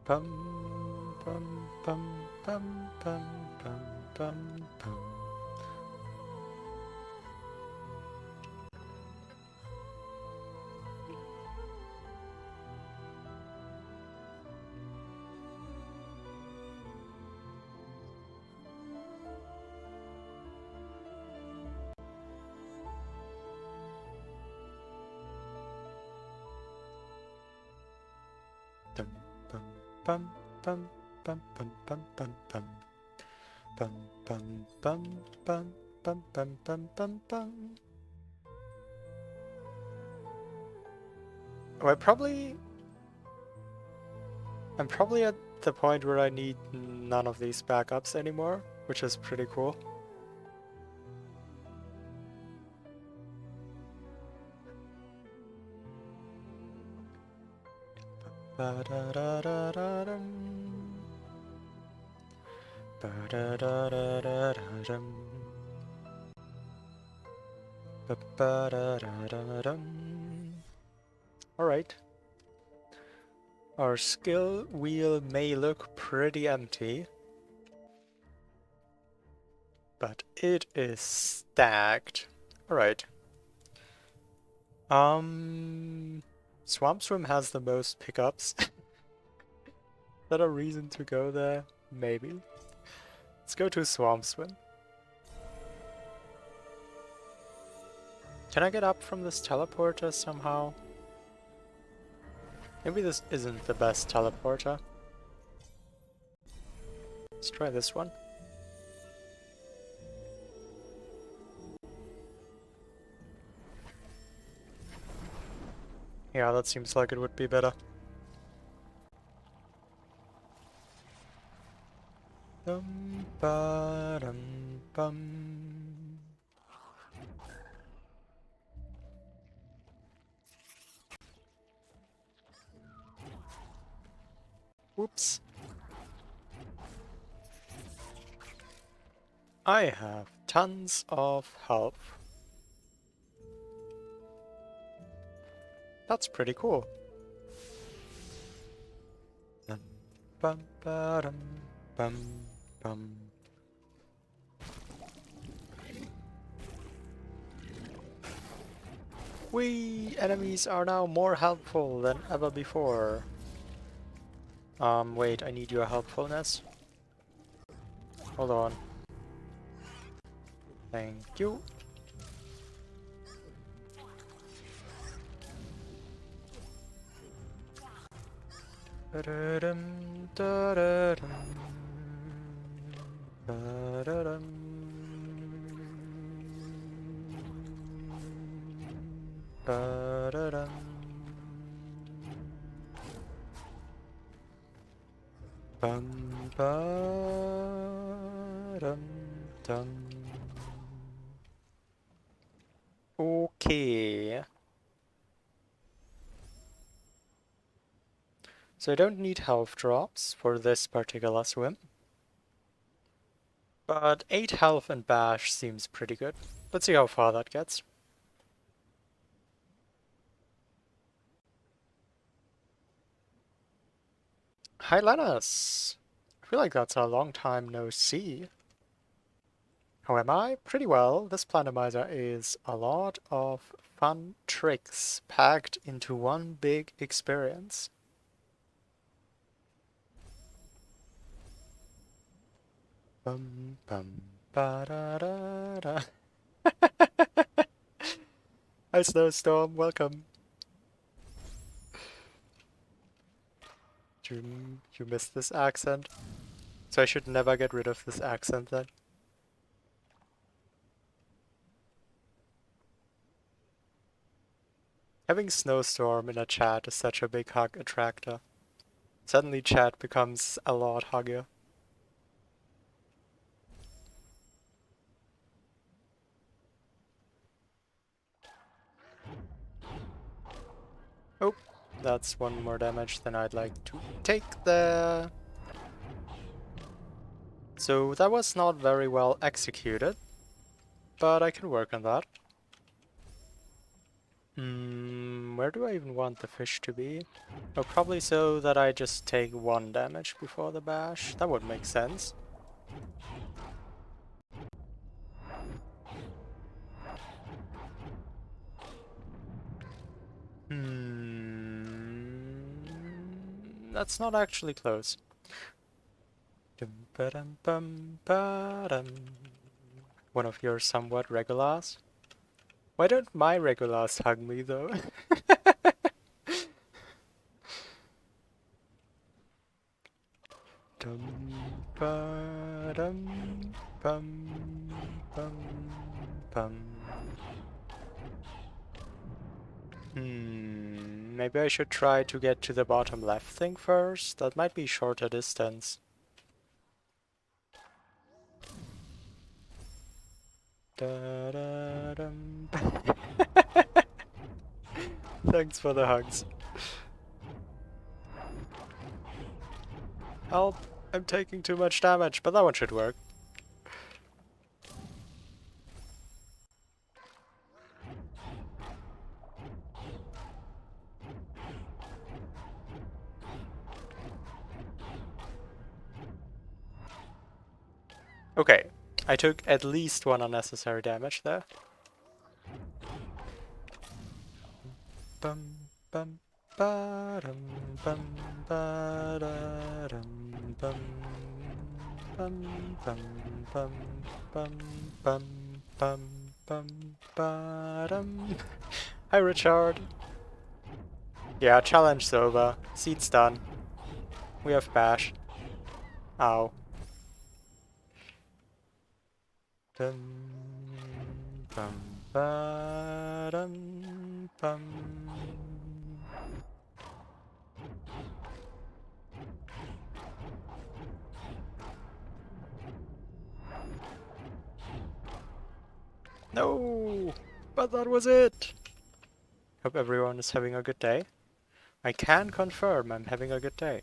Bum, bum, bum, bum, bum, bum, bum, bum. Dum, bum, bum, bum, bum, bum, bum, bum, bum. Bum, bum, bum, bum, bum, bum, bum, bum, bum. Oh, I'm probably at the point where I need none of these backups anymore, which is pretty cool. Ba-da-da-da-da-dum. Ba-da-da-da-da-da-dum. Ba-ba-da-da-da-dum. Alright. Our skill wheel may look pretty empty, but it is stacked. Alright. Swamp Swim has the most pickups. Is that a reason to go there? Maybe. Let's go to Swamp Swim. Can I get up from this teleporter somehow? Maybe this isn't the best teleporter. Let's try this one. Yeah, that seems like it would be better. Dum ba dum bum. Whoops. I have tons of health. That's pretty cool. Dum bum ba dum bum bum. We enemies are now more helpful than ever before. Wait, I need your helpfulness. Hold on. Thank you. Da-da-dum, da-da-dum, da-da-dum, da-da-dum. Bum, ba-dum, dum. Okay. So I don't need health drops for this particular swim. But 8 health and bash seems pretty good. Let's see how far that gets. Hi Lennis! I feel like that's a long time no see. How am I? Pretty well. This Planemizer is a lot of fun tricks packed into one big experience. Bum bum ba da da da. Hi Snowstorm, welcome. You missed this accent? So I should never get rid of this accent then. Having Snowstorm in a chat is such a big hug attractor. Suddenly chat becomes a lot huggier. Oh, that's one more damage than I'd like to take there. So that was not very well executed, but I can work on that. Where do I even want the fish to be? Oh, probably so that I just take 1 damage before the bash. That would make sense. That's not actually close. One of your somewhat regulars. Why don't my regulars hug me though? Maybe I should try to get to the bottom left thing first. That might be shorter distance. Thanks for the hugs. Help! I'm taking too much damage, but that one should work. Okay, I took at least 1 unnecessary damage there. Bum bum ba-dum bum ba-da-dum bum bum bum bum bum bum bum bum ba-dum. Hi Richard. Yeah, challenge's over. Seed's done. We have bash. Ow. Dum bum ba-dum bum. No! But that was it! Hope everyone is having a good day. I can confirm I'm having a good day.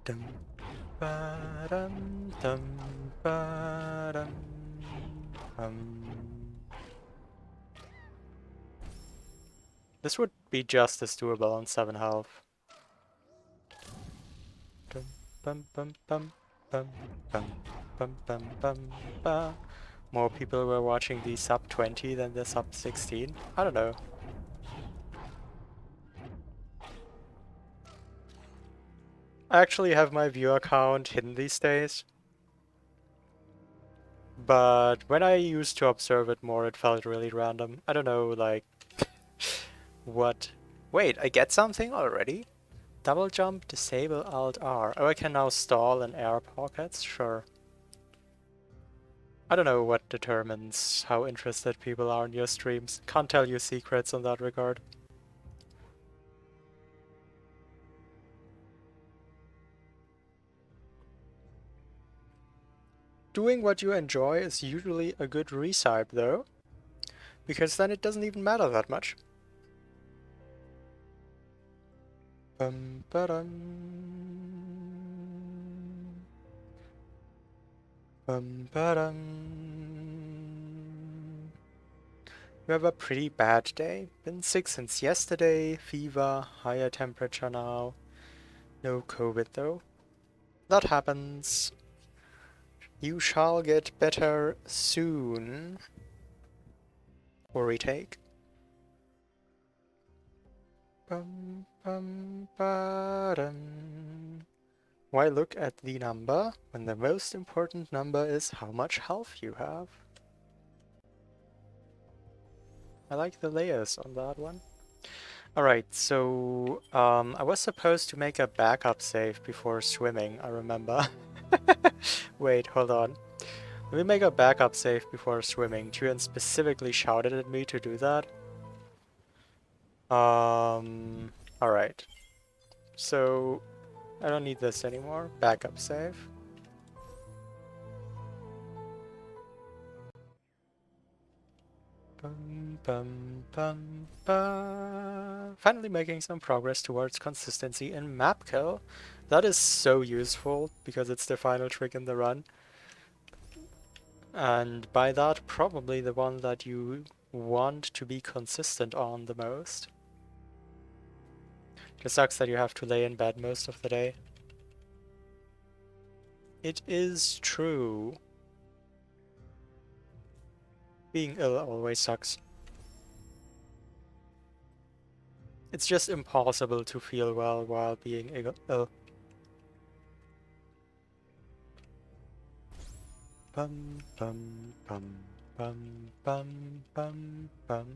Dum ba dum dum ba dum This would be just as doable on 7 health. Dum bum bum bum bum bum bum bum bum ba. More people were watching the sub 20 than the sub 16. I don't know. I actually have my viewer count hidden these days. But when I used to observe it more, it felt really random. I don't know, like, what? Wait, I get something already? Double jump, disable Alt R. Oh, I can now stall in air pockets? Sure. I don't know what determines how interested people are in your streams. Can't tell you secrets in that regard. Doing what you enjoy is usually a good recipe though, because then it doesn't even matter that much. Bum ba-dum. Bum ba-dum. You have a pretty bad day. Been sick since yesterday, fever, higher temperature now. No COVID though. That happens. You shall get better soon. Or retake. Bum bum ba-dum. Why look at the number when the most important number is how much health you have? I like the layers on that one. Alright, so I was supposed to make a backup save before swimming, I remember. Wait, hold on. Let me make a backup save before swimming. Tyrion specifically shouted at me to do that. Alright. So, I don't need this anymore. Backup save. Bum, bum, bum, ba. Finally making some progress towards consistency in map kill. That is so useful, because it's the final trick in the run. And by that, probably the one that you want to be consistent on the most. It sucks that you have to lay in bed most of the day. It is true. Being ill always sucks. It's just impossible to feel well while being ill. Bum bum bum bum bum bum bum.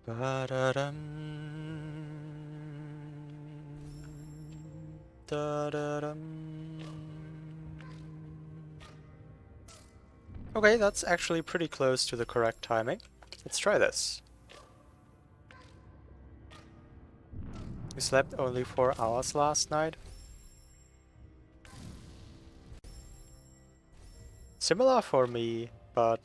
Ba-da-dum. Da-da-dum. Okay, that's actually pretty close to the correct timing. Let's try this. You slept only 4 hours last night? Similar for me, but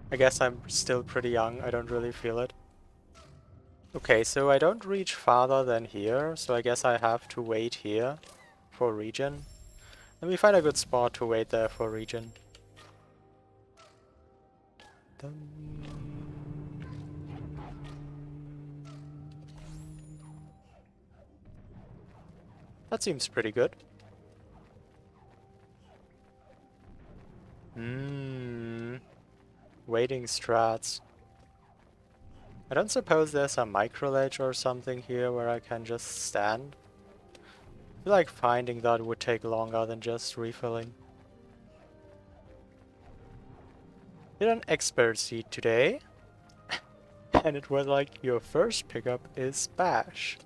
I guess I'm still pretty young, I don't really feel it. Okay, so I don't reach farther than here, so I guess I have to wait here for regen. Let me find a good spot to wait there for regen. That seems pretty good. Waiting strats. I don't suppose there's a micro ledge or something here where I can just stand? I feel like finding that would take longer than just refilling. Did an expert seed today, and it was like your first pickup is bash.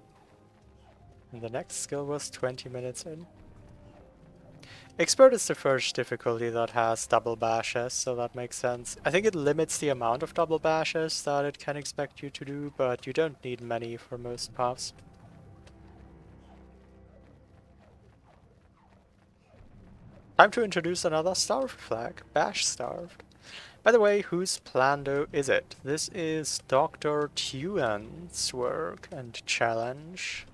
And the next skill was 20 minutes in. Expert is the first difficulty that has double bashes, so that makes sense. I think it limits the amount of double bashes that it can expect you to do, but you don't need many for most paths. Time to introduce another starved flag, Bash Starved. By the way, whose Plando is it? This is Dr. Tuan's work and challenge.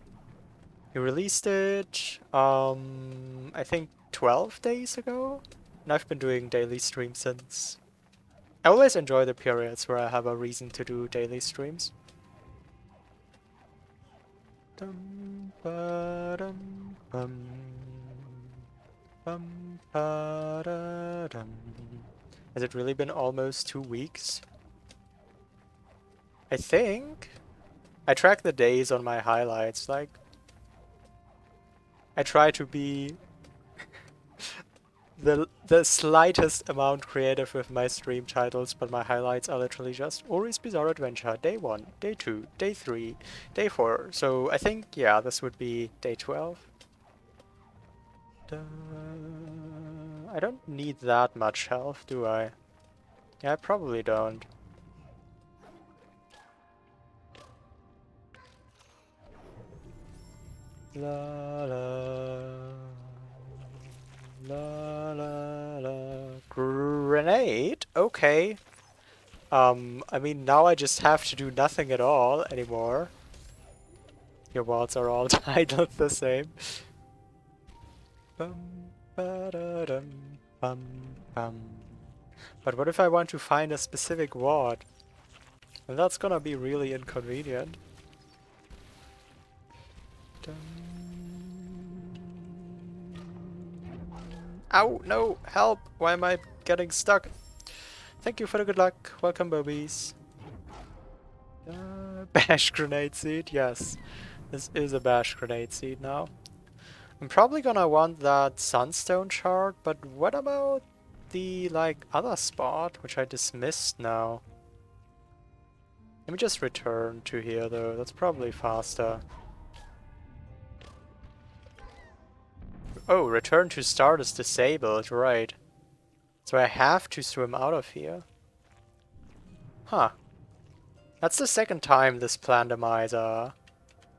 He released it, I think 12 days ago? And I've been doing daily streams since. I always enjoy the periods where I have a reason to do daily streams. Dum ba dum bum. Bum ba da dum. Has it really been almost 2 weeks? I think. I track the days on my highlights, like I try to be the slightest amount creative with my stream titles, but my highlights are literally just Ori's Bizarre Adventure, day 1, day 2, day 3, day 4. So I think, yeah, this would be day 12. I don't need that much health, do I? Yeah, I probably don't. La la la la la. Grenade? Okay. I mean, now I just have to do nothing at all anymore. Your walls are all titled the same. Bum, ba-da-dum, bum, bum. But what if I want to find a specific ward? And that's gonna be really inconvenient. Dum. Ow, no, help! Why am I getting stuck? Thank you for the good luck. Welcome, Bobies. Bash grenade seed, yes. This is a bash grenade seed now. I'm probably gonna want that sunstone shard, but what about the, like, other spot, which I dismissed now? Let me just return to here, though. That's probably faster. Oh, return to start is disabled, right. So I have to swim out of here. Huh. That's the second time this Plandomizer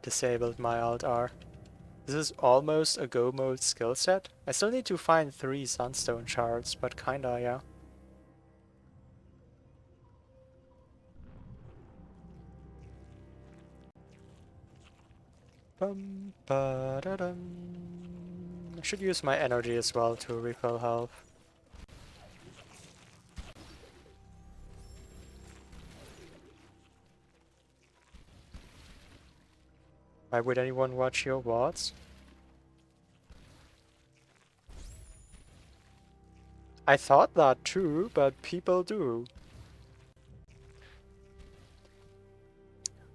disabled my Alt-R. This is almost a Go mode skill set. I still need to find 3 sunstone shards, but kinda, yeah. Bum ba da dum. I should use my energy as well to refill health. Why would anyone watch your wards? I thought that too, but people do.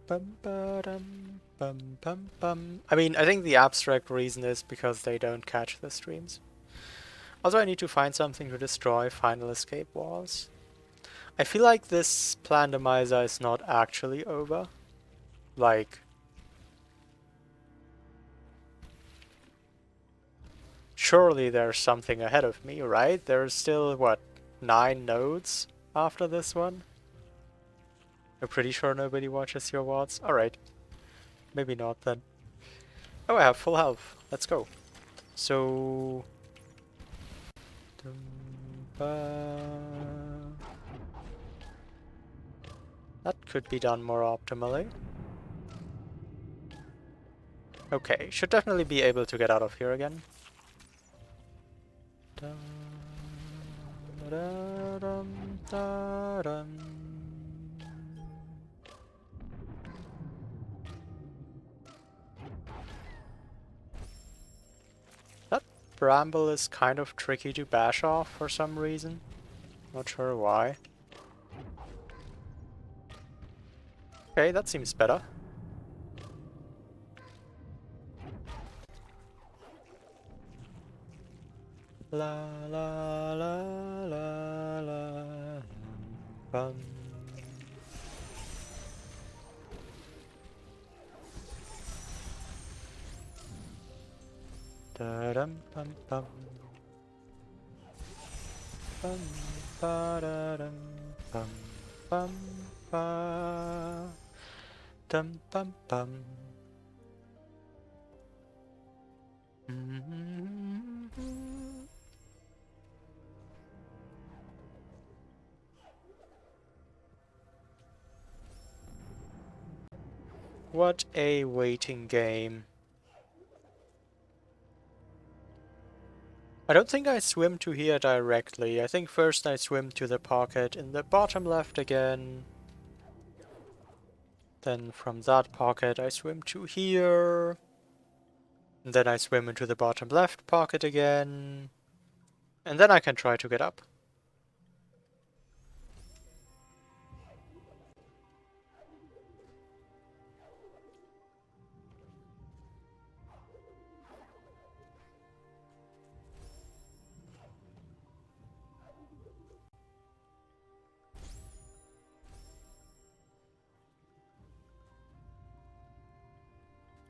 Bum, ba-dum, bum, bum, bum. I mean, I think the abstract reason is because they don't catch the streams. Also, I need to find something to destroy final escape walls. I feel like this Plandomizer is not actually over. Like, surely there's something ahead of me, right? There's still, what, 9 nodes after this one? I'm pretty sure nobody watches your wards. Alright. Maybe not then. Oh, I have full health. Let's go. So... that could be done more optimally. Okay, should definitely be able to get out of here again. That bramble is kind of tricky to bash off for some reason. Not sure why. Okay, that seems better. La la la la la bum. Da dum bum bum. Bum ba da dum bum bum ba dum bum bum. What a waiting game. I don't think I swim to here directly. I think first I swim to the pocket in the bottom left again. Then from that pocket I swim to here. And then I swim into the bottom left pocket again. And then I can try to get up.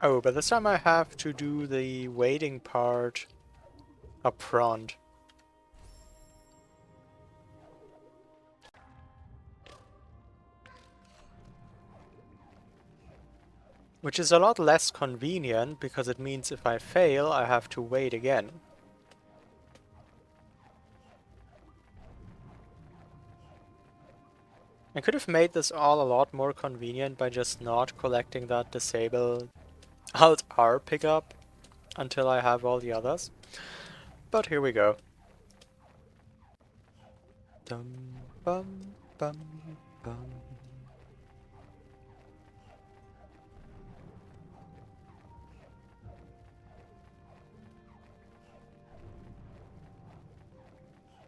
Oh, but this time I have to do the waiting part up front. Which is a lot less convenient, because it means if I fail, I have to wait again. I could have made this all a lot more convenient by just not collecting that disable Alt-R pickup until I have all the others. But here we go. Dum bum bum bum.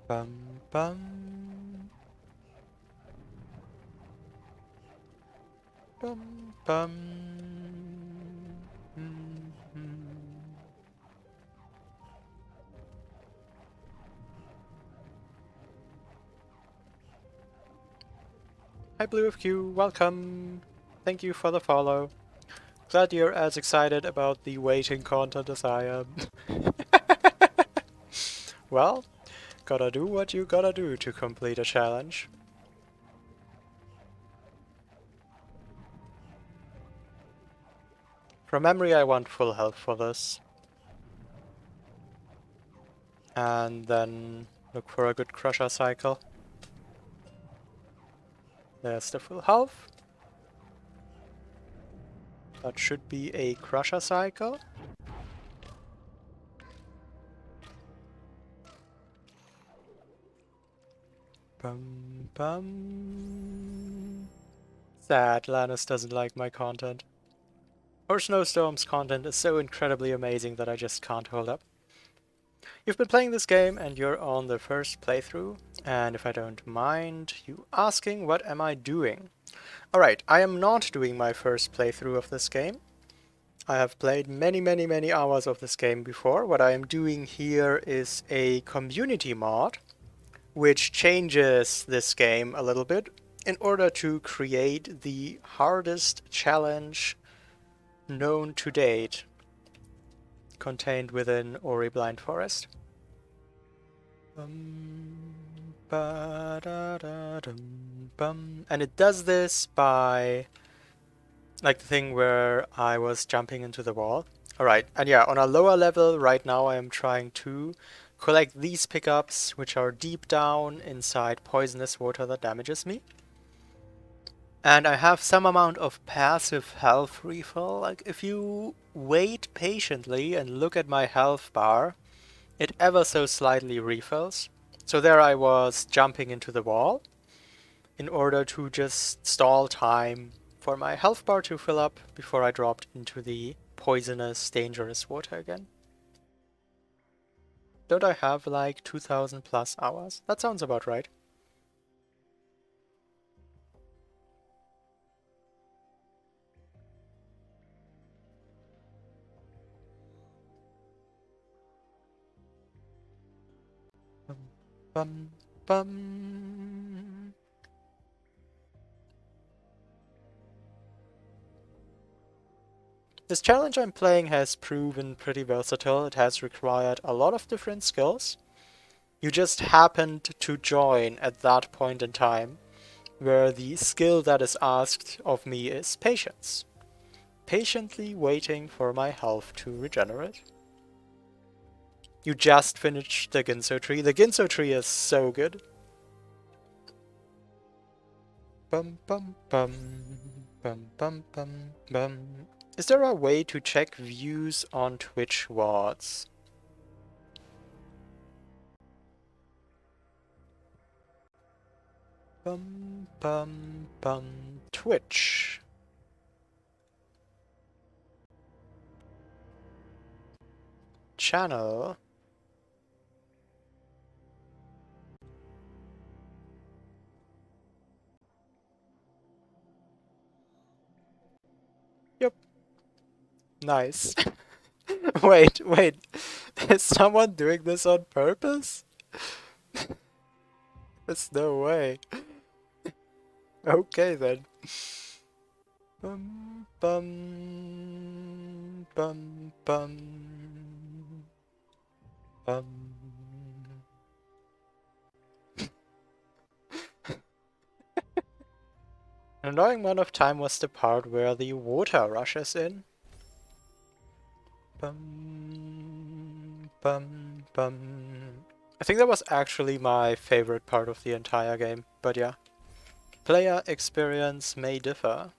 Bum bum. Bum bum. Hi Blue of Q, welcome! Thank you for the follow. Glad you're as excited about the waiting content as I am. Well, gotta do what you gotta do to complete a challenge. From memory I want full health for this. And then look for a good crusher cycle. There's the full health. That should be a crusher cycle. Bum bum. Sad, Lannis doesn't like my content. Or Snowstorm's content is so incredibly amazing that I just can't hold up. You've been playing this game and you're on the first playthrough, and if I don't mind you asking, what am I doing? Alright, I am not doing my first playthrough of this game. I have played many hours of this game before. What I am doing here is a community mod, which changes this game a little bit in order to create the hardest challenge known to date contained within Ori Blind Forest. And it does this by like the thing where I was jumping into the wall. Alright, and yeah, on a lower level right now I am trying to collect these pickups, which are deep down inside poisonous water that damages me. And I have some amount of passive health refill. Like, if you wait patiently and look at my health bar, it ever so slightly refills. So there I was jumping into the wall in order to just stall time for my health bar to fill up before I dropped into the poisonous, dangerous water again. Don't I have like 2000 plus hours? That sounds about right. Bum, bum, bum. This challenge I'm playing has proven pretty versatile. It has required a lot of different skills. You just happened to join at that point in time, where the skill that is asked of me is patience. Patiently waiting for my health to regenerate. You just finished the Ginso tree. The Ginso tree is so good. Bum bum bum. Bum bum bum bum. Is there a way to check views on Twitch VODs? Bum bum bum. Twitch. Channel. Yep. Nice. Wait. Is someone doing this on purpose? There's no way. Okay then. Bum bum bum bum bum. An annoying amount of time was the part where the water rushes in. Bum bum bum. I think that was actually my favorite part of the entire game, but yeah. Player experience may differ.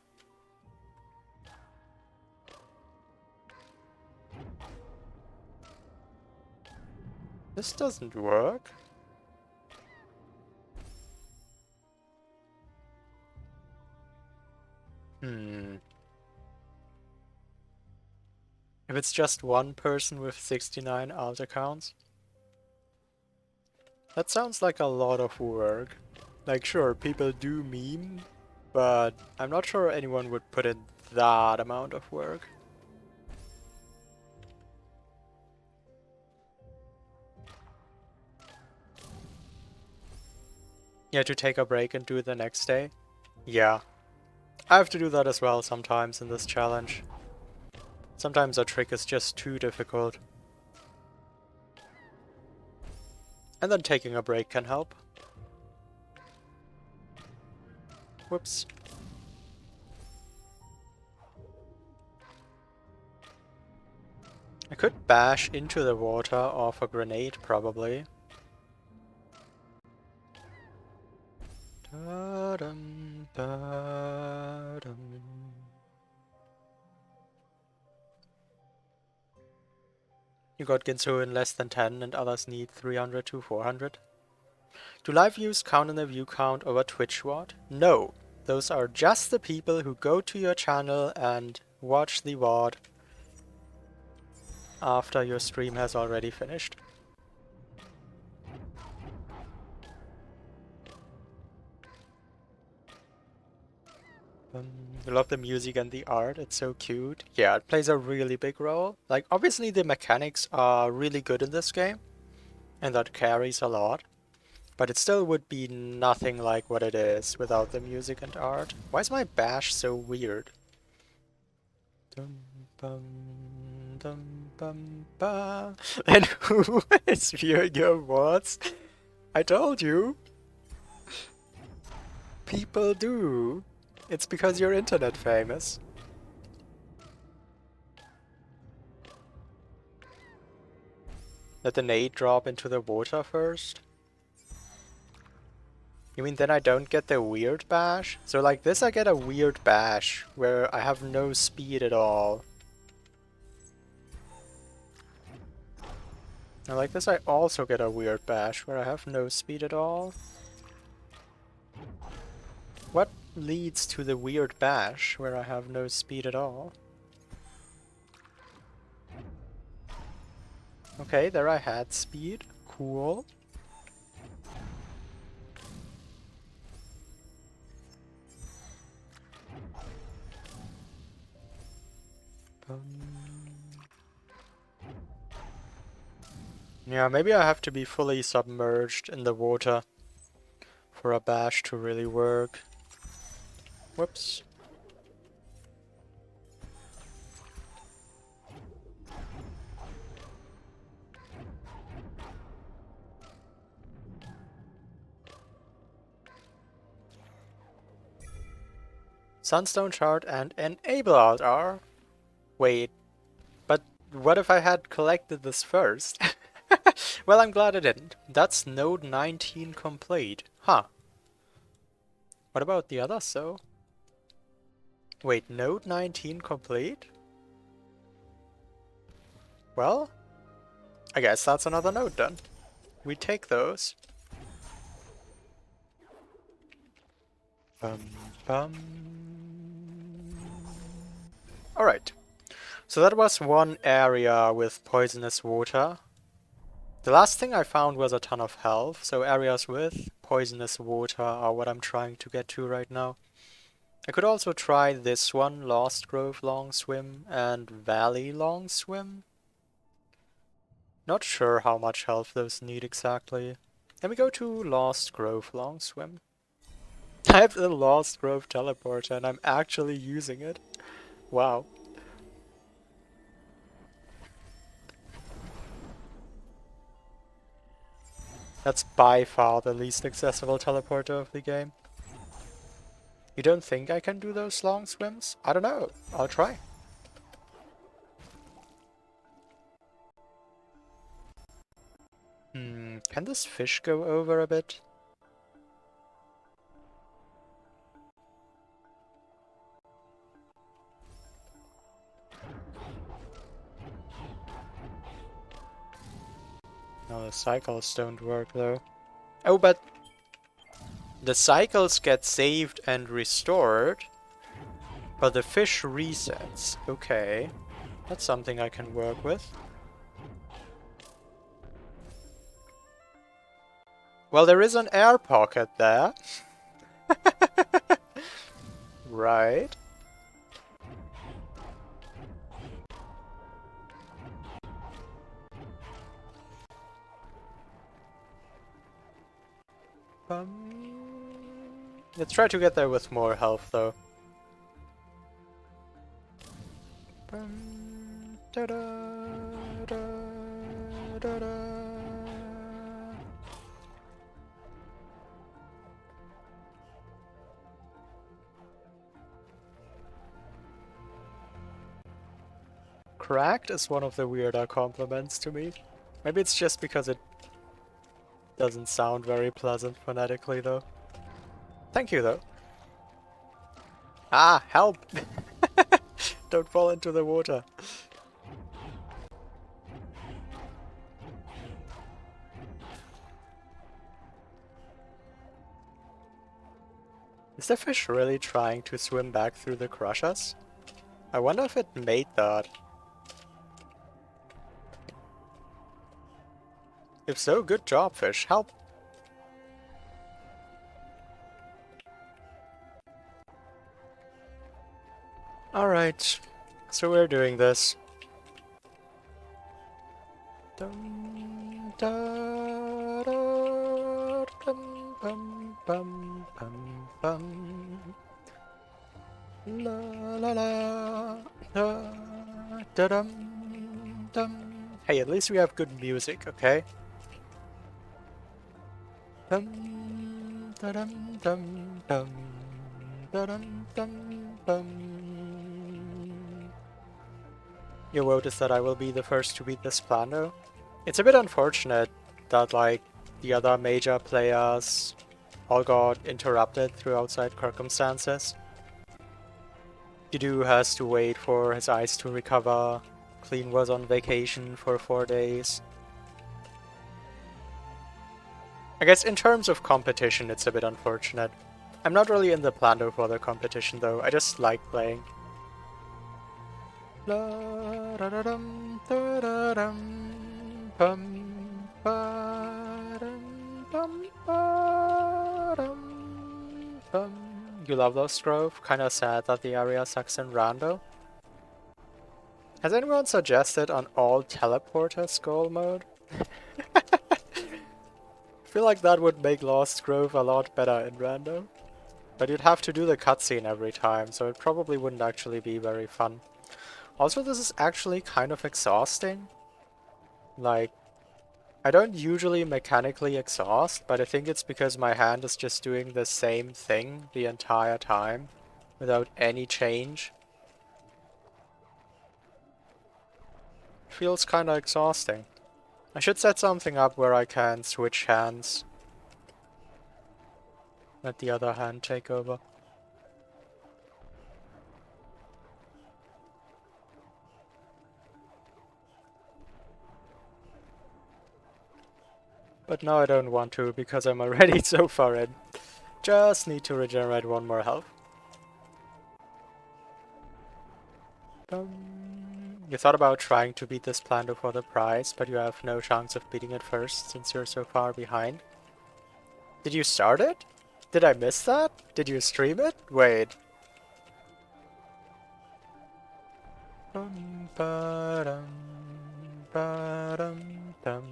This doesn't work. If it's just one person with 69 alt accounts. That sounds like a lot of work. Like, sure, people do meme, but I'm not sure anyone would put in that amount of work. Yeah, to take a break and do it the next day. Yeah. I have to do that as well sometimes in this challenge. Sometimes a trick is just too difficult. And then taking a break can help. Whoops. I could bash into the water off a grenade, probably. Da-dum, da-dum. You got Ginsu in less than 10 and others need 300 to 400. Do live views count in the view count over Twitch VOD? No. Those are just the people who go to your channel and watch the VOD after your stream has already finished. I love the music and the art, it's so cute. Yeah, it plays a really big role. Like, obviously the mechanics are really good in this game, and that carries a lot. But it still would be nothing like what it is without the music and art. Why is my bash so weird? Dum, bum, dum, bum, ba. And who is viewing your VODs? I told you! People do! It's because you're internet famous. Let the nade drop into the water first? You mean then I don't get the weird bash? So like this I get a weird bash, where I have no speed at all. And like this I also get a weird bash, where I have no speed at all. What leads to the weird bash, where I have no speed at all? Okay, there I had speed. Cool. Yeah, maybe I have to be fully submerged in the water for a bash to really work. Whoops. Sunstone Shard and Enable Altar. Wait, but what if I had collected this first? Well, I'm glad I didn't. That's node 19 complete. Huh. What about the others, though? Wait, node 19 complete? Well, I guess that's another node then. We take those. Bum. Alright. So that was one area with poisonous water. The last thing I found was a ton of health, so areas with poisonous water are what I'm trying to get to right now. I could also try this one, Lost Grove Long Swim and Valley Long Swim. Not sure how much health those need exactly. Let me go to Lost Grove Long Swim. I have the Lost Grove teleporter and I'm actually using it. Wow. That's by far the least accessible teleporter of the game. You don't think I can do those long swims? I don't know. I'll try. Can this fish go over a bit? No, the cycles don't work though. Oh, but the cycles get saved and restored, but the fish resets. Okay, that's something I can work with. Well, there is an air pocket there. Right. Let's try to get there with more health, though. Cracked is one of the weirder compliments to me. Maybe it's just because it doesn't sound very pleasant phonetically, though. Thank you, though. Ah, help! Don't fall into the water. Is the fish really trying to swim back through the crushers? I wonder if it made that. If so, good job, fish. Help! Alright, so we're doing this. Dum, da, da, dum, bum, bum, bum, bum. La la la, da, da, dum, dum. Hey, at least we have good music, okay? Dum, da, dum, dum, dum, da, dum, dum, dum. You'll notice that I will be the first to beat this Plano. It's a bit unfortunate that, like, the other major players all got interrupted through outside circumstances. Kidu has to wait for his eyes to recover. Clean was on vacation for 4 days. I guess in terms of competition, it's a bit unfortunate. I'm not really in the Plando for the competition though, I just like playing. La da da dum da da dum bum ba dum bum ba dum bum. You love Lost Grove? Kinda sad that the area sucks in rando. Has anyone suggested an all teleporter goal mode? I feel like that would make Lost Grove a lot better in rando. But you'd have to do the cutscene every time, so it probably wouldn't actually be very fun. Also, this is actually kind of exhausting. Like, I don't usually mechanically exhaust, but I think it's because my hand is just doing the same thing the entire time, without any change. Feels kinda exhausting. I should set something up where I can switch hands. Let the other hand take over. But now I don't want to, because I'm already so far in. Just need to regenerate one more health. You thought about trying to beat this Plando for the prize, but you have no chance of beating it first, since you're so far behind. Did you start it? Did I miss that? Did you stream it? Wait. Bum, ba-dum, ba-dum, dum.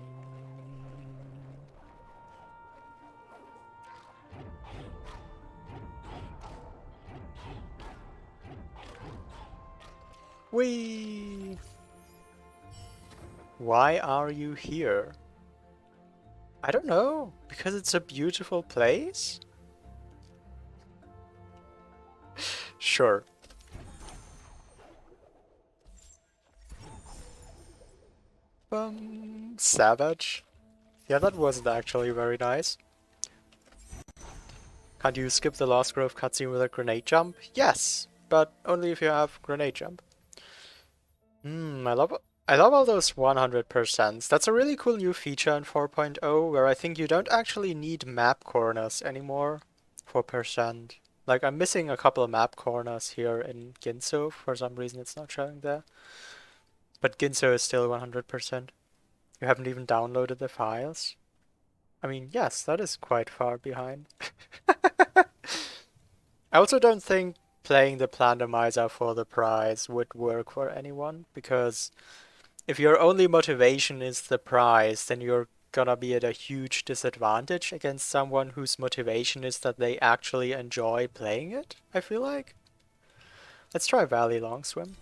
Whee! Why are you here? I don't know. Because it's a beautiful place? Sure. Savage. Yeah, that wasn't actually very nice. Can't you skip the Lost Grove cutscene with a grenade jump? Yes, but only if you have grenade jump. I love all those 100%. That's a really cool new feature in 4.0 where I think you don't actually need map corners anymore for percent. Like, I'm missing a couple of map corners here in Ginso. For some reason it's not showing there. But Ginso is still 100%. You haven't even downloaded the files? I mean, yes, that is quite far behind. I also don't think playing the Plandomizer for the prize would work for anyone, because if your only motivation is the prize, then you're gonna be at a huge disadvantage against someone whose motivation is that they actually enjoy playing it, I feel like. Let's try Valley Long Swim.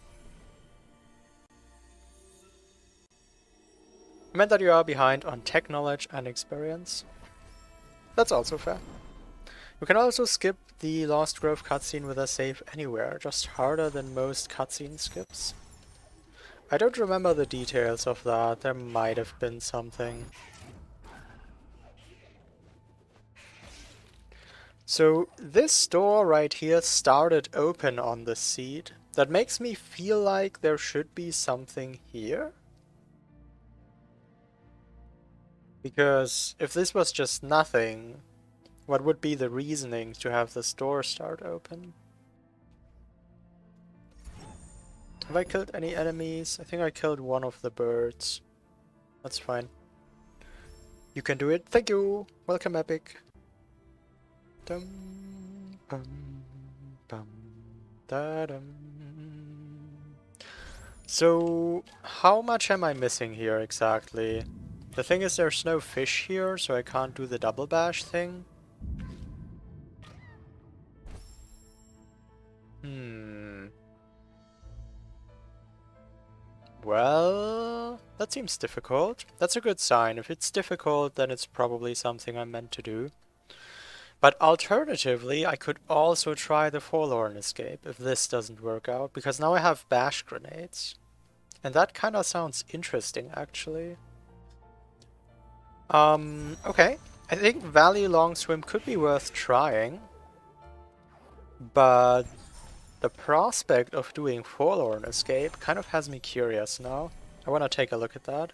I meant that you are behind on tech knowledge and experience. That's also fair. You can also skip the Lost Grove cutscene with a save anywhere, just harder than most cutscene skips. I don't remember the details of that, there might have been something. So this door right here started open on the seed. That makes me feel like there should be something here. Because if this was just nothing, What would be the reasoning to have this door start open? Have I killed any enemies? I think I killed one of the birds. That's fine. You can do it. Thank you. Welcome, Epic. Dum, bum, bum, da, dum. So, how much am I missing here exactly? The thing is, there's no fish here, so I can't do the double bash thing. Well, that seems difficult. That's a good sign. If it's difficult, then it's probably something I'm meant to do. But alternatively, I could also try the Forlorn Escape if this doesn't work out, because now I have bash grenades. And that kind of sounds interesting, actually. Okay. I think Valley Long Swim could be worth trying. But the prospect of doing Forlorn Escape kind of has me curious now. I want to take a look at that.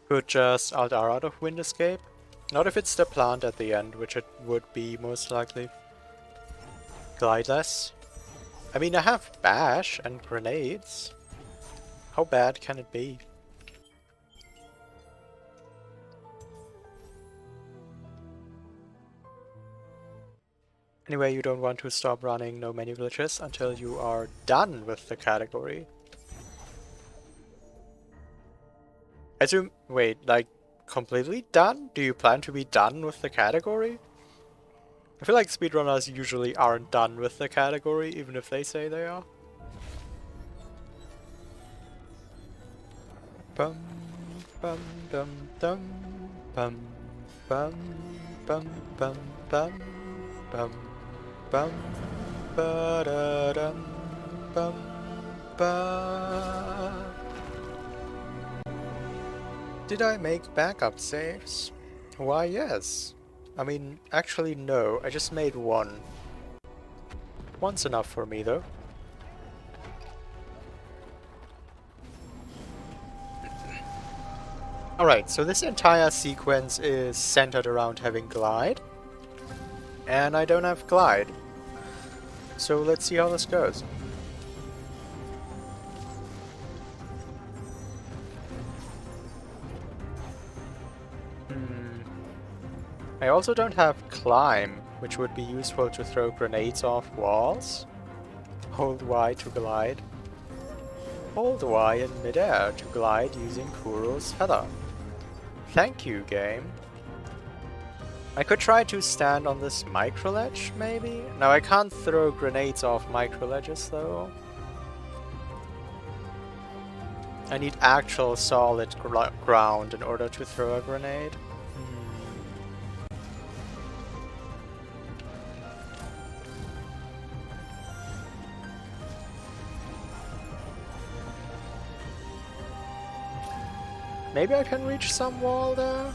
Could just Alt-R out of Wind Escape. Not if it's the plant at the end, which it would be most likely. Glide less. I mean, I have Bash and grenades. How bad can it be? Anyway, you don't want to stop running No Menu Glitches until you are done with the category. I assume, wait, like, completely done? Do you plan to be done with the category? I feel like speedrunners usually aren't done with the category, even if they say they are. Bum, bum, dum, dum, bum, bum, bum, bum, bum, bum, bum, ba da dum, bum, ba. Did I make backup saves? Why, yes. I mean, actually no, I just made one. One's enough for me though. Alright, so this entire sequence is centered around having Glide. And I don't have Glide. So let's see how this goes. I also don't have Climb, which would be useful to throw grenades off walls. Hold Y to glide. Hold Y in midair to glide using Kuro's Feather. Thank you, game. I could try to stand on this micro ledge, maybe? Now I can't throw grenades off micro ledges, though. I need actual solid ground in order to throw a grenade. Maybe I can reach some wall there?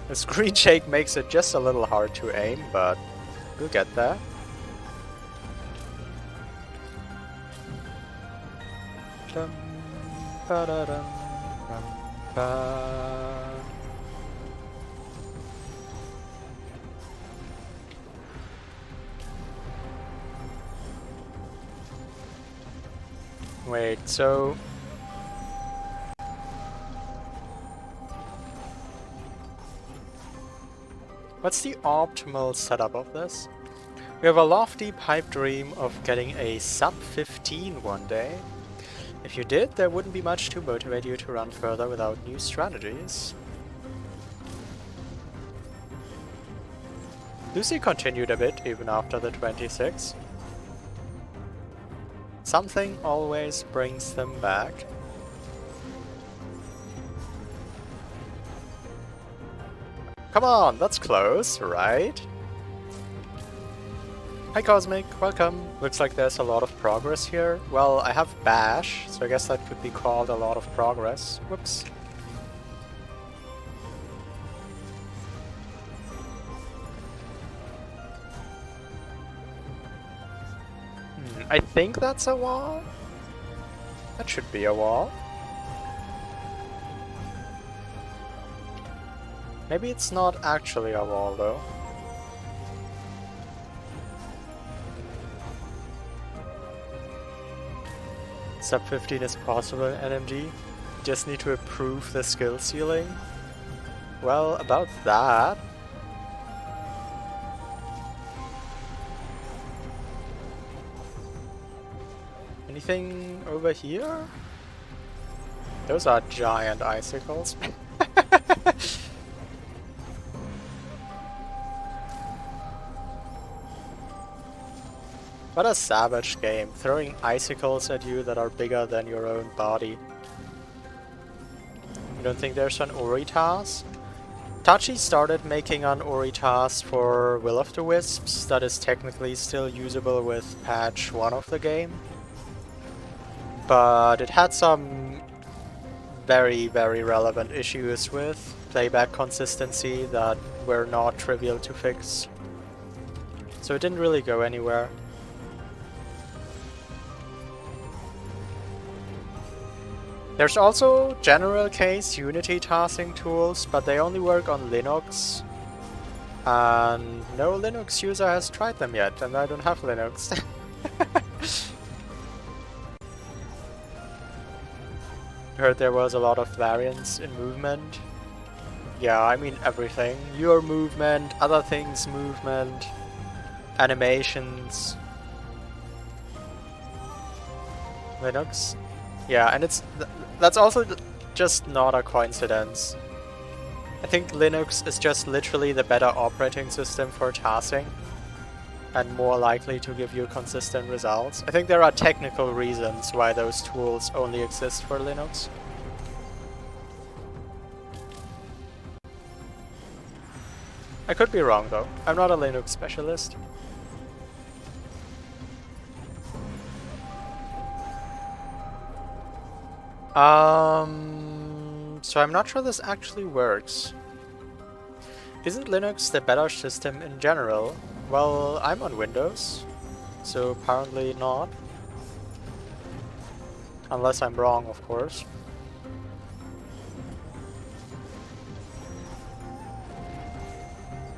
The screen shake makes it just a little hard to aim, but we'll get there. Dum, ba -da -dum, dum, ba. Wait, so... what's the optimal setup of this? We have a lofty pipe dream of getting a sub 15 one day. If you did, there wouldn't be much to motivate you to run further without new strategies. Lucy continued a bit even after the 26. Something always brings them back. Come on, that's close, right? Hi Cosmic, welcome. Looks like there's a lot of progress here. Well, I have Bash, so I guess that could be called a lot of progress. Whoops. I think that's a wall. That should be a wall. Maybe it's not actually a wall though. Sub 15 is possible in NMG. Just need to improve the skill ceiling. Well, about that. Anything over here? Those are giant icicles. What a savage game, throwing icicles at you that are bigger than your own body. You don't think there's an Oritas? Tachi started making an Oritas for Will of the Wisps that is technically still usable with patch 1 of the game. But it had some very relevant issues with playback consistency that were not trivial to fix. So it didn't really go anywhere. There's also general case Unity tasking tools, but they only work on Linux. And no Linux user has tried them yet, and I don't have Linux. Heard there was a lot of variance in movement. Yeah, I mean everything. Your movement, other things' movement, animations. Linux. Yeah, and that's also just not a coincidence. I think Linux is just literally the better operating system for tasking and more likely to give you consistent results. I think there are technical reasons why those tools only exist for Linux. I could be wrong though. I'm not a Linux specialist. So I'm not sure this actually works. Isn't Linux the better system in general? Well, I'm on Windows, so apparently not. Unless I'm wrong, of course.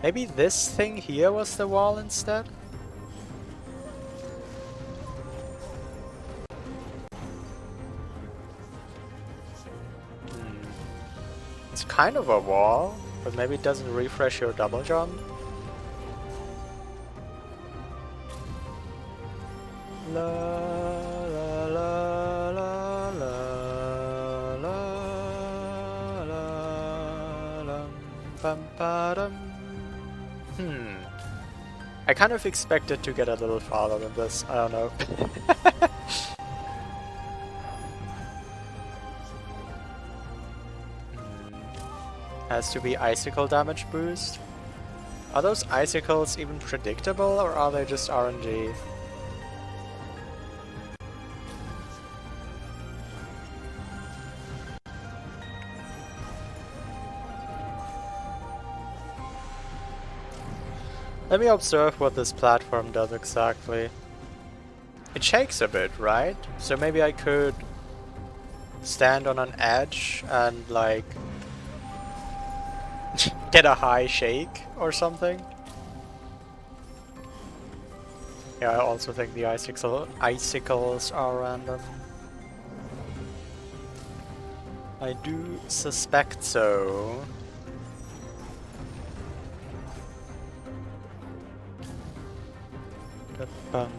Maybe this thing here was the wall instead? It's kind of a wall, but maybe it doesn't refresh your double jump. La la la la la la la la bum ba dum. I kind of expected to get a little farther than this, I don't know. Has to be icicle damage boost. Are those icicles even predictable or are they just RNG? Let me observe what this platform does exactly. It shakes a bit, right? So maybe I could stand on an edge and like get a high shake or something. Yeah, I also think the icicles are random. I do suspect so. Bum,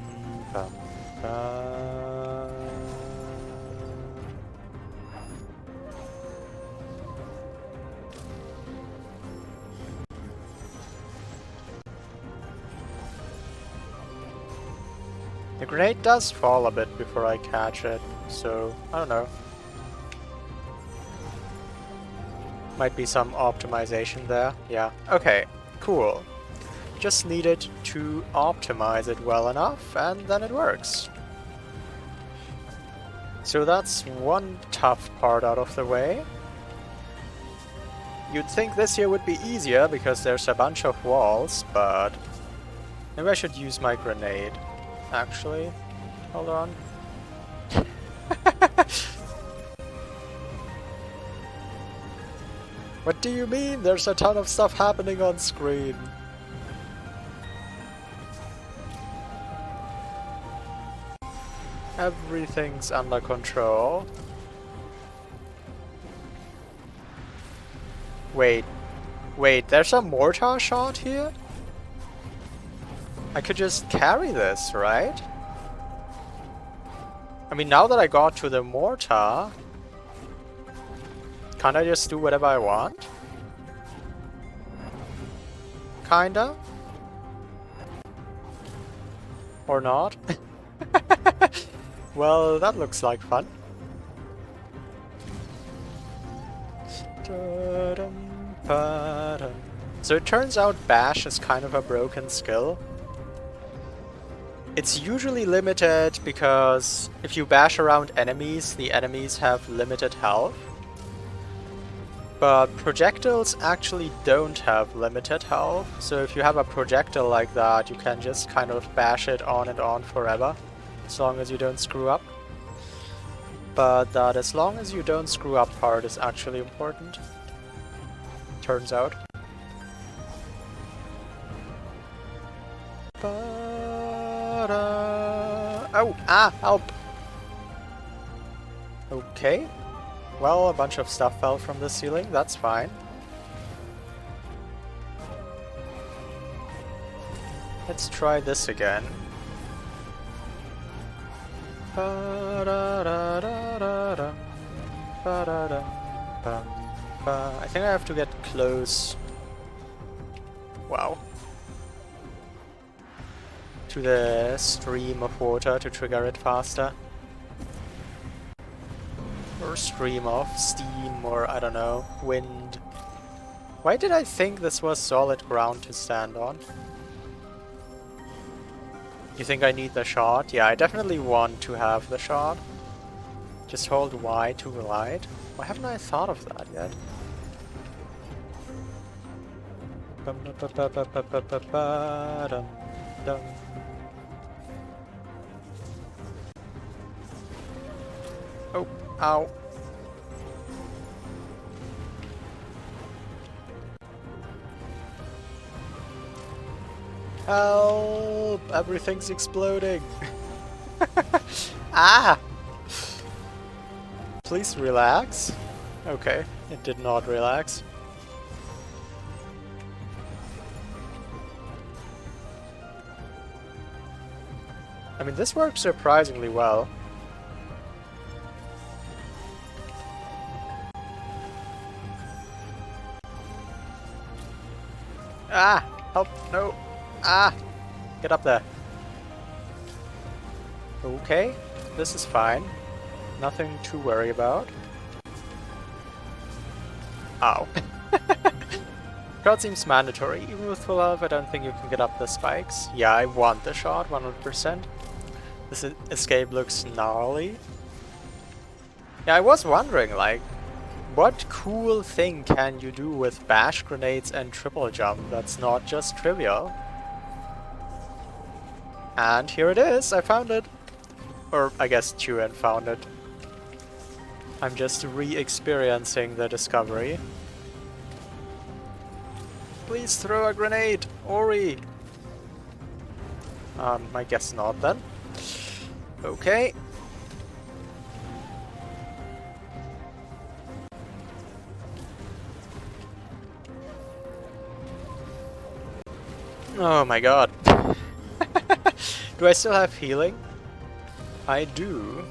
bum, bum. The grenade does fall a bit before I catch it, so I don't know. Might be some optimization there. Yeah, okay, cool. Just needed to optimize it well enough, and then it works. So that's one tough part out of the way. You'd think this here would be easier because there's a bunch of walls, but maybe I should use my grenade. Actually, hold on. What do you mean? There's a ton of stuff happening on screen. Everything's under control. Wait, there's a mortar shot here? I could just carry this, right? I mean, now that I got to the mortar, can't I just do whatever I want? Kinda? Or not? Well, that looks like fun. So it turns out bash is kind of a broken skill. It's usually limited because if you bash around enemies, the enemies have limited health. But projectiles actually don't have limited health, so if you have a projectile like that, you can just kind of bash it on and on forever, as long as you don't screw up. But that as long as you don't screw up part is actually important, turns out. Oh, help! Okay. Well, a bunch of stuff fell from the ceiling, that's fine. Let's try this again. I think I have to get close. Wow. To the stream of water to trigger it faster. Or stream of steam, or I don't know, wind. Why did I think this was solid ground to stand on? You think I need the shot? Yeah, I definitely want to have the shot. Just hold Y to glide. Why haven't I thought of that yet? Oh, ow. Help! Everything's exploding! Ah! Please relax. Okay, it did not relax. I mean, this works surprisingly well. Ah! Help! No! Ah! Get up there. Okay, this is fine. Nothing to worry about. Ow. Shot seems mandatory. Even with full health, I don't think you can get up the spikes. Yeah, I want the shot, 100%. This escape looks gnarly. Yeah, I was wondering, like, what cool thing can you do with bash grenades and triple jump that's not just trivial? And here it is, I found it. Or I guess Turin found it. I'm just re-experiencing the discovery. Please throw a grenade, Ori! I guess not then. Okay. Oh my god. Do I still have healing? I do.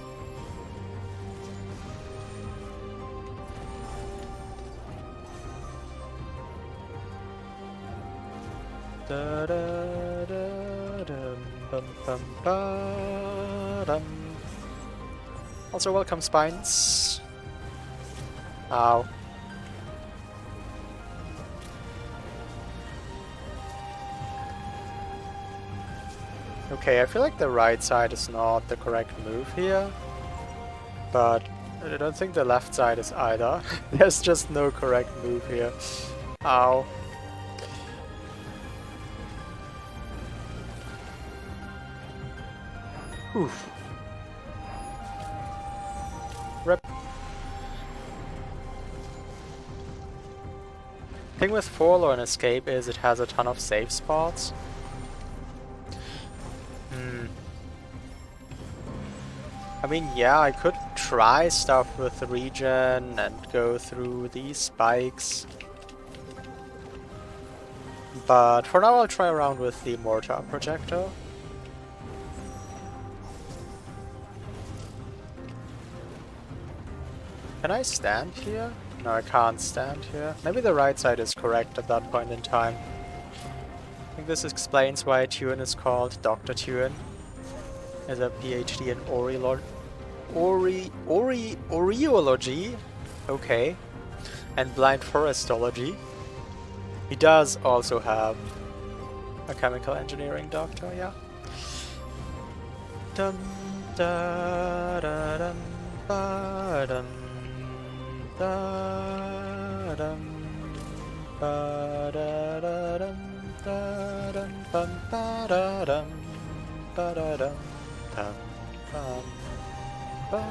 Da, da, da, dum, bum, bum, ba, dum. Also welcome, Spines. Ow. Okay, I feel like the right side is not the correct move here, but I don't think the left side is either. There's just no correct move here. Ow. Oof. Rip. Thing with Forlorn Escape is it has a ton of save spots. I mean, yeah, I could try stuff with regen and go through these spikes. But for now I'll try around with the mortar projectile. Can I stand here? No, I can't stand here. Maybe the right side is correct at that point in time. I think this explains why Tuan is called Dr. Tuan. As a PhD in Oreology? Okay. And blind forestology. He does also have a chemical engineering doctor, yeah. Dum da da dum ba dum da dum ba da da dum da dum bum ba da dum ba da dum dum bum ba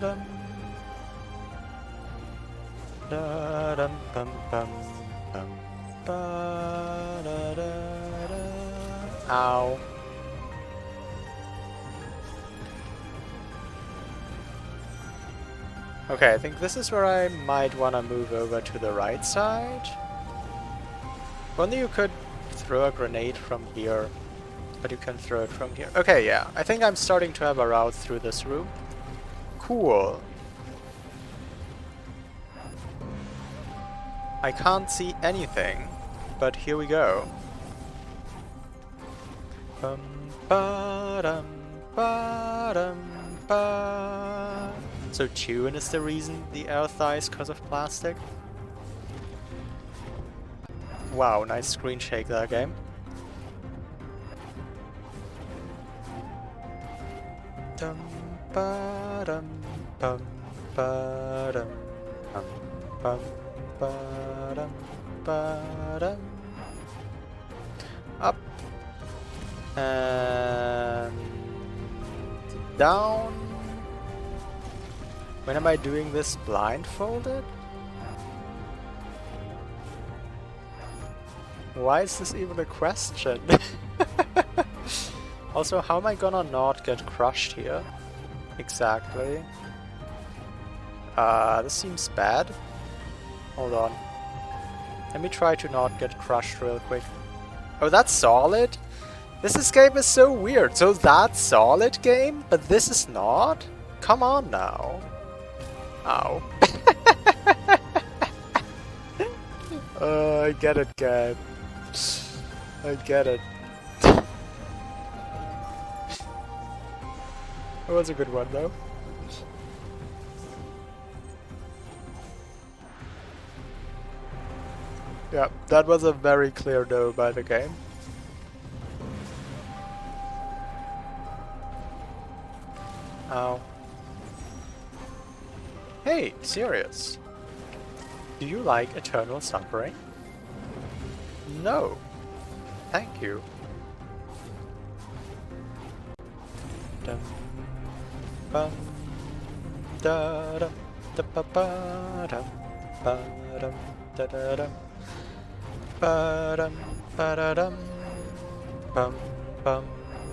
dum da dum bum bum bum ba da da da. Ow. Okay, I think this is where I might want to move over to the right side. If only you could throw a grenade from here, but you can throw it from here. Okay, yeah, I think I'm starting to have a route through this room. Cool. I can't see anything, but here we go. Bum ba dum ba dum ba. So Tuan is the reason the earth dies because of plastic? Wow, nice screen shake that game. Dum ba dum bum ba dum bum ba dum ba dum. Up and down. When am I doing this blindfolded? Why is this even a question? Also, how am I gonna not get crushed here? Exactly. This seems bad. Hold on. Let me try to not get crushed real quick. Oh, that's solid? This game is so weird. So that's solid game, but this is not? Come on now. Ow. I get it, Gab. I get it. That was a good one, though. Yeah, that was a very clear no by the game. Ow. Hey, serious. Do you like eternal suffering? No. Thank you. Dum bum da dum da ba ba dum ba dum da da dum ba dum ba da dum bum bum.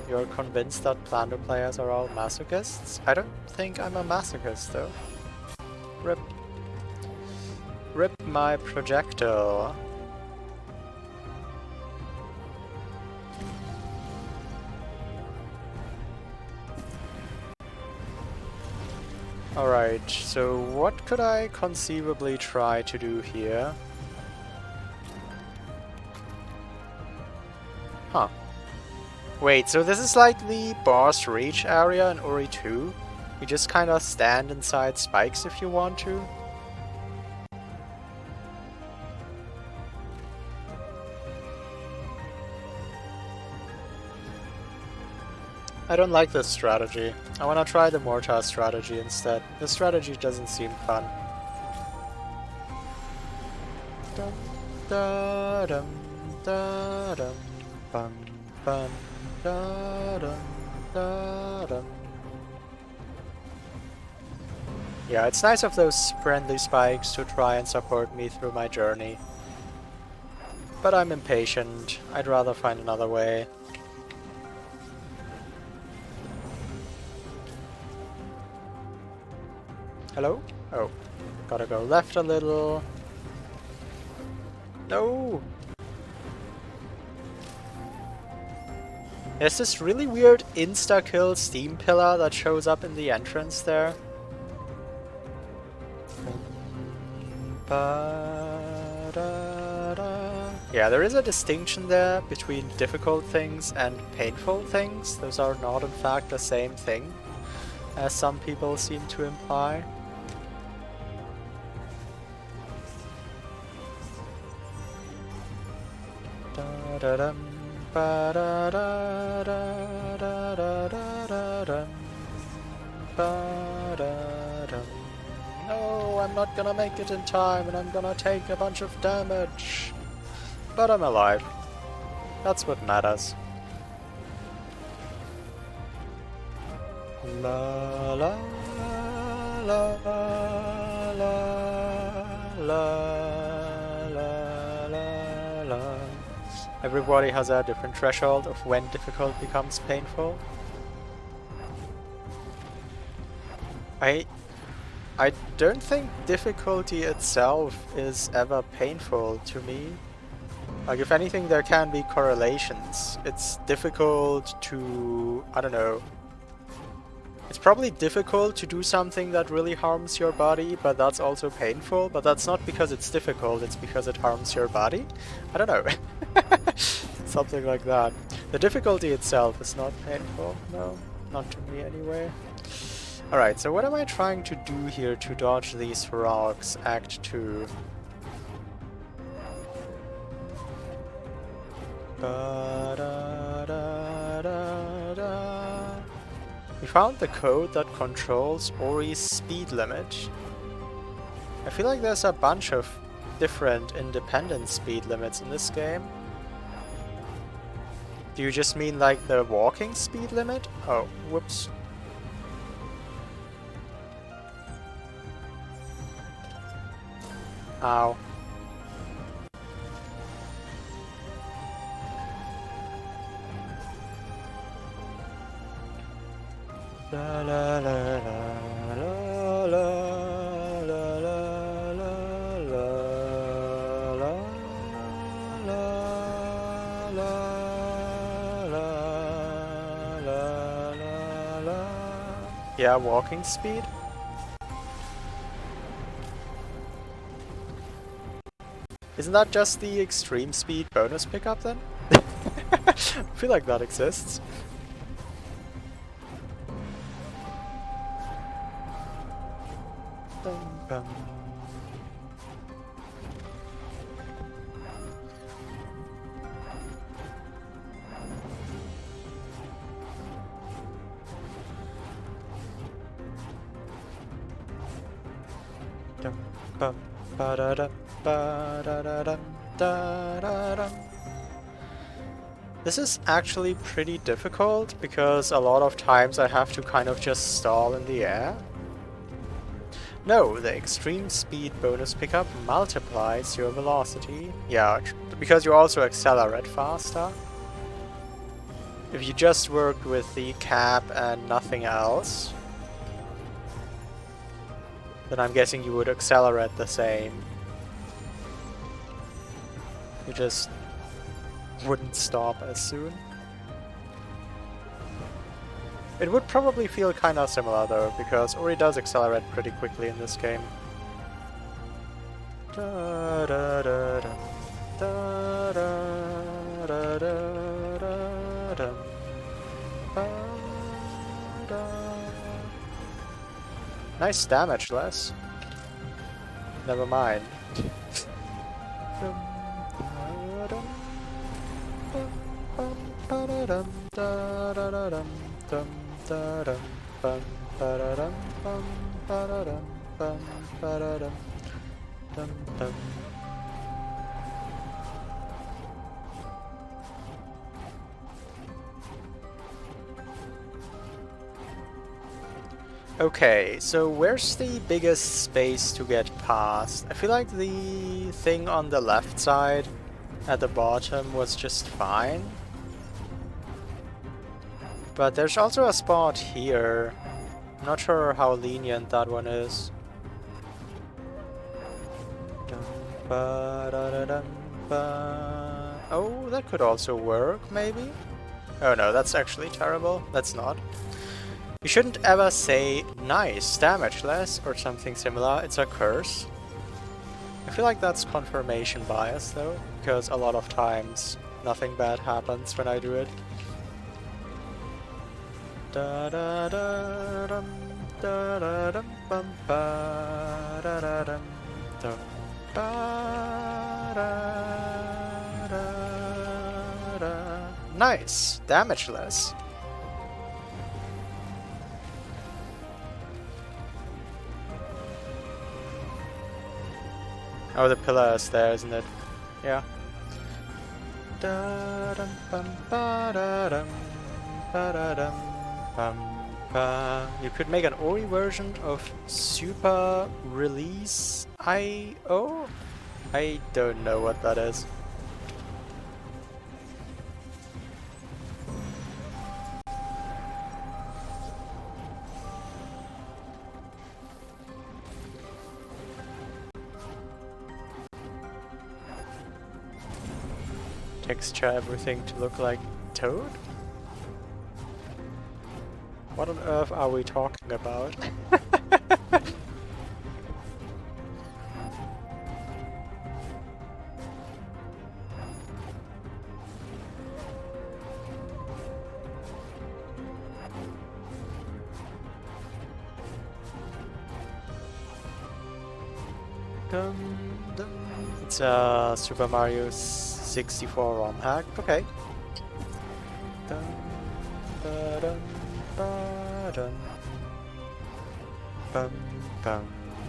You're convinced that Plando players are all masochists? I don't think I'm a masochist though. Rip. Rip my projectile. Alright, so what could I conceivably try to do here? Huh. Wait, so this is like the boss reach area in Ori 2? You just kinda stand inside spikes if you want to? I don't like this strategy. I wanna try the Mortar strategy instead. This strategy doesn't seem fun. Dum, da, dum, da, dum, bum, bum, da, dum, da, dum. Yeah, it's nice of those friendly spikes to try and support me through my journey. But I'm impatient. I'd rather find another way. Hello? Oh. Gotta go left a little. No! There's this really weird insta-kill steam pillar that shows up in the entrance there. Yeah, there is a distinction there between difficult things and painful things. Those are not in fact the same thing, as some people seem to imply. No, I'm not gonna make it in time and I'm gonna take a bunch of damage. But I'm alive. That's what matters. La la la la la la la. Everybody has a different threshold of when difficult becomes painful. I don't think difficulty itself is ever painful to me. Like, if anything, there can be correlations. It's difficult to... I don't know. It's probably difficult to do something that really harms your body, but that's also painful. But that's not because it's difficult, it's because it harms your body. I don't know. Something like that. The difficulty itself is not painful. No, not to me anyway. Alright, so what am I trying to do here to dodge these rocks? Act 2. We found the code that controls Ori's speed limit. I feel like there's a bunch of different independent speed limits in this game. Do you just mean like the walking speed limit? Oh, whoops. Ow. La la la la la la la la la. Yeah, walking speed. Isn't that just the extreme speed bonus pickup then? I feel like that exists. Bum, bum. Dum, bum, ba-da-dum, ba-da-da-dum, da-da-dum. This is actually pretty difficult because a lot of times I have to kind of just stall in the air. No, the extreme speed bonus pickup multiplies your velocity. Yeah, because you also accelerate faster. If you just worked with the cap and nothing else, then I'm guessing you would accelerate the same. You just wouldn't stop as soon. It would probably feel kinda similar though, because Ori does accelerate pretty quickly in this game. Da, da, da, da, da, da, da, da, da, ba, da. Nice damage, Les. Never mind. dum da dum bum ba da dum bum ba da dum bum ba da dum dum dum. Okay, so where's the biggest space to get past? I feel like the thing on the left side at the bottom was just fine. But there's also a spot here. I'm not sure how lenient that one is. Oh, that could also work, maybe? Oh no, that's actually terrible. That's not. You shouldn't ever say nice, damage less, or something similar. It's a curse. I feel like that's confirmation bias though, because a lot of times nothing bad happens when I do it. Da da da dum da da dum bum ba da da dum dum ba da da da. Nice, damageless. Oh, the pillar is there, isn't it? Yeah. Da dum bum ba da dum ba da dum bum ba. You could make an Ori version of Super Release IO? I don't know what that is. Texture everything to look like Toad? What on earth are we talking about? Dum, dum. It's a Super Mario 64 ROM hack. Okay. Dum, ba, dum, ba, dum. Bum, bum,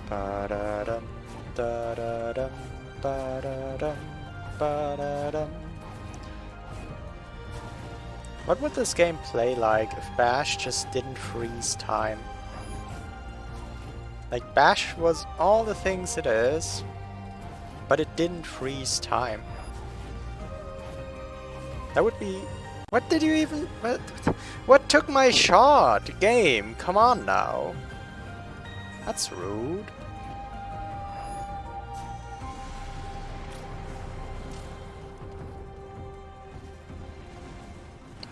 ba, da, dum, da, da, dum, ba, da, dum, ba, da, dum. What would this game play like if Bash just didn't freeze time? Like, Bash was all the things it is, but it didn't freeze time. That would be... What did you even... What took my shot? Game, come on now. That's rude.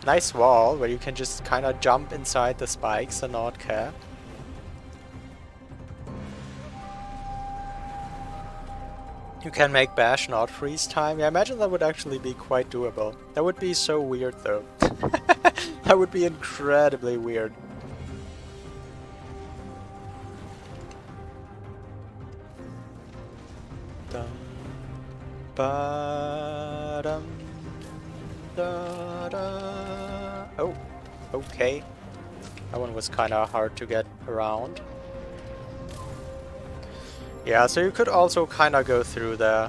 Nice wall, where you can just kinda jump inside the spikes and not care. You can make Bash not freeze time. Yeah, I imagine that would actually be quite doable. That would be so weird though. That would be incredibly weird. Dum, ba, dum, da, da. Oh, okay. That one was kinda hard to get around. Yeah, so you could also kinda go through there.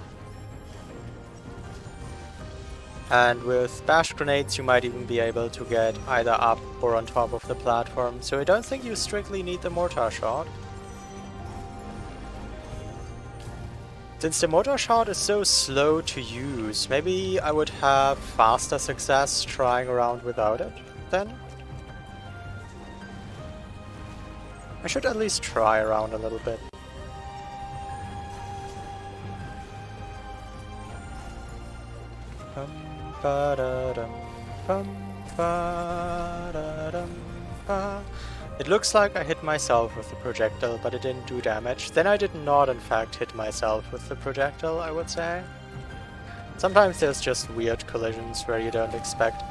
And with Bash grenades you might even be able to get either up or on top of the platform, so I don't think you strictly need the mortar shot. Since the mortar shot is so slow to use, maybe I would have faster success trying around without it, then? I should at least try around a little bit. It looks like I hit myself with the projectile, but it didn't do damage. Then I did not in fact hit myself with the projectile, I would say. Sometimes there's just weird collisions where you don't expect.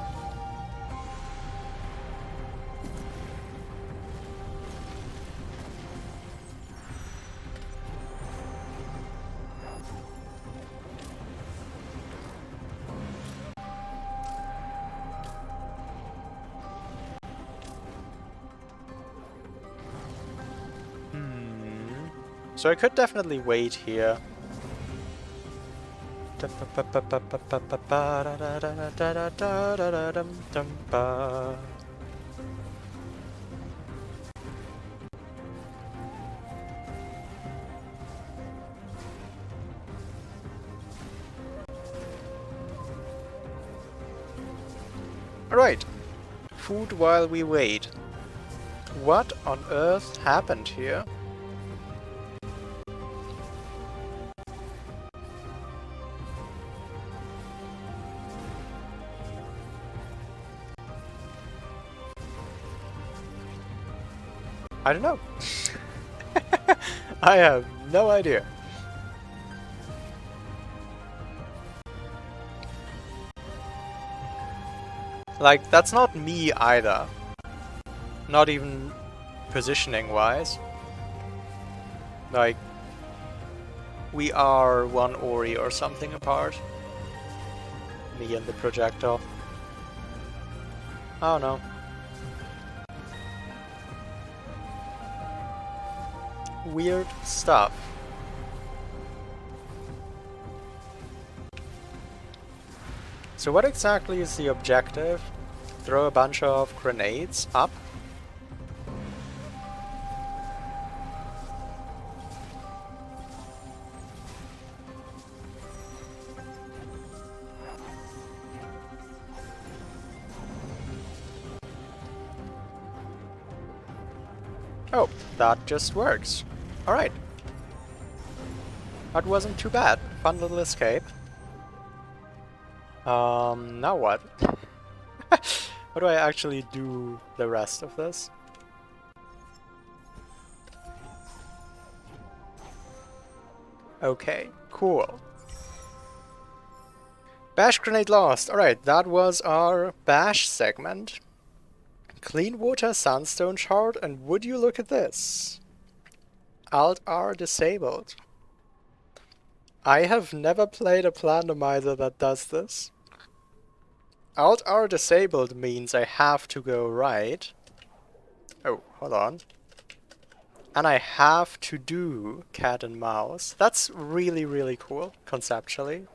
So I could definitely wait here. Alright, food while we wait. What on earth happened here? I don't know. I have no idea. Like, that's not me either. Not even positioning-wise. Like, we are one Ori or something apart. Me and the projectile. I don't know. Weird stuff. So what exactly is the objective? Throw a bunch of grenades up? Oh, that just works. Alright. That wasn't too bad. Fun little escape. Now what? How do I actually do the rest of this? Okay, cool. Bash grenade lost. Alright, that was our bash segment. Clean water, sandstone shard, and would you look at this? Alt R disabled. I have never played a Plandomizer that does this. Alt R disabled means I have to go right. Oh, hold on. And I have to do cat and mouse. That's really, really cool, conceptually.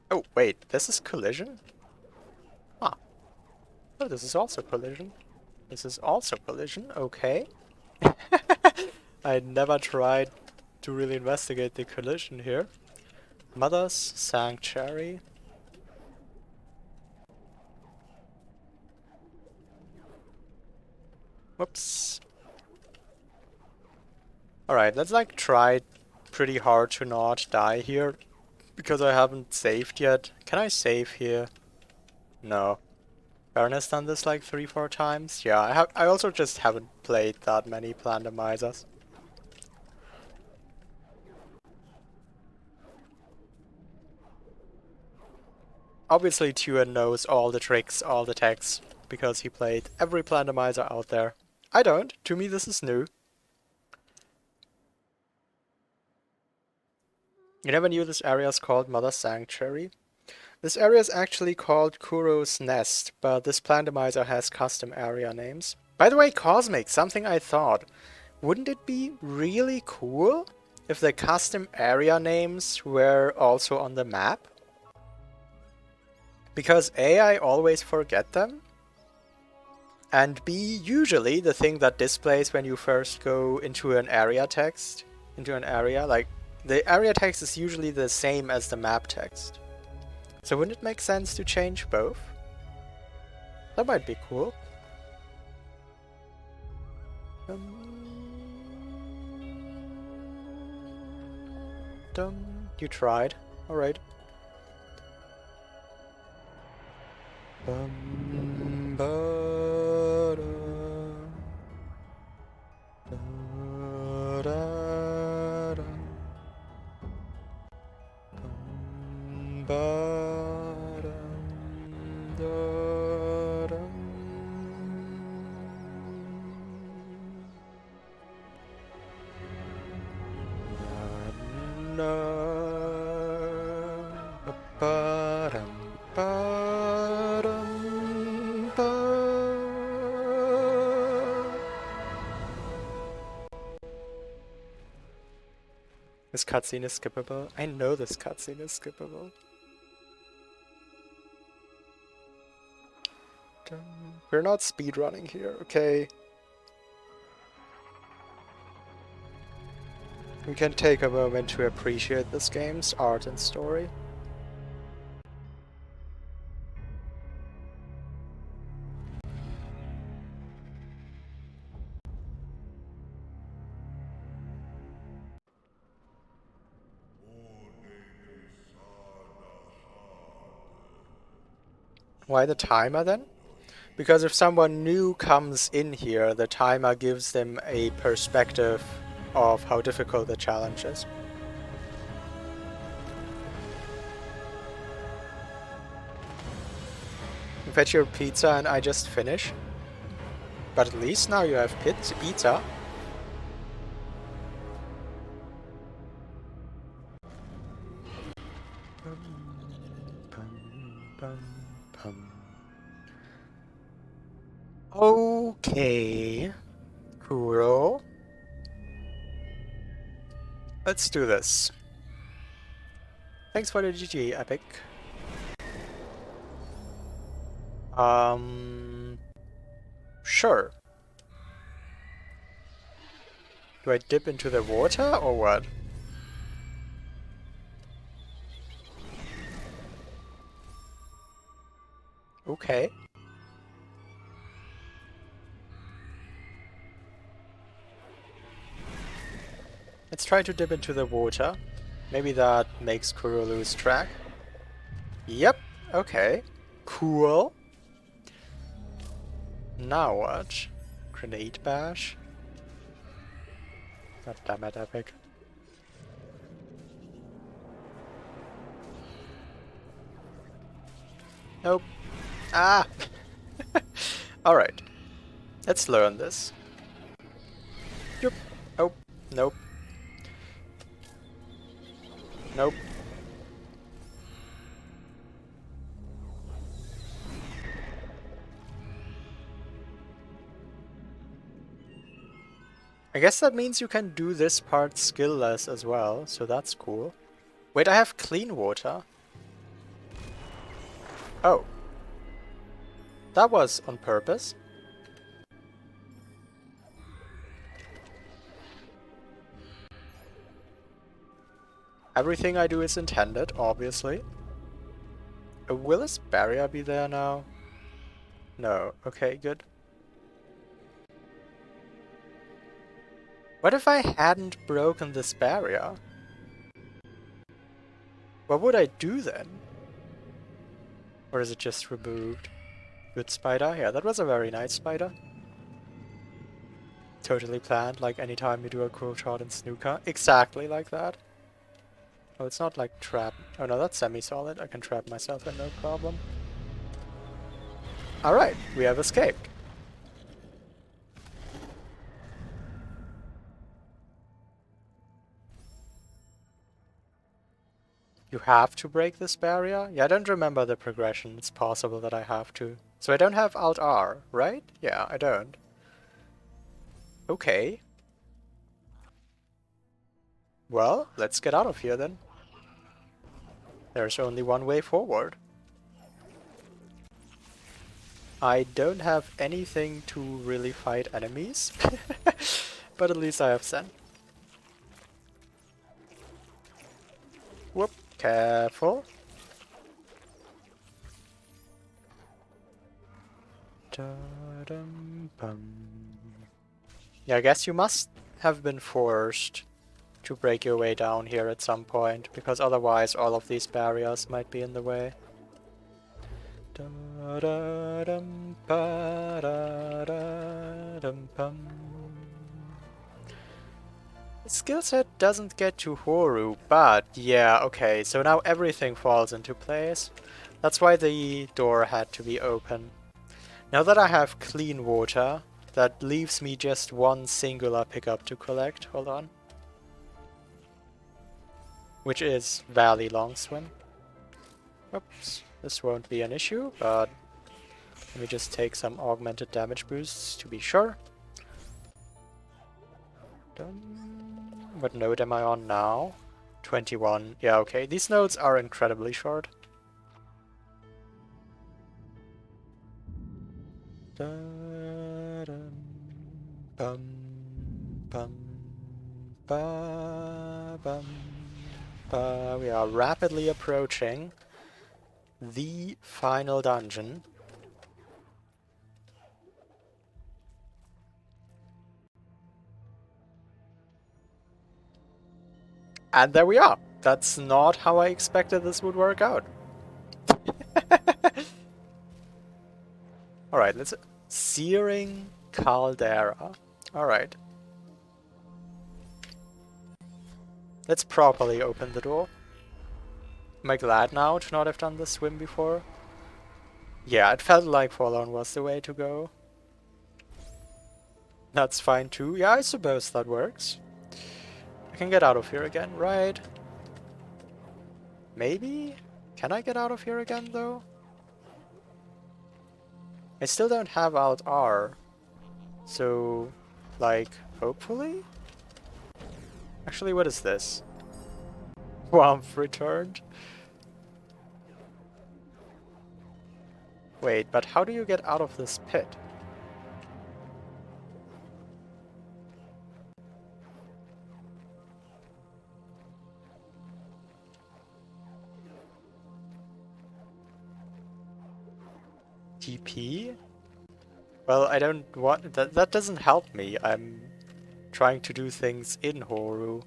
Oh, wait, this is collision? Huh. Oh, this is also collision. This is also collision, okay. I never tried to really investigate the collision here. Mother's Sanctuary. Whoops. Alright, let's like try pretty hard to not die here. Because I haven't saved yet. Can I save here? No. Baron has done this like 3-4 times. Yeah, I also just haven't played that many Plandomizers. Obviously Tuan knows all the tricks, all the techs, because he played every Plandomizer out there. I don't. To me this is new. You never knew this area is called Mother Sanctuary? This area is actually called Kuro's Nest, but this Plandomizer has custom area names. By the way, Cosmic, something I thought. Wouldn't it be really cool if the custom area names were also on the map? Because A, I always forget them, and B, usually the thing that displays when you first go into an area text, like, the area text is usually the same as the map text. So wouldn't it make sense to change both? That might be cool. You tried. Alright. This cutscene is skippable. I know this cutscene is skippable. We're not speedrunning here, okay? We can take a moment to appreciate this game's art and story. Why the timer then? Because if someone new comes in here, the timer gives them a perspective of how difficult the challenge is. You fetch your pizza and I just finish. But at least now you have pizza. Okay, Kuro. Let's do this. Thanks for the GG, Epic. Sure. Do I dip into the water or what? Okay. Let's try to dip into the water. Maybe that makes Kuro lose track. Yep, okay. Cool. Now what? Grenade bash? God damn it, Epic. Nope. Ah! Alright. Let's learn this. Yep. Oh, nope. Nope. I guess that means you can do this part skill-less as well, so that's cool. Wait, I have clean water. Oh. That was on purpose. Everything I do is intended, obviously. Will this barrier be there now? No. Okay, good. What if I hadn't broken this barrier? What would I do then? Or is it just removed? Good spider? Yeah, that was a very nice spider. Totally planned, like anytime you do a cool shot in snooker. Exactly like that. Oh, it's not like trap. Oh no, that's semi-solid. I can trap myself in, no problem. Alright, we have escaped. You have to break this barrier? Yeah, I don't remember the progression. It's possible that I have to. So I don't have Alt R, right? Yeah, I don't. Okay. Well, let's get out of here then. There's only one way forward. I don't have anything to really fight enemies. But at least I have Zen. Whoop. Careful. Yeah, I guess you must have been forced to break your way down here at some point, because otherwise all of these barriers might be in the way. The skill set doesn't get to Horu, but yeah, okay, so now everything falls into place. That's why the door had to be open. Now that I have clean water, that leaves me just one singular pickup to collect. Hold on. Which is Valley Long Swim. Oops, this won't be an issue, but let me just take some augmented damage boosts to be sure. Done. What node am I on now? 21. Yeah, okay. These nodes are incredibly short. Da-dum, bum, bum, ba, bum, ba. We are rapidly approaching the final dungeon. And there we are. That's not how I expected this would work out. Alright, let's... Searing Caldera. Alright. Let's properly open the door. Am I glad now to not have done the swim before? Yeah, it felt like Forlorn was the way to go. That's fine too. Yeah, I suppose that works. I can get out of here again, right? Maybe? Can I get out of here again, though? I still don't have Alt R. So, like, hopefully? Actually, what is this? Warmth returned? Wait, but how do you get out of this pit? TP? Well, I don't want... That doesn't help me. I'm trying to do things in Horu.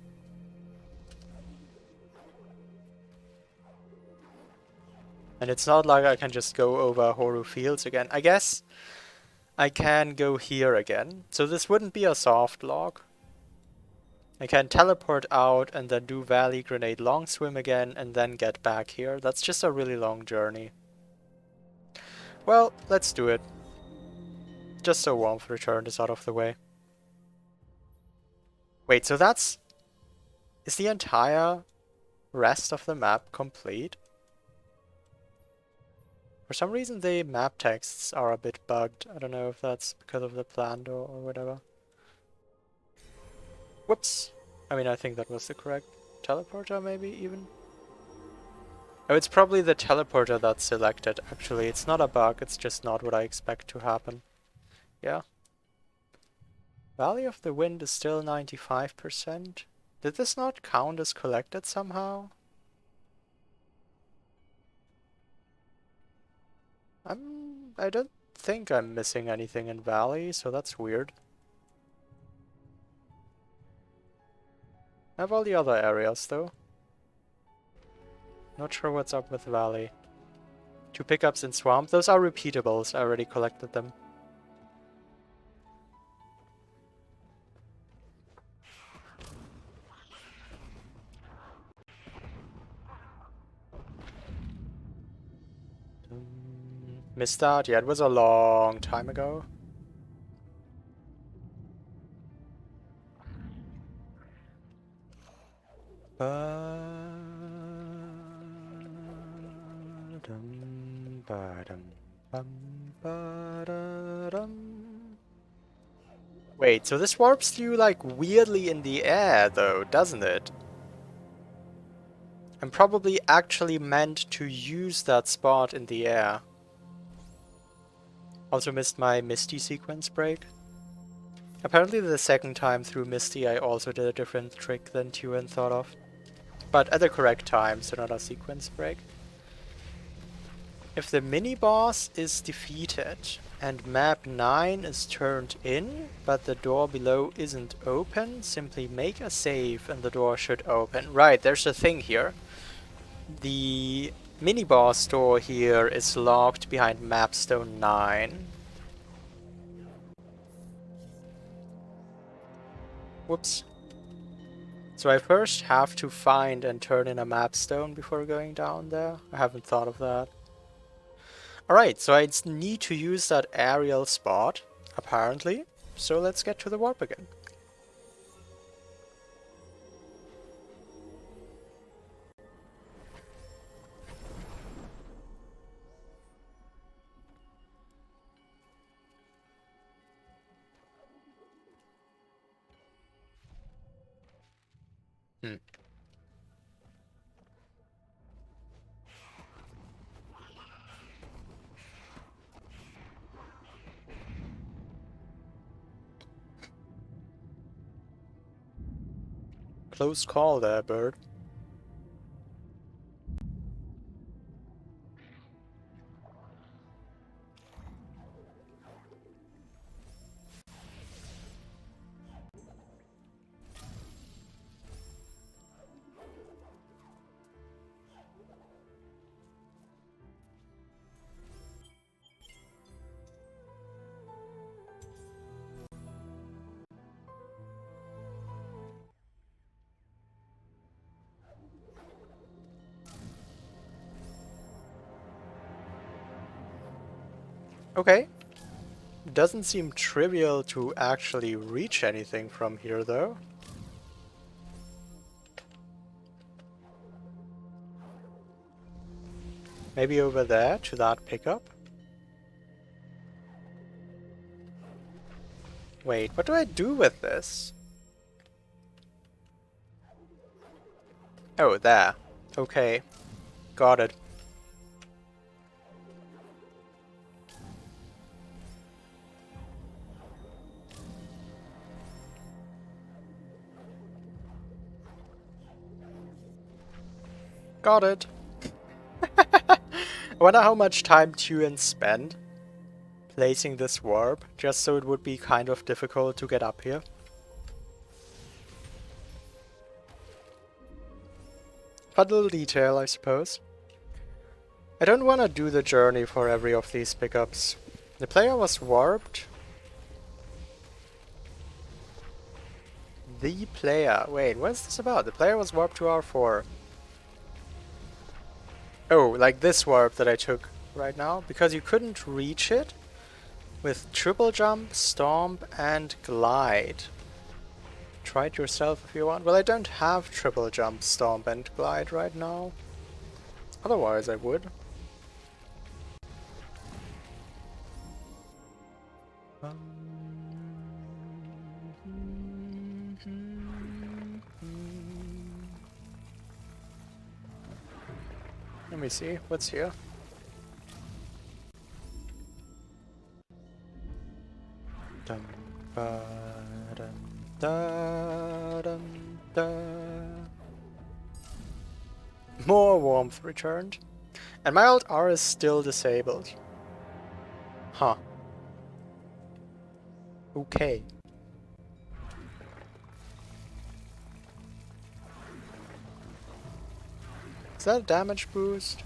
And it's not like I can just go over Horu Fields again. I guess I can go here again. So this wouldn't be a soft lock. I can teleport out and then do Valley Grenade Long Swim again and then get back here. That's just a really long journey. Well, let's do it. Just so Warmth Return is out of the way. Wait, so that's... Is the entire rest of the map complete? For some reason the map texts are a bit bugged. I don't know if that's because of the plan or whatever. Whoops! I mean, I think that was the correct teleporter, maybe, even? Oh, it's probably the teleporter that's selected, actually. It's not a bug, it's just not what I expect to happen. Yeah. Valley of the Wind is still 95%. Did this not count as collected somehow? I don't think I'm missing anything in Valley, so that's weird. I have all the other areas, though. Not sure what's up with Valley. 2 pickups in Swamp. Those are repeatables. I already collected them. Missed that? Yeah, it was a long time ago. Wait, so this warps you like weirdly in the air though, doesn't it? I'm probably actually meant to use that spot in the air. Also missed my Misty sequence break. Apparently the second time through Misty I also did a different trick than Tuan thought of. But at the correct time, so not a sequence break. If the mini-boss is defeated and map 9 is turned in, but the door below isn't open, simply make a save and the door should open. Right, there's a thing here. The mini-boss door here is locked behind mapstone 9. Whoops. So I first have to find and turn in a mapstone before going down there. I haven't thought of that. Alright, so I need to use that aerial spot, apparently. So let's get to the warp again. Close call there, bird. Okay. Doesn't seem trivial to actually reach anything from here, though. Maybe over there, to that pickup? Wait, what do I do with this? Oh, there. Okay. Got it. Got it. I wonder how much time Tuan spent placing this warp, just so it would be kind of difficult to get up here. Fun little detail, I suppose. I don't want to do the journey for every of these pickups. The player was warped. The player... Wait, what is this about? The player was warped to R4. Oh, like this warp that I took right now? Because you couldn't reach it with triple jump, stomp, and glide. Try it yourself if you want. Well, I don't have triple jump, stomp, and glide right now. Otherwise, I would. Let me see, what's here? Dum, ba, dum, da, dum, da. More warmth returned. And my alt R is still disabled. Huh. Okay. Is that a damage boost?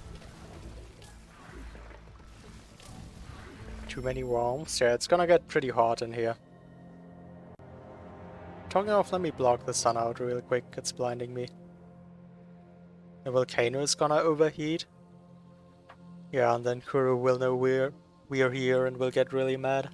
Too many warmths? Yeah, it's gonna get pretty hot in here. Talking of, let me block the sun out real quick, it's blinding me. The volcano is gonna overheat. Yeah, and then Kuro will know we're here and will get really mad.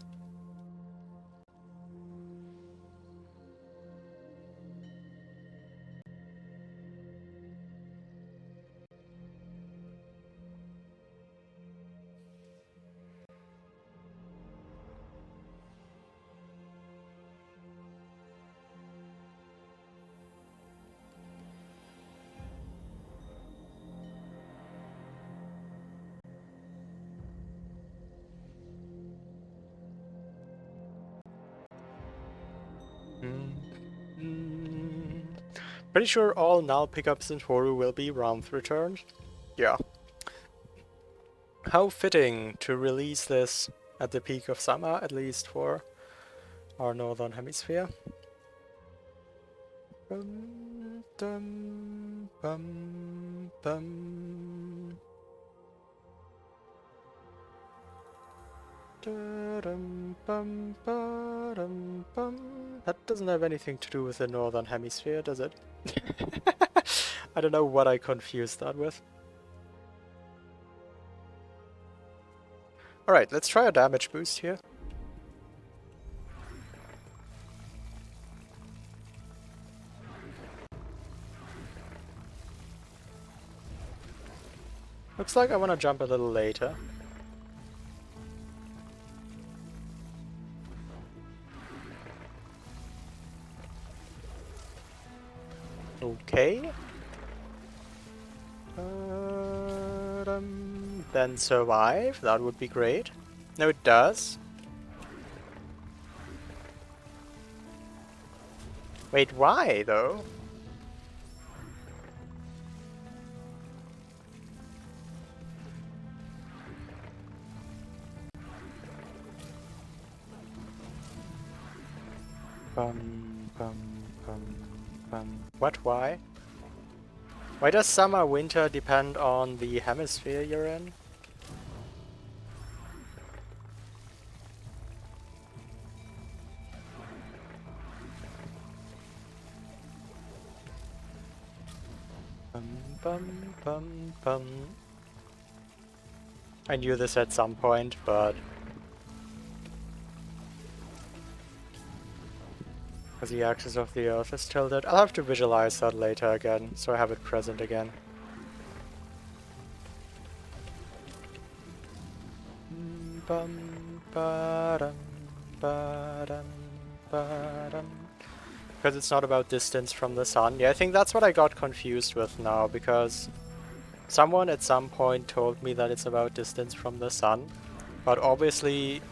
Pretty sure all null pickups in Toru will be warmth returned. Yeah. How fitting to release this at the peak of summer, at least for our northern hemisphere. Bum, dum, bum, bum. Da-dum, bum, ba-dum, bum. That doesn't have anything to do with the northern hemisphere, does it? I don't know what I confused that with. Alright, let's try a damage boost here. Looks like I want to jump a little later. Okay. Then survive, that would be great. No, it does. Wait, why though? What, why? Why does summer, winter depend on the hemisphere you're in? I knew this at some point, but because the axis of the Earth is tilted, I'll have to visualize that later again, so I have it present again. Because it's not about distance from the sun. Yeah, I think that's what I got confused with now, because someone at some point told me that it's about distance from the sun, but obviously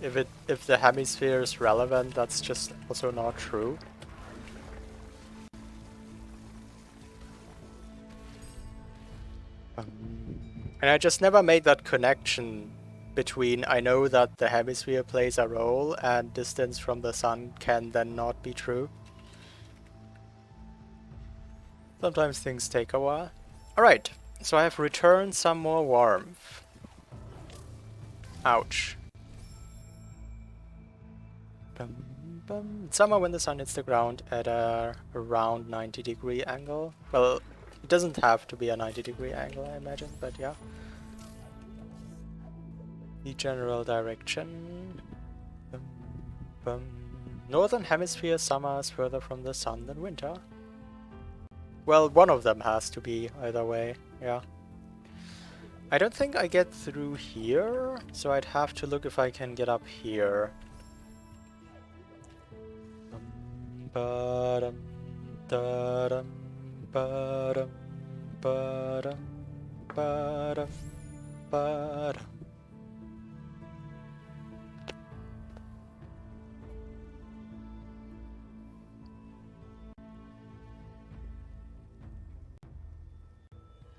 if the hemisphere is relevant, that's just also not true. And I just never made that connection between I know that the hemisphere plays a role and distance from the sun can then not be true. Sometimes things take a while. Alright, so I have returned some more warmth. Ouch. Summer when the sun hits the ground at a around 90-degree angle. Well, it doesn't have to be a 90-degree angle, I imagine, but yeah. The general direction. Northern hemisphere summer is further from the sun than winter. Well, one of them has to be either way, yeah. I don't think I get through here, so I'd have to look if I can get up here. Ba-dum, da-dum, ba-dum, ba-dum, ba-dum, ba-dum.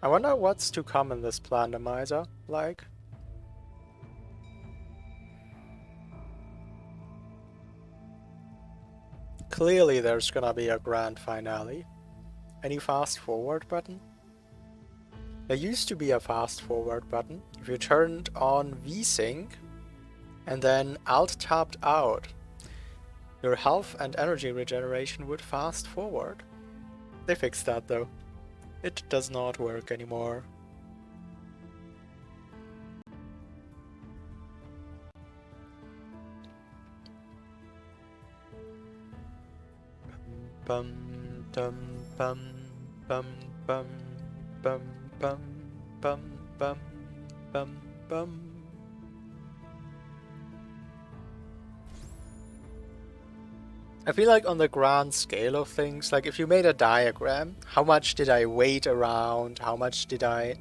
I wonder what's to come in this Plandomizer, like. Clearly there's gonna be a grand finale. Any fast forward button? There used to be a fast forward button. If you turned on VSync and then Alt tapped out, your health and energy regeneration would fast forward. They fixed that though. It does not work anymore. Bum dum bum bum bum bum bum bum bum bum bum. I feel like on the grand scale of things, like if you made a diagram, how much did I wait around, how much did I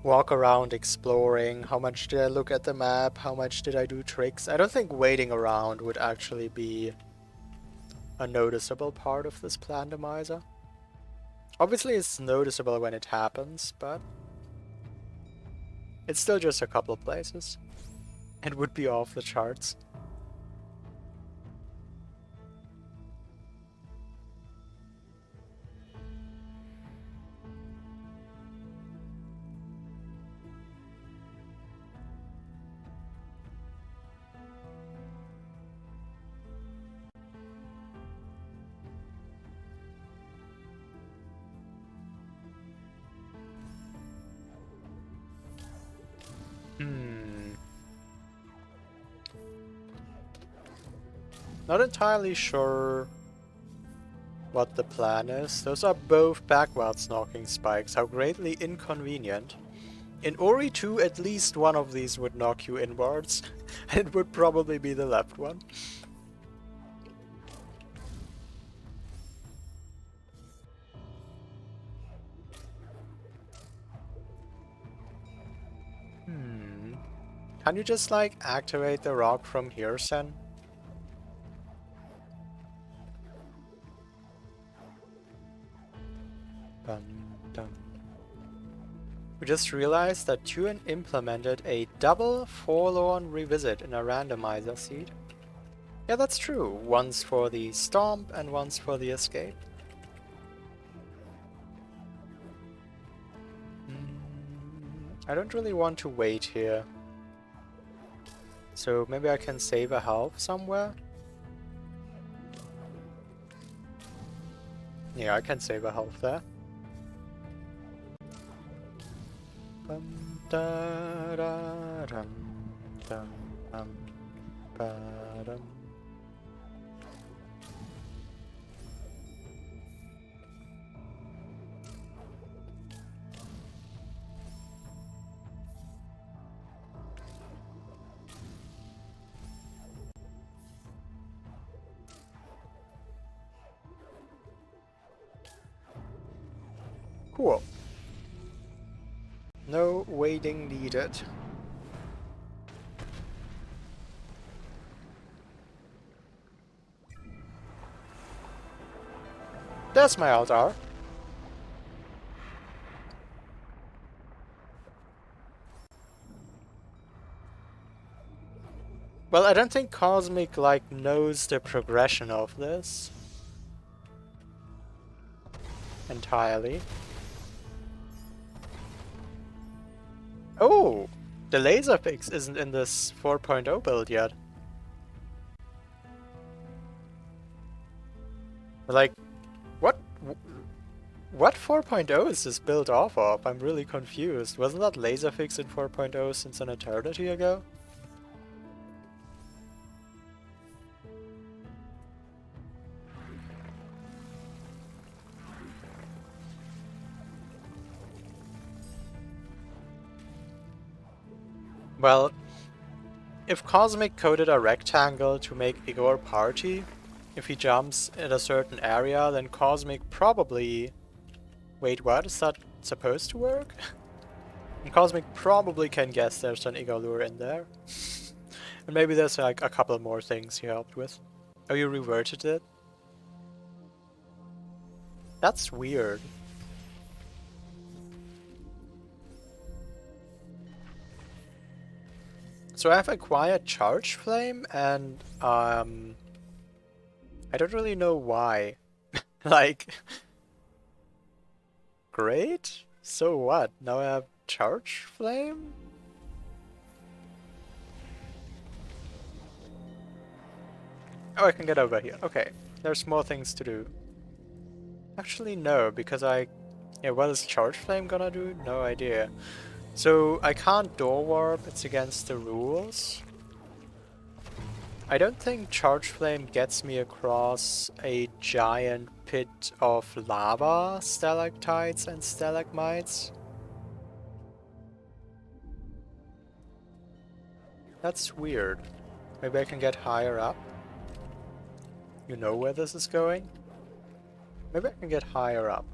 walk around exploring, how much did I look at the map, how much did I do tricks? I don't think waiting around would actually be a noticeable part of this Plandomizer. Obviously it's noticeable when it happens, but it's still just a couple places. It would be off the charts. Not entirely sure what the plan is. Those are both backwards knocking spikes. How greatly inconvenient. In Ori 2, at least one of these would knock you inwards, and it would probably be the left one. Can you just, like, activate the rock from here, Sen? We just realized that Tuan implemented a double forlorn revisit in a randomizer seed. Yeah, that's true. Once for the stomp and once for the escape. I don't really want to wait here. So maybe I can save a health somewhere? Yeah, I can save a health there. Da, da, dum, dum, ba, dum. Cool. No waiting needed. There's my Eldar. Well, I don't think Cosmic, like, knows the progression of this entirely. Oh! The laser fix isn't in this 4.0 build yet. Like, what? What 4.0 is this built off of? I'm really confused. Wasn't that laser fix in 4.0 since an eternity ago? Well, if Cosmic coded a rectangle to make Igor party, if he jumps in a certain area, then Cosmic probably... Wait, what? Is that supposed to work? And Cosmic probably can guess there's an Igor lure in there. And maybe there's like a couple more things he helped with. Oh, you reverted it? That's weird. So I've acquired Charge Flame and I don't really know why. Like, great? So what? Now I have Charge Flame? Oh, I can get over here. Okay, there's more things to do. Actually, no, because yeah, what is Charge Flame gonna do? No idea. So I can't door warp, it's against the rules. I don't think Charge Flame gets me across a giant pit of lava, stalactites and stalagmites. That's weird. Maybe I can get higher up? You know where this is going? Maybe I can get higher up.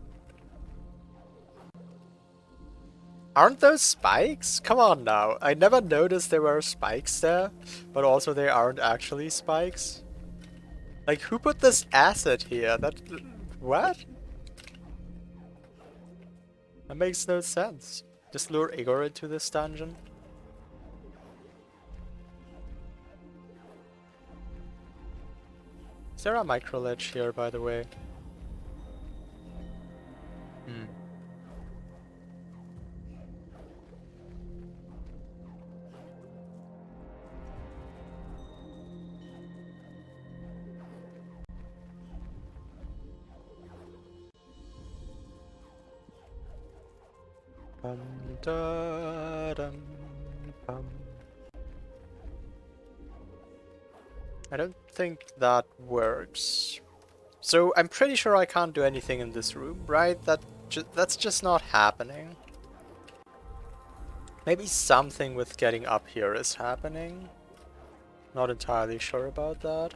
Aren't those spikes? Come on now. I never noticed there were spikes there, but also they aren't actually spikes. Like, who put this acid here? What? That makes no sense. Just lure Igor into this dungeon? Is there a micro ledge here, by the way? Hmm. Bum, da, dum, bum. I don't think that works. So I'm pretty sure I can't do anything in this room, right? That's just not happening. Maybe something with getting up here is happening. Not entirely sure about that.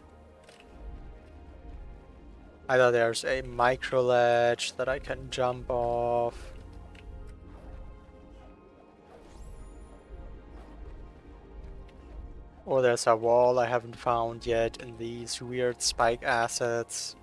Either there's a micro ledge that I can jump off. Or there's a wall I haven't found yet in these weird spike assets.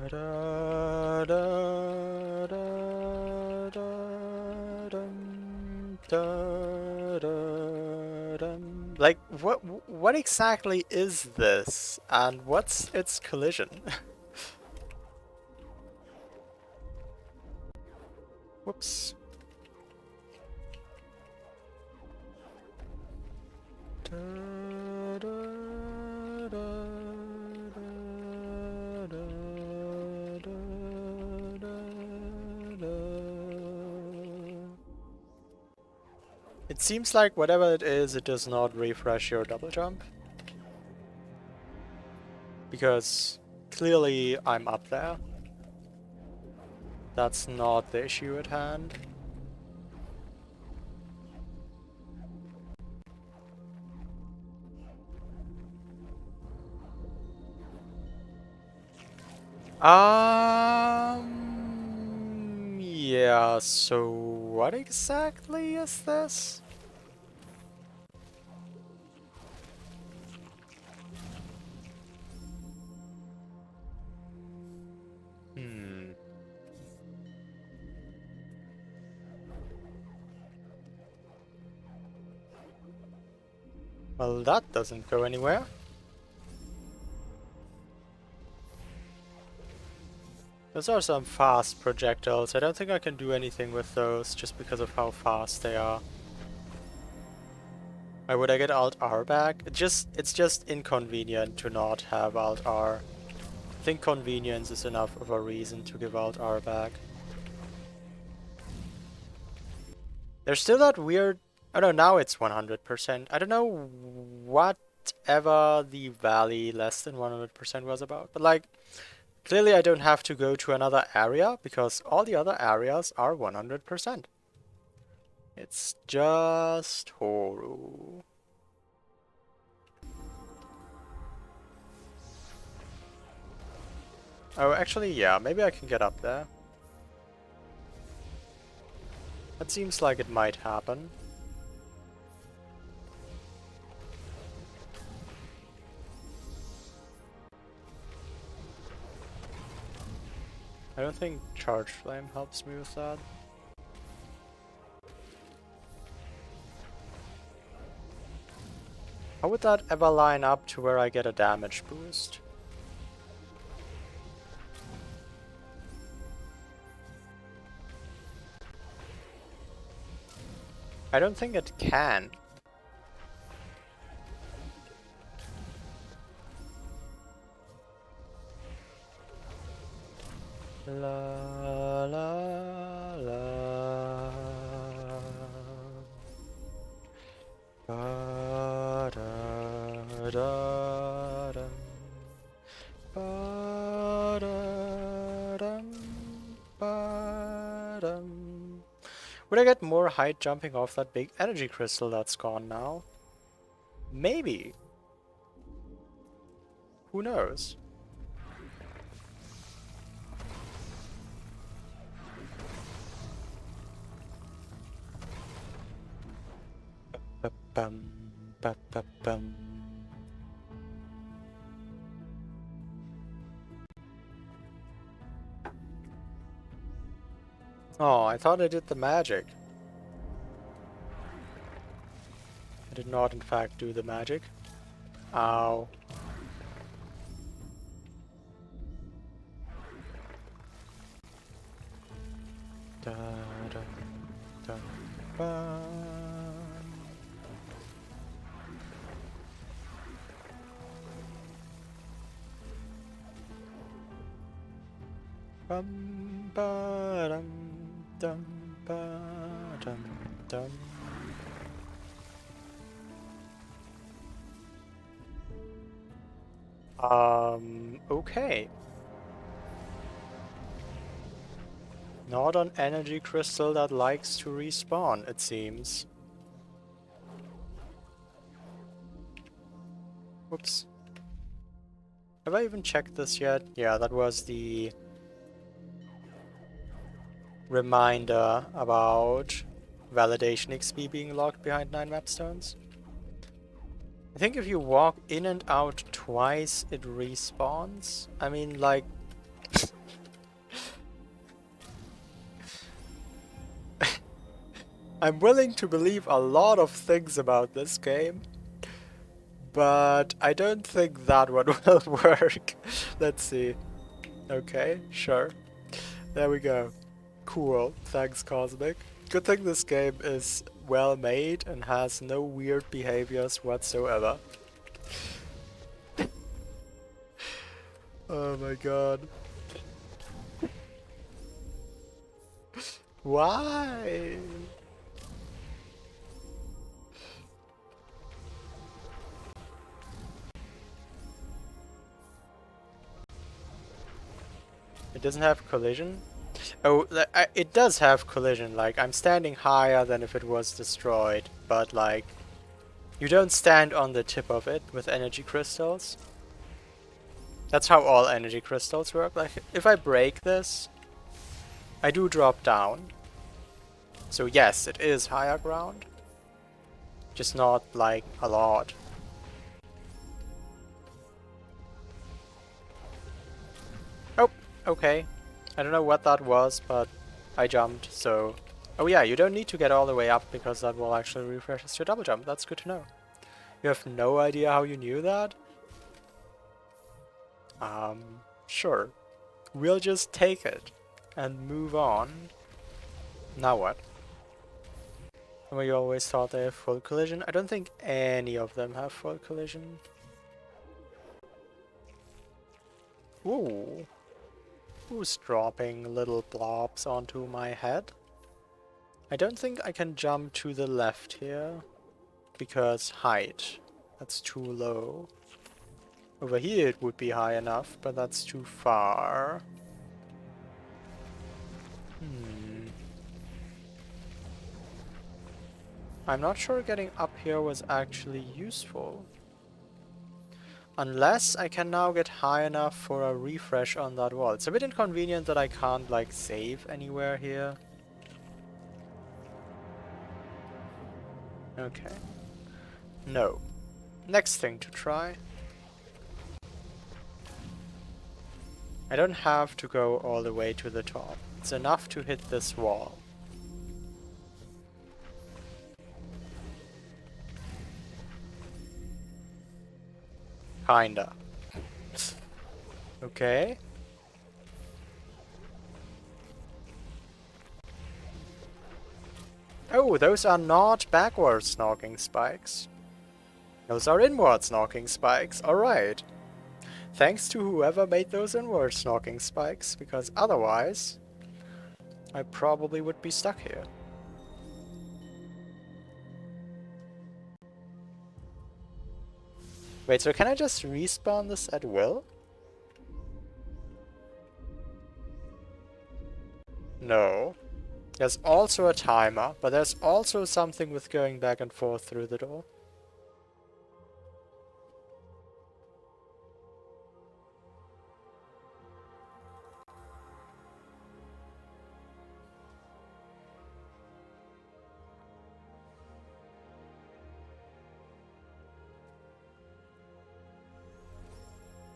da, da, da, da, dum, da, da, dum. Like, what exactly is this, and what's its collision? Whoops. Da, da, da, da, da, da, da. It seems like whatever it is, it does not refresh your double jump. Because clearly I'm up there. That's not the issue at hand. Yeah, so what exactly is this? Hmm. Well, that doesn't go anywhere. Those are some fast projectiles. I don't think I can do anything with those just because of how fast they are. Why would I get Alt R back? It's just inconvenient to not have Alt R. I think convenience is enough of a reason to give Alt R back. There's still that weird... Oh no, now it's 100%. I don't know whatever the valley less than 100% was about. But like, clearly I don't have to go to another area because all the other areas are 100%. It's just Horu. Oh, actually, yeah, maybe I can get up there. That seems like it might happen. I don't think Charge Flame helps me with that. How would that ever line up to where I get a damage boost? I don't think it can. La la la. Ba da da dum. Ba da dum. Ba dum. Would I get more height jumping off that big energy crystal that's gone now? Maybe. Who knows? Ba-bum, ba-ba-bum. Oh, I thought I did the magic. I did not, in fact, do the magic. Ow. Da, da, da, ba. Bum, ba, dum, dum, ba, dum, dum. Okay. Not an energy crystal that likes to respawn, it seems. Whoops. Have I even checked this yet? Yeah, that was the reminder about validation XP being locked behind 9 map stones. I think if you walk in and out twice, it respawns. I mean, like, I'm willing to believe a lot of things about this game, but I don't think that one will work. Let's see. Okay, sure. There we go. Cool. Thanks, Cosmic. Good thing this game is well made and has no weird behaviors whatsoever. Oh my god. Why? It doesn't have collision? Oh, it does have collision. Like, I'm standing higher than if it was destroyed, but like, you don't stand on the tip of it with energy crystals. That's how all energy crystals work. Like, if I break this, I do drop down. So yes, it is higher ground. Just not, like, a lot. Oh, okay. I don't know what that was, but I jumped, so... Oh yeah, you don't need to get all the way up because that will actually refresh your double jump. That's good to know. You have no idea how you knew that? Sure. We'll just take it and move on. Now what? Well, you always thought they have full collision. I don't think any of them have full collision. Ooh. Who's dropping little blobs onto my head? I don't think I can jump to the left here, because height. That's too low. Over here it would be high enough, but that's too far. I'm not sure getting up here was actually useful. Unless I can now get high enough for a refresh on that wall. It's a bit inconvenient that I can't, like, save anywhere here. Okay. No. Next thing to try. I don't have to go all the way to the top. It's enough to hit this wall. Kinda. Okay. Oh, those are not backwards knocking spikes. Those are inwards knocking spikes. Alright. Thanks to whoever made those inwards knocking spikes, because otherwise I probably would be stuck here. Wait, so can I just respawn this at will? No. There's also a timer, but there's also something with going back and forth through the door.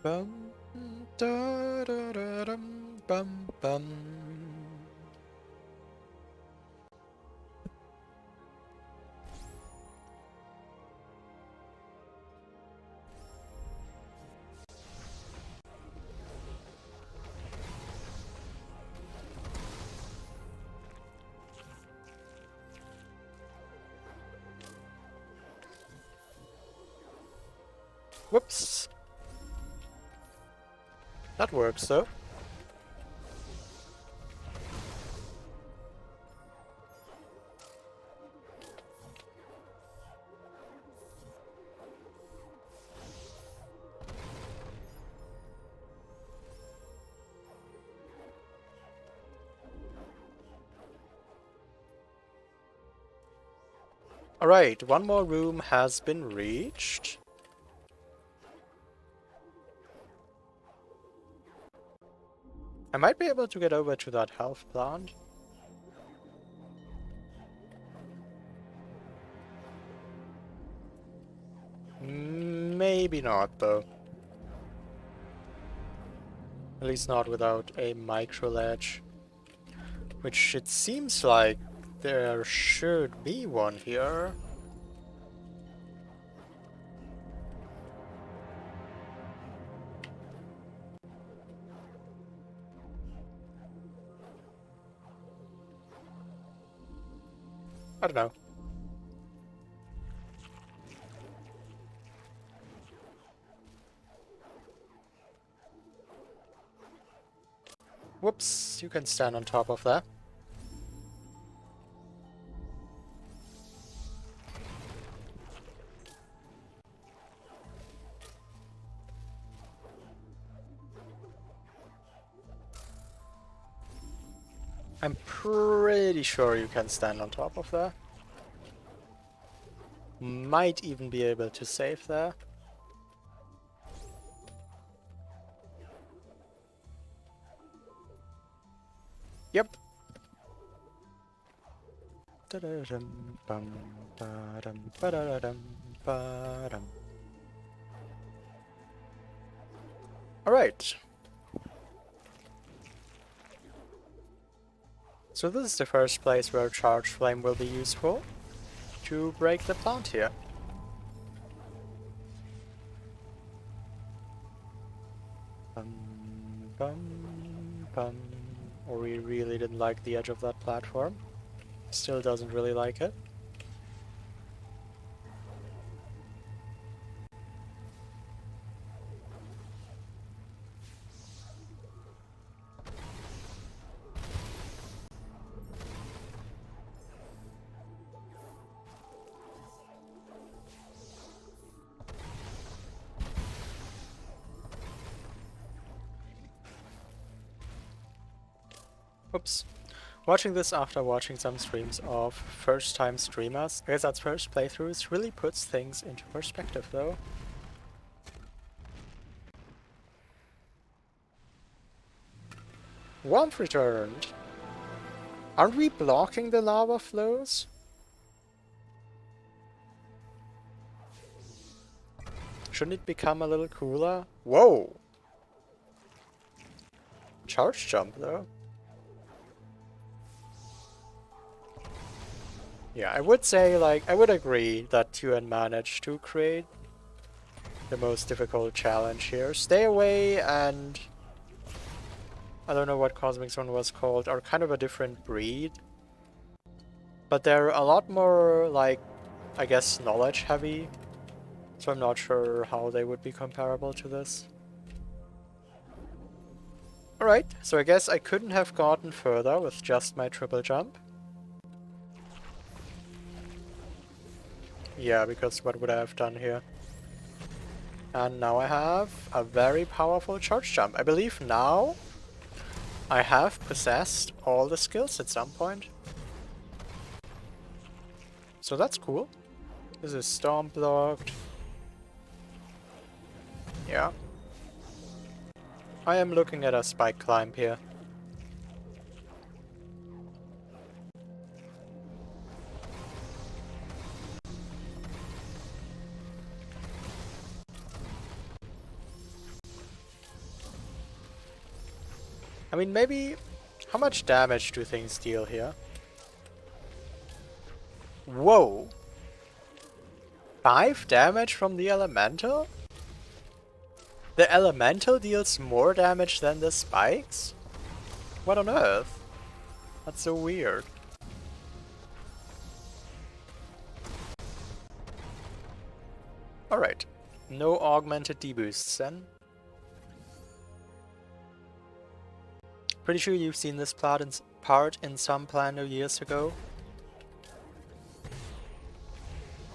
Bum da da da dum bum bum. Whoops. That works though. Alright, one more room has been reached. I might be able to get over to that health plant. Maybe not, though. At least not without a micro ledge. Which it seems like There should be one here. I don't know. Whoops, you can stand on top of that. I'm pretty sure you can stand on top of that. Might even be able to save there. Yep. Alright. So this is the first place where Charge Flame will be useful to break the plant here. Ori really didn't like the edge of that platform. Still doesn't really like it. Oops. Watching this after watching some streams of first-time streamers, I guess that's first playthroughs, really puts things into perspective though. Warmth returned! Aren't we blocking the lava flows? Shouldn't it become a little cooler? Whoa! Charge jump though. Yeah, I would say, like, I would agree that Tuan managed to create the most difficult challenge here. Stay Away and I don't know what Cosmic Zone was called, are kind of a different breed. But they're a lot more, like, I guess, knowledge heavy. So I'm not sure how they would be comparable to this. Alright, so I guess I couldn't have gotten further with just my triple jump. Yeah, because what would I have done here? And now I have a very powerful charge jump. I believe now I have possessed all the skills at some point. So that's cool. This is storm blocked. Yeah. I am looking at a spike climb here. I mean, maybe... How much damage do things deal here? Whoa! 5 damage from the elemental? The elemental deals more damage than the spikes? What on earth? That's so weird. Alright. No augmented deboosts then. Pretty sure you've seen this part in some Plano years ago.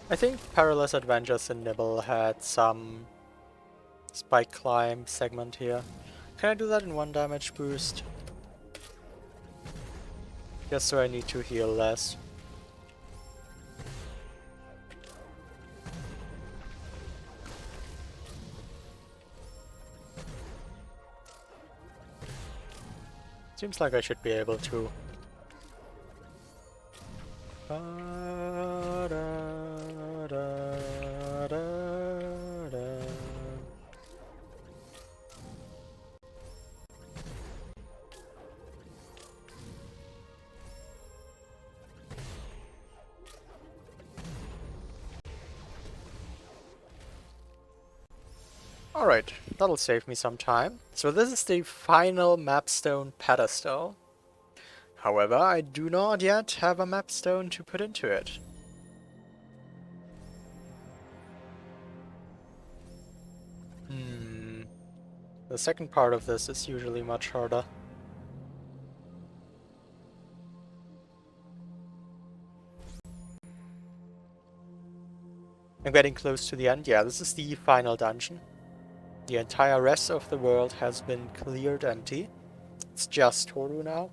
I think Perilous Adventures in Nibble had some spike climb segment here. Can I do that in 1 damage boost? Just so I need to heal less. Seems like I should be able to. Alright, that'll save me some time. So this is the final mapstone pedestal. However, I do not yet have a mapstone to put into it. The second part of this is usually much harder. I'm getting close to the end. Yeah, this is the final dungeon. The entire rest of the world has been cleared empty. It's just Toru now.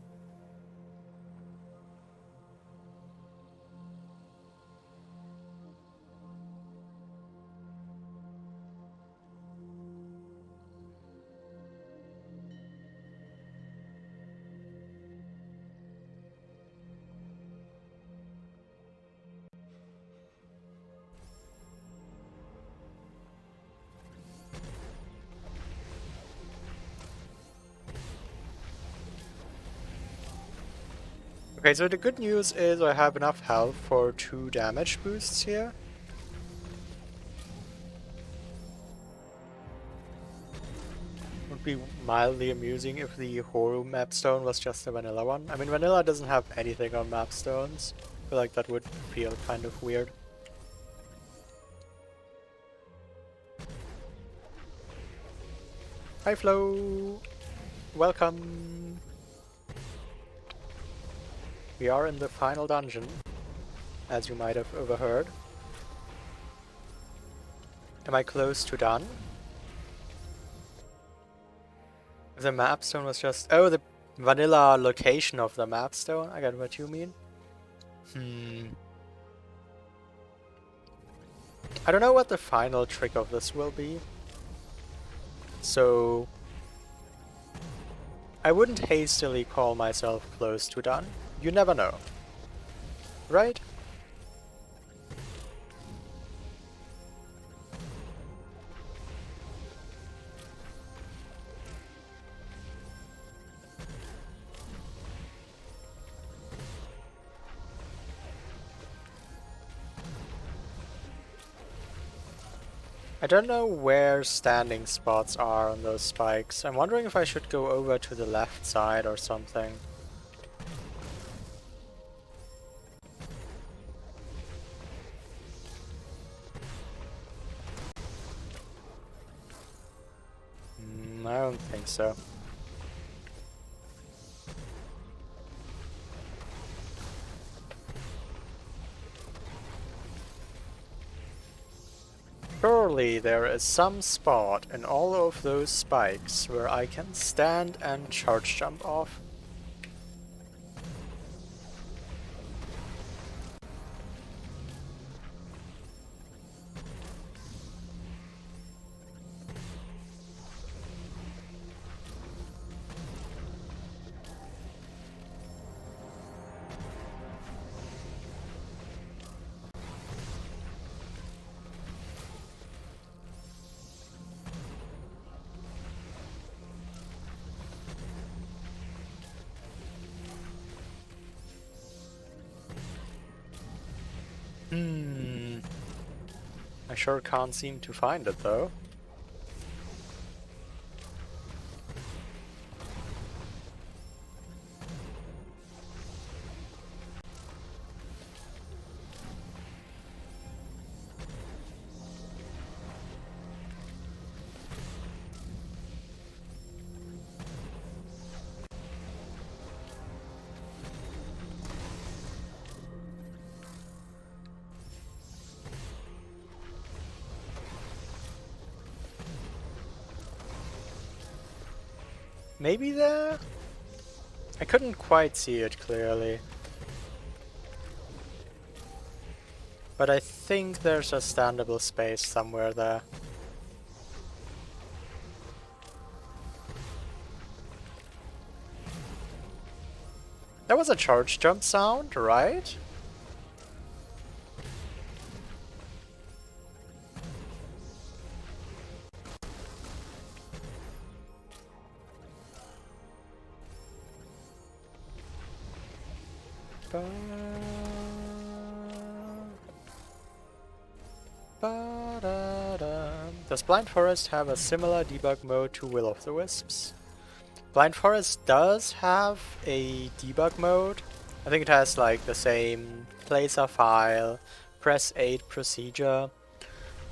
Okay, so the good news is I have enough health for 2 damage boosts here. Would be mildly amusing if the Horu mapstone was just a vanilla one. I mean, vanilla doesn't have anything on mapstones. I feel like that would feel kind of weird. Hi Flo! Welcome! We are in the final dungeon, as you might have overheard. Am I close to done? The mapstone was just... Oh, the vanilla location of the mapstone? I get what you mean. I don't know what the final trick of this will be. So... I wouldn't hastily call myself close to done. You never know. Right? I don't know where standing spots are on those spikes. I'm wondering if I should go over to the left side or something. I don't think so. Surely there is some spot in all of those spikes where I can stand and charge jump off. I sure can't seem to find it though. Maybe there? I couldn't quite see it clearly. But I think there's a standable space somewhere there. That was a charge jump sound, right? Does Blind Forest have a similar debug mode to Will of the Wisps? Blind Forest does have a debug mode. I think it has like the same place a file, press 8 procedure,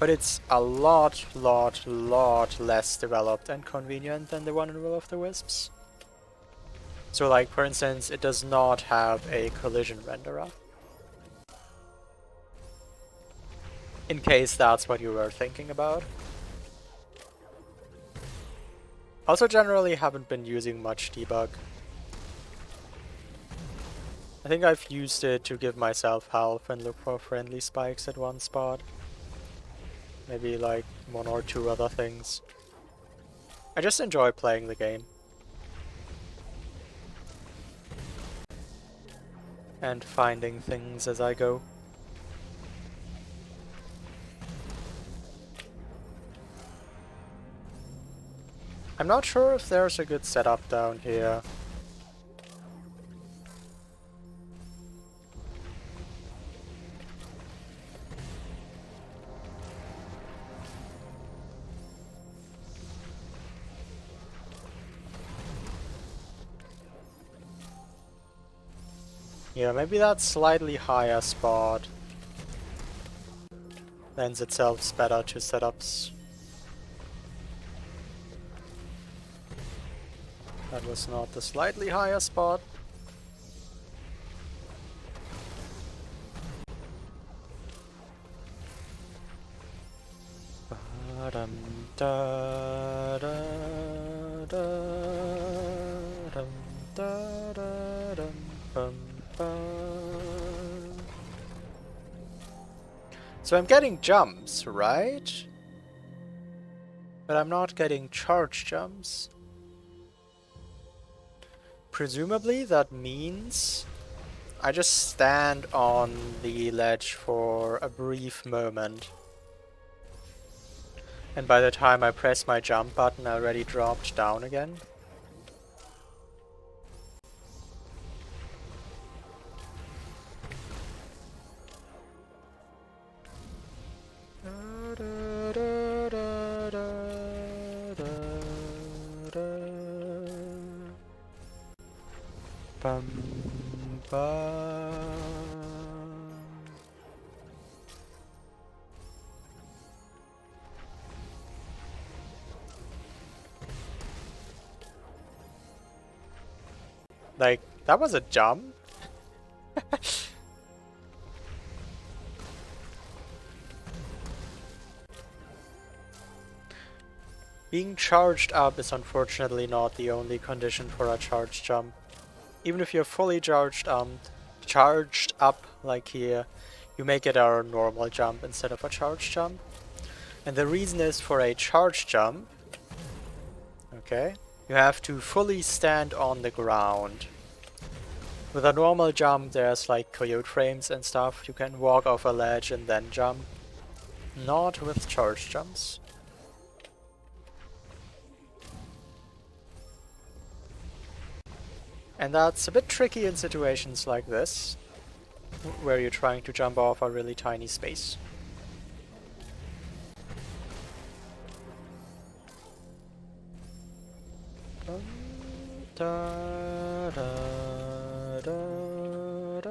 but it's a lot less developed and convenient than the one in Will of the Wisps. So like, for instance, it does not have a collision renderer. In case that's what you were thinking about. Also generally haven't been using much debug. I think I've used it to give myself health and look for friendly spikes at one spot. Maybe like one or two other things. I just enjoy playing the game. And finding things as I go. I'm not sure if there's a good setup down here. Yeah, maybe that slightly higher spot lends itself better to setups. That was not the slightly higher spot. So I'm getting jumps, right? But I'm not getting charge jumps. Presumably that means I just stand on the ledge for a brief moment. And by the time I press my jump button, I already dropped down again. Bum, bum. Like, that was a jump? Being charged up is unfortunately not the only condition for a charge jump. Even if you're fully charged up like here, you make it a normal jump instead of a charge jump. And the reason is for a charge jump, okay, you have to fully stand on the ground. With a normal jump, there's like coyote frames and stuff. You can walk off a ledge and then jump. Not with charge jumps. And that's a bit tricky in situations like this, where you're trying to jump off a really tiny space. Da, da, da, da, da,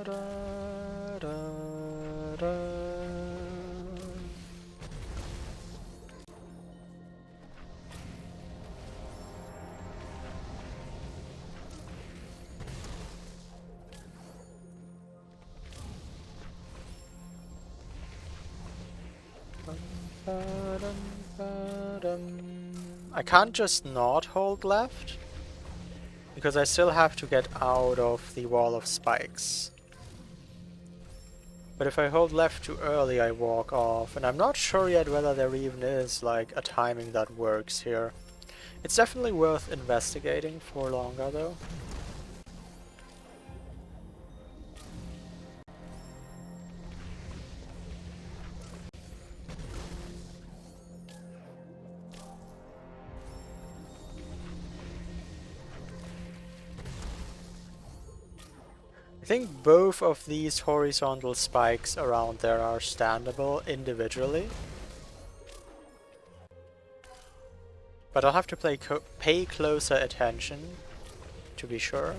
da, da. I can't just not hold left, because I still have to get out of the wall of spikes. But if I hold left too early, I walk off, and I'm not sure yet whether there even is like a timing that works here. It's definitely worth investigating for longer though. I think both of these horizontal spikes around there are standable individually. But I'll have to pay closer attention to be sure.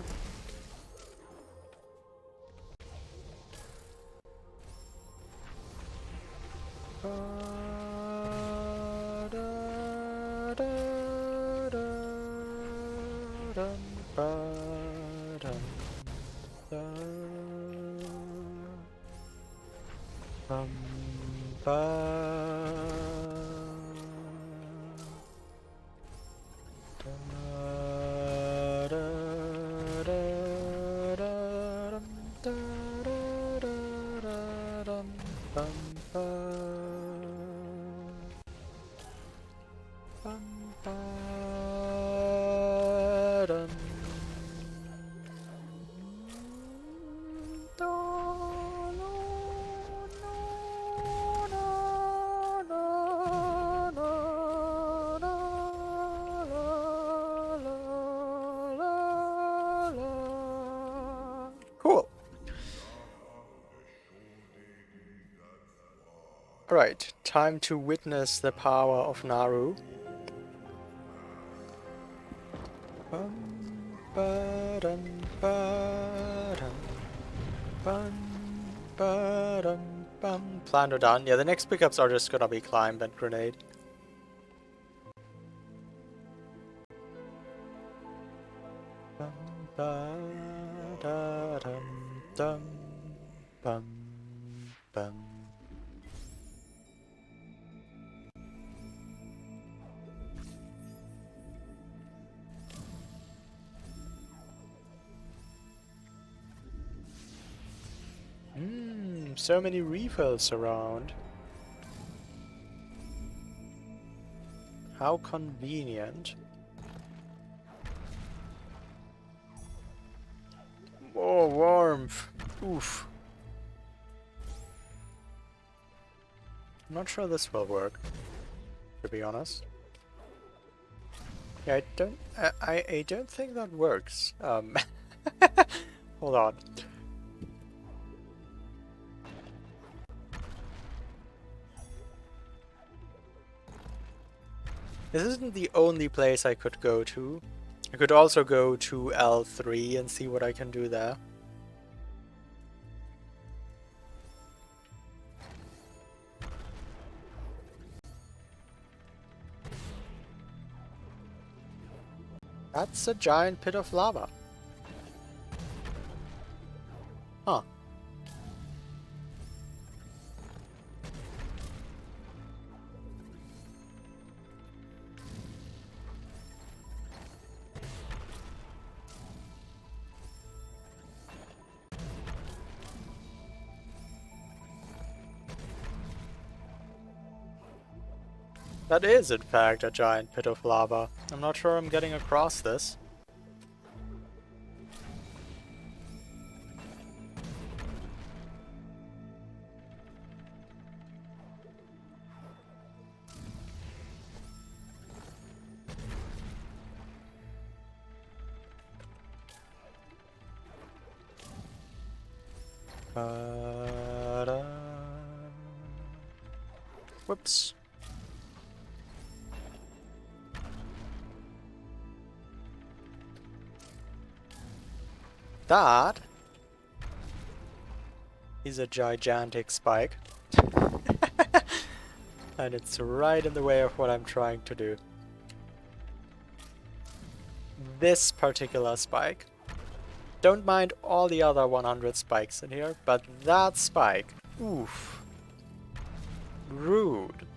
Cool. Alright, time to witness the power of Naru. Planned done. Yeah, the next pickups are just gonna be climb and grenade. So many refills around. How convenient. Oh, warmth. Oof. I'm not sure this will work, to be honest. Yeah, I don't think that works. Hold on. This isn't the only place I could go to. I could also go to L3 and see what I can do there. That's a giant pit of lava. Huh. That is, in fact, a giant pit of lava. I'm not sure I'm getting across this. Whoops. That is a gigantic spike. And it's right in the way of what I'm trying to do. This particular spike. Don't mind all the other 100 spikes in here, but that spike. Oof. Rude.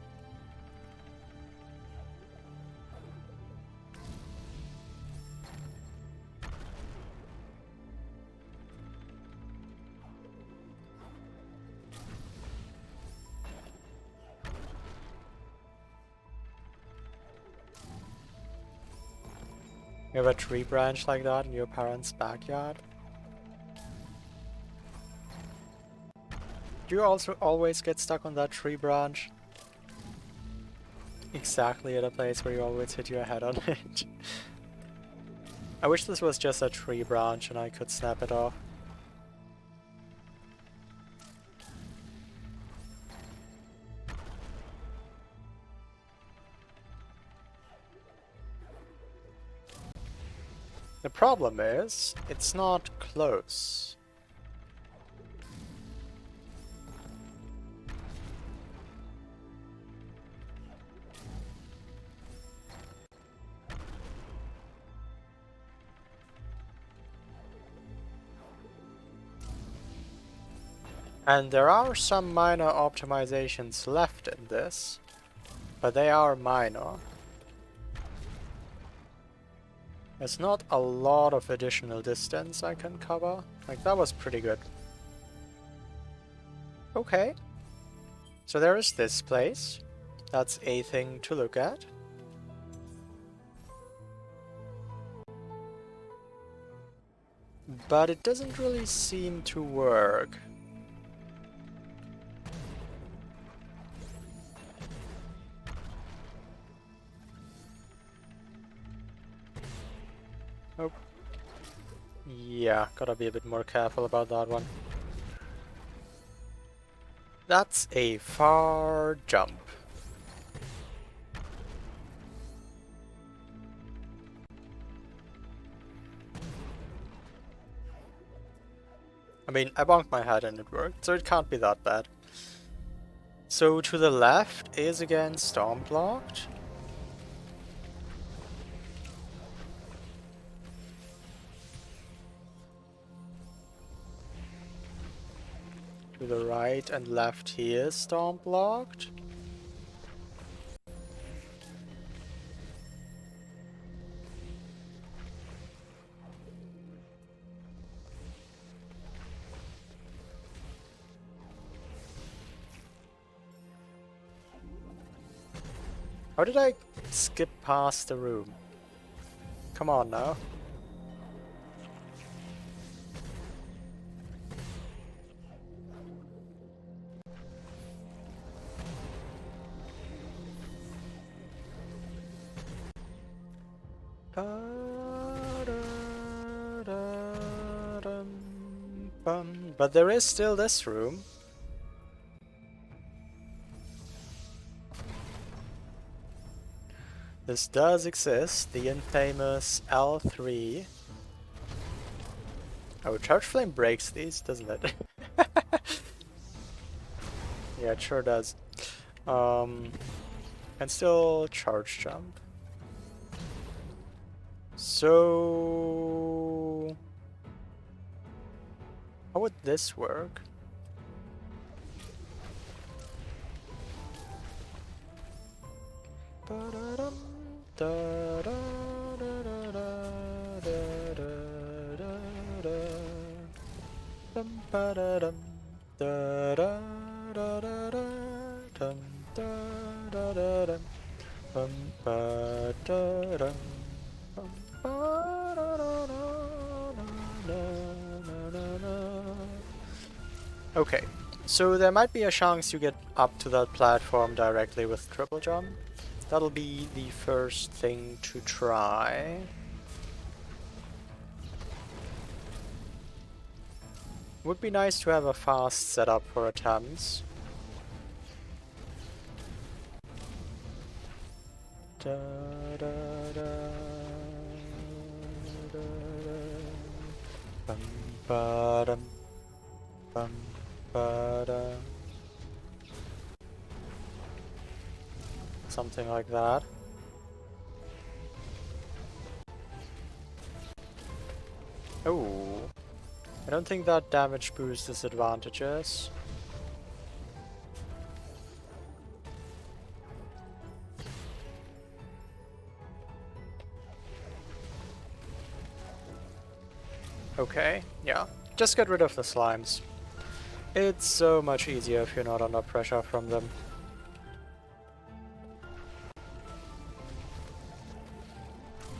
You have a tree branch like that in your parents' backyard? Do you also always get stuck on that tree branch? Exactly at a place where you always hit your head on it. I wish this was just a tree branch and I could snap it off. The problem is, it's not close. And there are some minor optimizations left in this, but they are minor. There's not a lot of additional distance I can cover. Like, that was pretty good. Okay. So there is this place. That's a thing to look at. But it doesn't really seem to work. Oh. Yeah, gotta be a bit more careful about that one. That's a far jump. I mean, I bonked my head and it worked, so it can't be that bad. So to the left is again storm blocked. To the right and left here is storm blocked. How did I skip past the room? Come on now. But there is still this room. This does exist, the infamous L3. Oh, Charge Flame breaks these, doesn't it? Yeah, it sure does. And still Charge Jump. So... how would this work? Okay, so there might be a chance you get up to that platform directly with triple jump. That'll be the first thing to try. Would be nice to have a fast setup for attempts. Da, da, da, da, da, bum, ba, dum, bum, ba, da. Something like that. Oh, I don't think that damage boost disadvantages. Okay, yeah. Just get rid of the slimes. It's so much easier if you're not under pressure from them.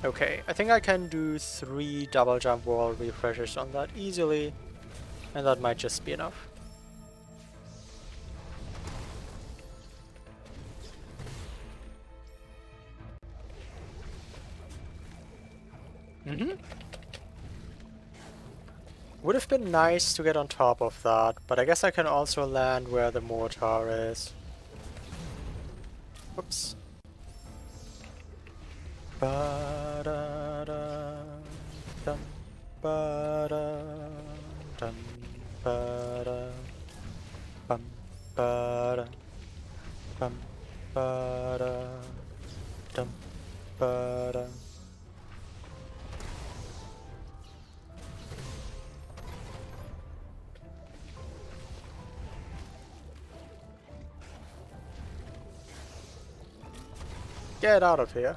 Okay, I think I can do 3 double jump wall refreshers on that easily, and that might just be enough. Would have been nice to get on top of that, but I guess I can also land where the mortar is. Whoops. Ba -da -da, ba da dum ba da bum ba da bum ba da dum ba da. Get out of here.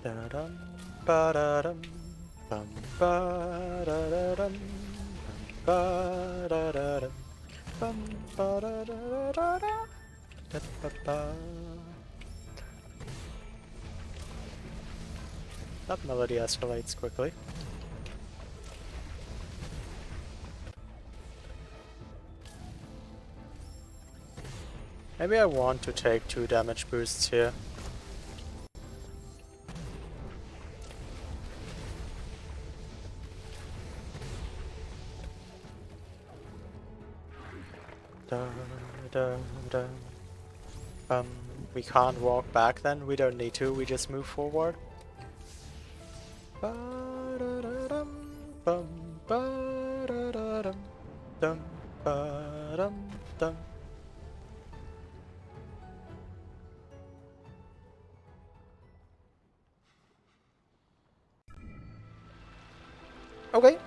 Da-dum, ba-da-dum, bum, ba-da-da-dum, bum, ba-da-da-dum, bum, ba-da-da-da-da, da-ba-ba. That melody escalates quickly. Maybe I want to take 2 damage boosts here. Da, da, da. We can't walk back then, we don't need to, we just move forward. Ba-da-da-dum, bum, ba-da-da-dum, dum, ba-dum, dum. Okay,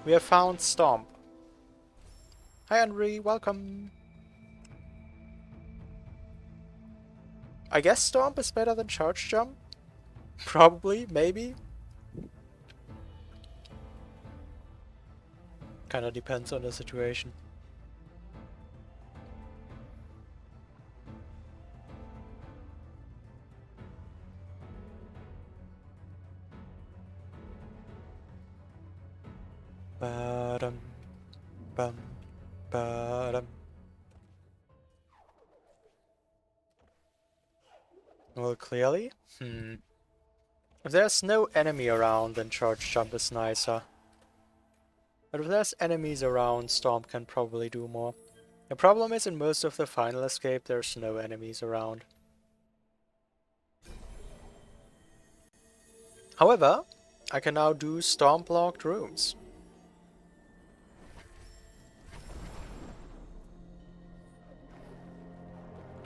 we have found Stomp. Hi Henry, welcome. I guess Stomp is better than Charge Jump? Probably, maybe. Kinda depends on the situation. Ba-dum, bum, ba-dum. Well, clearly? If there's no enemy around, then Charge Jump is nicer. But if there's enemies around, Stomp can probably do more. The problem is in most of the final escape there's no enemies around. However, I can now do Stomp locked rooms.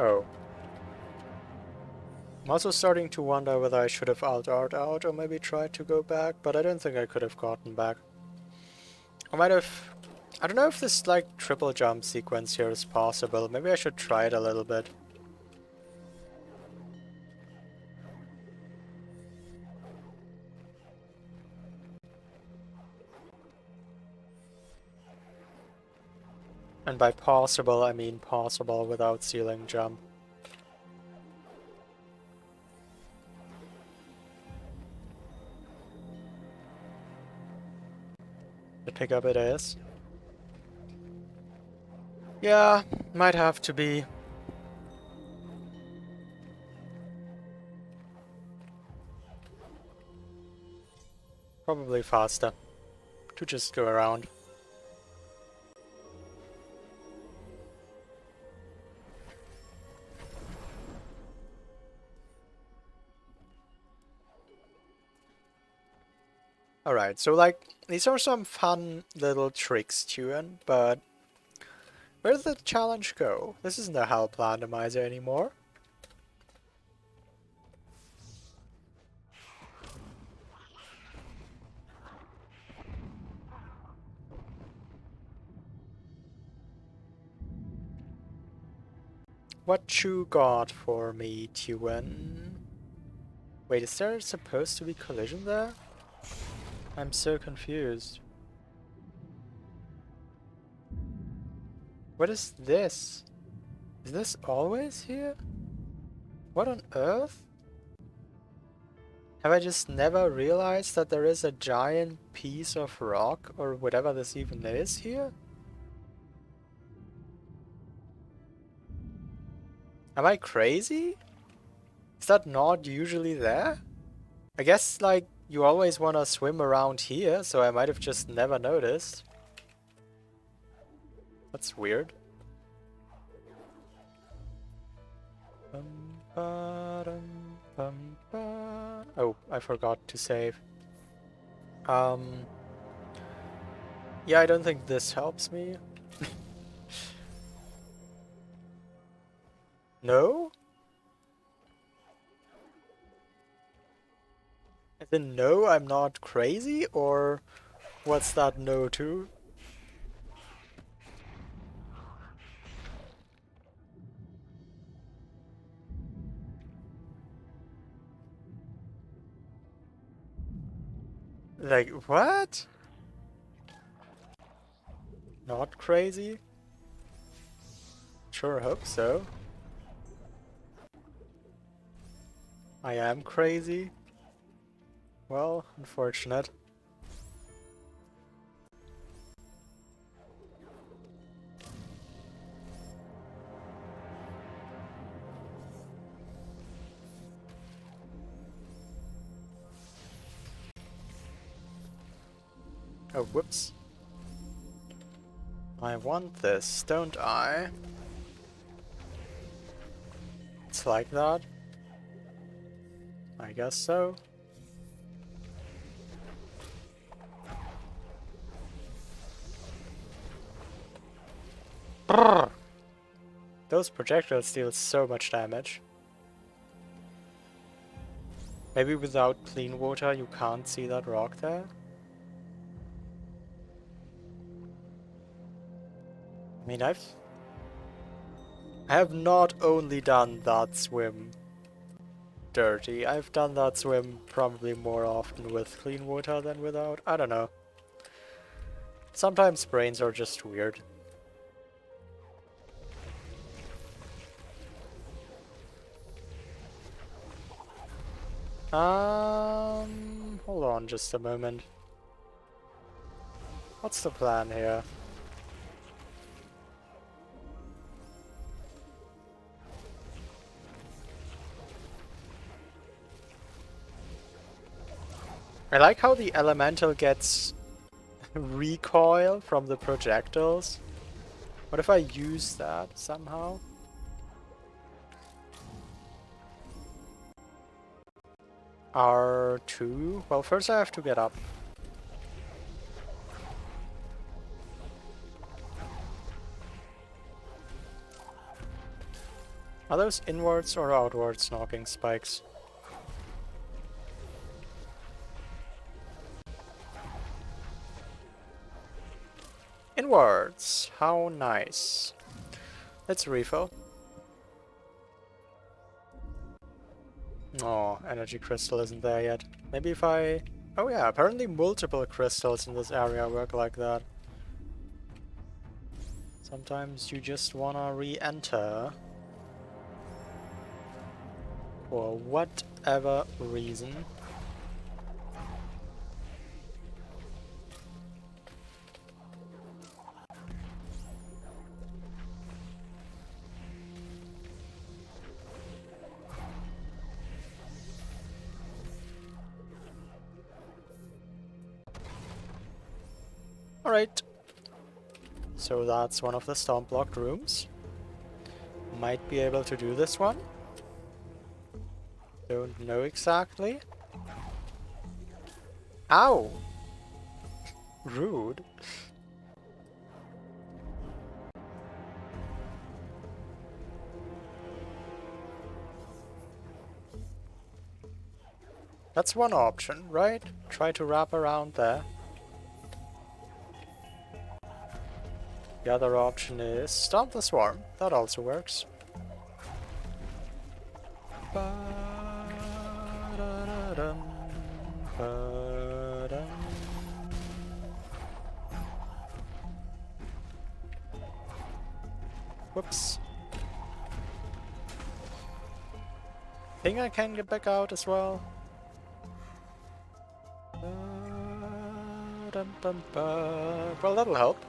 Oh. I'm also starting to wonder whether I should have alt-art out or maybe tried to go back, but I don't think I could have gotten back. I might have... I don't know if this like triple jump sequence here is possible. Maybe I should try it a little bit. And by possible, I mean possible without ceiling jump. The pickup it is. Yeah, might have to be. Probably faster to just go around. Alright, so like, these are some fun little tricks, Tuan, but where did the challenge go? This isn't a Help randomizer anymore. What you got for me, Tuan? Wait, is there supposed to be collision there? I'm so confused. What is this? Is this always here? What on earth? Have I just never realized that there is a giant piece of rock or whatever this even is here? Am I crazy? Is that not usually there? I guess, like, you always want to swim around here, so I might have just never noticed. That's weird. Oh, I forgot to save. Um, yeah, I don't think this helps me. No? As in, no, I'm not crazy? Or what's that no to? Like, what? Not crazy? Sure hope so. I am crazy? Well, unfortunate. Oh, whoops. I want this, don't I? It's like that? I guess so. Brrr. Those projectiles deal so much damage. Maybe without clean water you can't see that rock there? I mean, I have not only done that swim dirty, I've done that swim probably more often with clean water than without. I don't know. Sometimes brains are just weird. Hold on just a moment. What's the plan here? I like how the elemental gets recoil from the projectiles. What if I use that somehow? R2? Well, first I have to get up. Are those inwards or outwards knocking spikes? Inwards! How nice. Let's refill. Oh, energy crystal isn't there yet. Maybe if I... Oh yeah, apparently multiple crystals in this area work like that. Sometimes you just wanna re-enter. For whatever reason. Alright. So that's one of the stomp blocked rooms. Might be able to do this one. Don't know exactly. Ow! Rude. That's one option, right? Try to wrap around there. The other option is stomp the swarm. That also works. Ba-da-da-dum, ba-dum. Whoops. Think I can get back out as well? Ba-dum-bum-ba. Well, that'll help.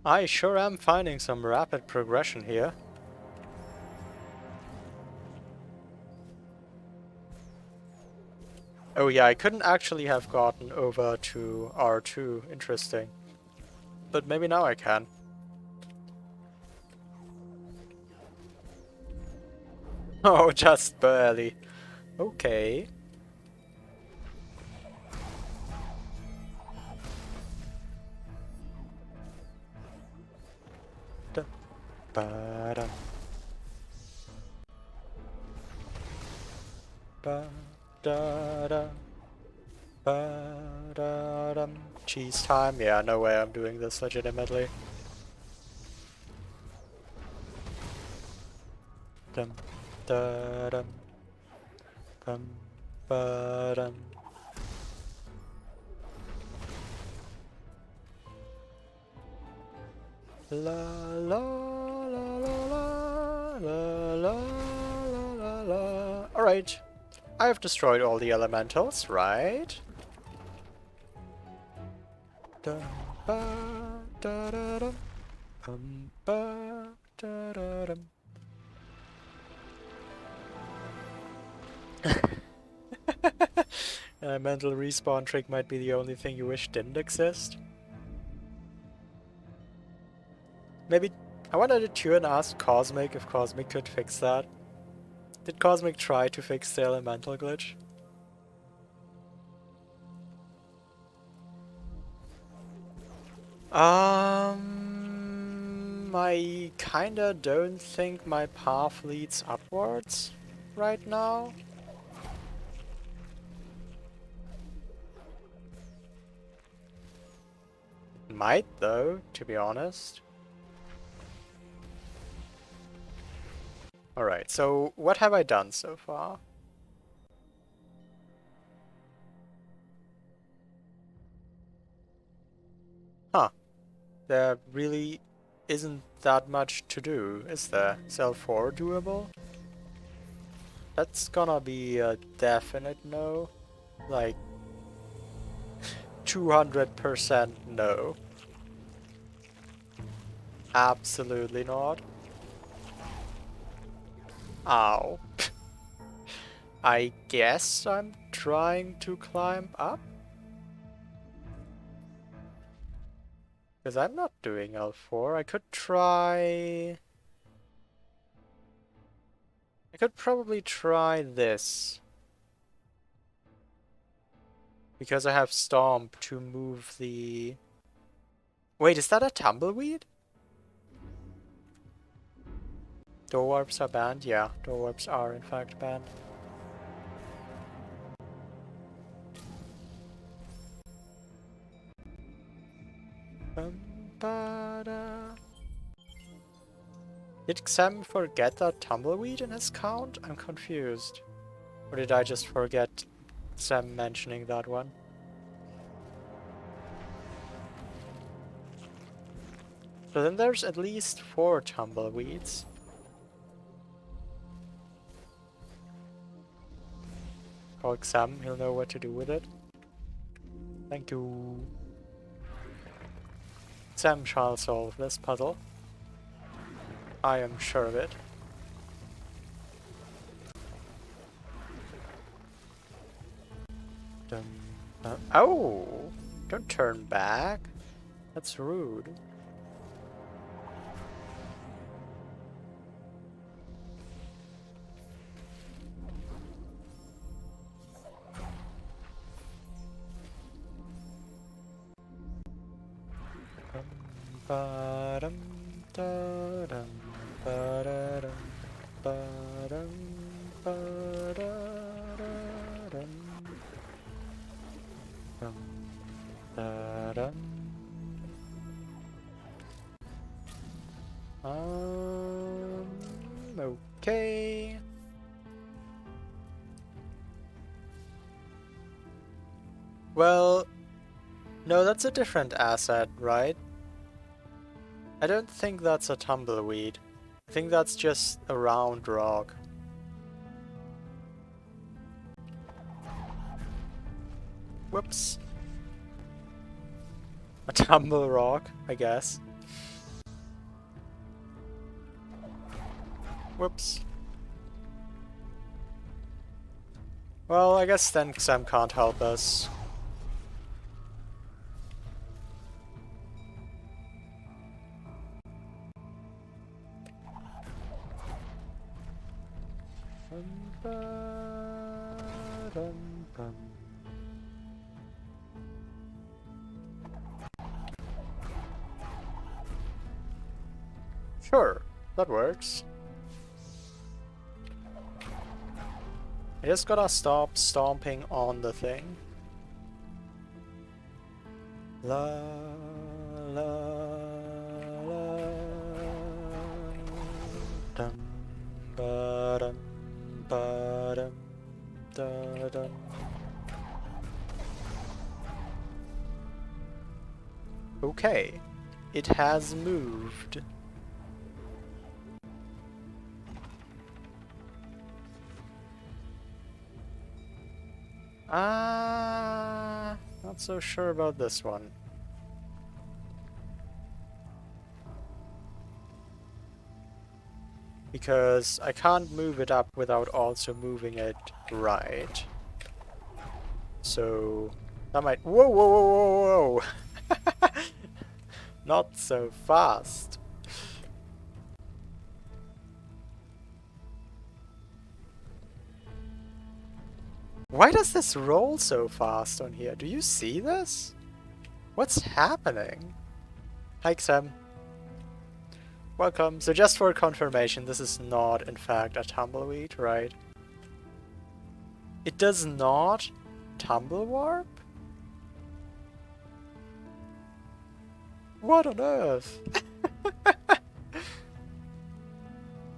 I sure am finding some rapid progression here. Oh yeah, I couldn't actually have gotten over to R2. Interesting. But maybe now I can. Oh, just barely. Okay. Da, ba, da, ba, da, da, ba, da, dum. Cheese time? Yeah, no way I'm doing this legitimately. Dum, da, dum, bum, ba, dum. La la la la la la la la la. Alright. I have destroyed all the elementals, right? Da ba da da dum. Ba da da dum. A mental respawn trick might be the only thing you wish didn't exist. Maybe I wanted to tune and ask Cosmic if Cosmic could fix that. Did Cosmic try to fix the elemental glitch? I kinda don't think my path leads upwards right now. Might though, to be honest. Alright, so what have I done so far? Huh. There really isn't that much to do, is there? Cell 4 doable? That's gonna be a definite no. Like, 200% no. Absolutely not. Ow. I guess I'm trying to climb up? Because I'm not doing L4. I could try... I could probably try this. Because I have Stomp to move the... Wait, is that a Tumbleweed? Door warps are banned? Yeah, door warps are in fact banned. Ba-da. Did Xem forget that Tumbleweed in his count? I'm confused. Or did I just forget Xem mentioning that one? So then there's at least 4 Tumbleweeds. Call Xem, he'll know what to do with it. Thank you. Xem shall solve this puzzle. I am sure of it. Oh! Don't turn back. That's rude. Ba-dum, da-dum, ba-da-dum, ba-dum, ba-da-da-dum, bum, da-dum. Okay. Well, no, that's a different asset, right? I don't think that's a tumbleweed. I think that's just a round rock. Whoops. A tumble rock, I guess. Whoops. Well, I guess then Sam can't help us. Sure, that works. I just gotta stop stomping on the thing. La la la dum ba dum ba dum da dum. Okay, it has moved. Not so sure about this one. Because I can't move it up without also moving it right. So that might— whoa, whoa, whoa, whoa, whoa! Not so fast. Why does this roll so fast on here? Do you see this? What's happening? Hi, Sam. Welcome. So just for confirmation, this is not, in fact, a tumbleweed, right? It does not tumble warp? What on earth?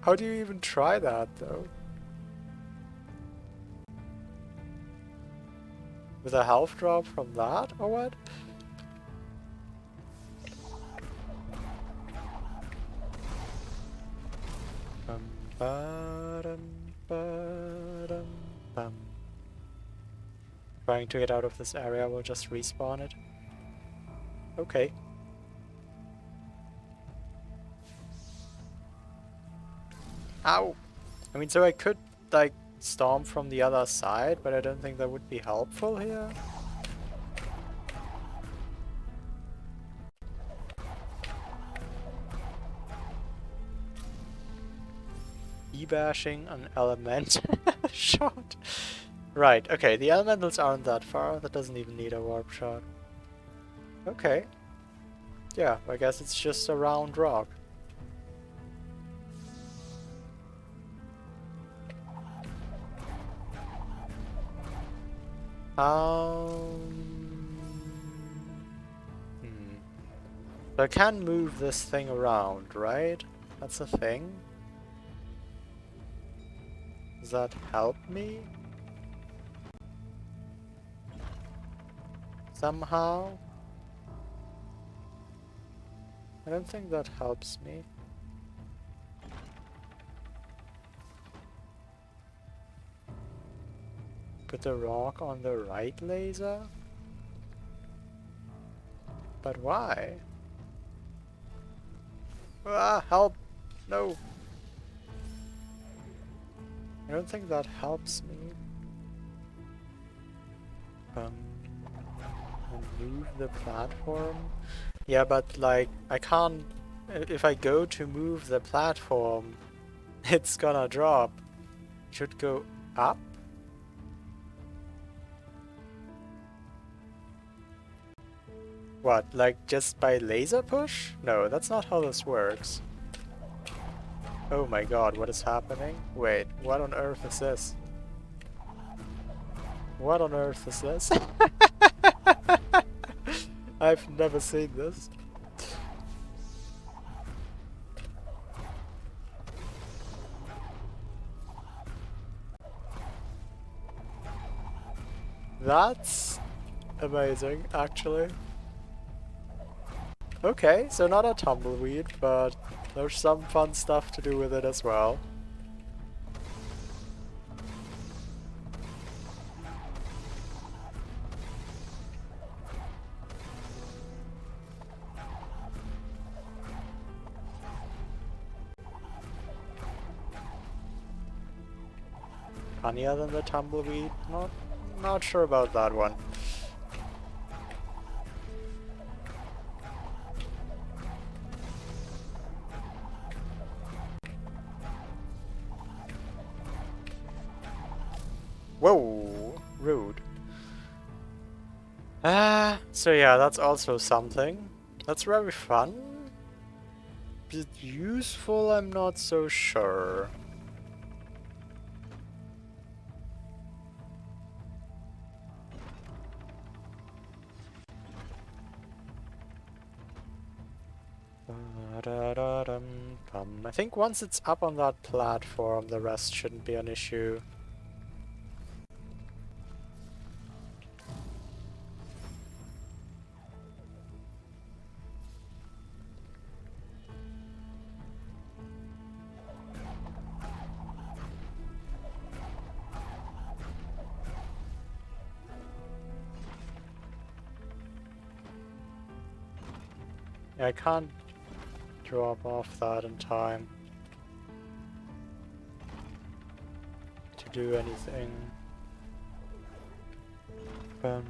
How do you even try that, though? With a health drop from that, or what? Trying to get out of this area will just respawn it. Okay. Ow! I mean, so I could, like, stomp from the other side, but I don't think that would be helpful here. E-bashing an element shot. Right, okay, the elementals aren't that far. That doesn't even need a warp shot. Okay. Yeah, I guess it's just a round rock. So I can move this thing around, right? That's a thing. Does that help me? Somehow? I don't think that helps me. Put the rock on the right laser? But why? Ah, help! No! I don't think that helps me. Move the platform? Yeah, but like, I can't— if I go to move the platform, it's gonna drop. Should go up? What, like just by laser push? No, that's not how this works. Oh my god, what is happening? Wait, what on earth is this? What on earth is this? I've never seen this. That's amazing, actually. Okay, so not a tumbleweed, but there's some fun stuff to do with it as well. funnier than the tumbleweed. Not sure about that one. Whoa, rude. So yeah, that's also something. That's very fun. But useful, I'm not so sure. I think once it's up on that platform, the rest shouldn't be an issue. I can't drop off that in time to do anything. Hmm.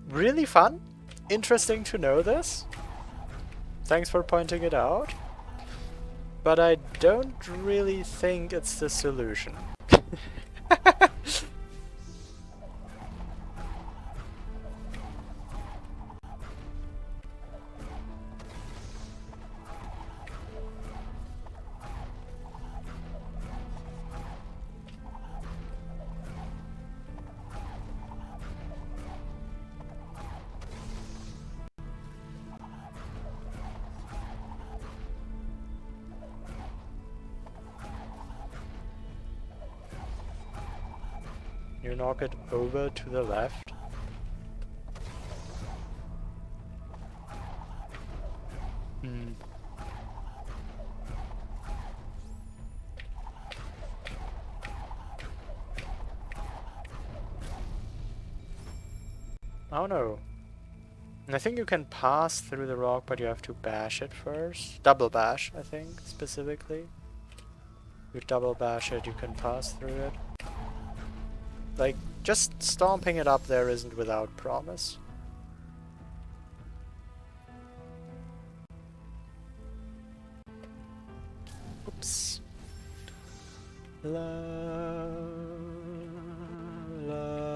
Really fun. Interesting to know this. Thanks for pointing it out. But I don't really think it's the solution. You knock it over to the left. Hmm. Oh no. I think you can pass through the rock, but you have to bash it first. Double bash, I think, specifically. You double bash it, you can pass through it. Like, just stomping it up there isn't without promise. Oops. La, la.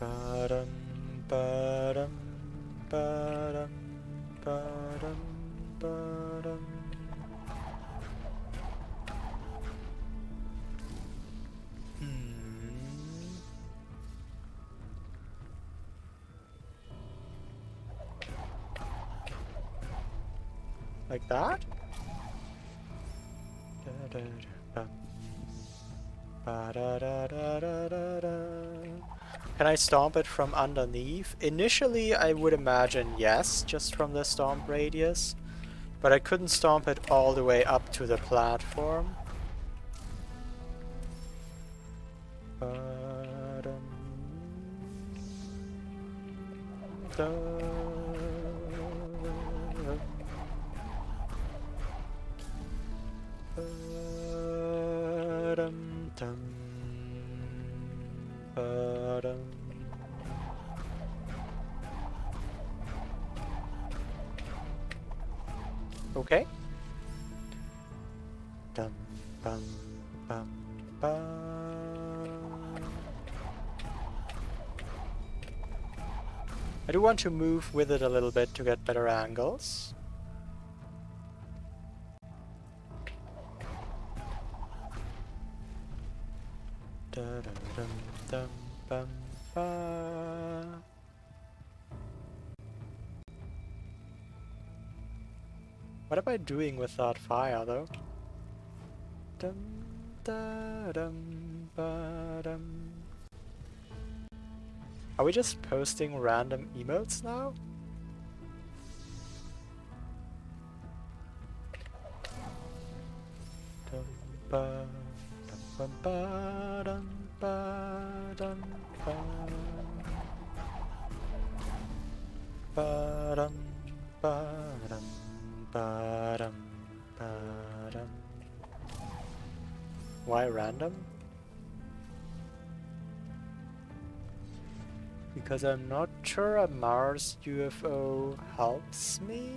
Ba-dum, ba-dum, ba-dum, ba-dum, ba-dum. Like that? Can I stomp it from underneath? Initially, I would imagine yes, just from the stomp radius. But I couldn't stomp it all the way up to the platform. Okay. Dum bum bum bum. I do want to move with it a little bit to get better angles. What am I doing with that fire, though? Dum, da, dum, ba, dum. Are we just posting random emotes now? Dum, ba, dum, ba, dum, ba, dum, ba. Ba-dum, ba-dum, ba-dum, ba-dum. Why random? Because I'm not sure a Mars UFO helps me?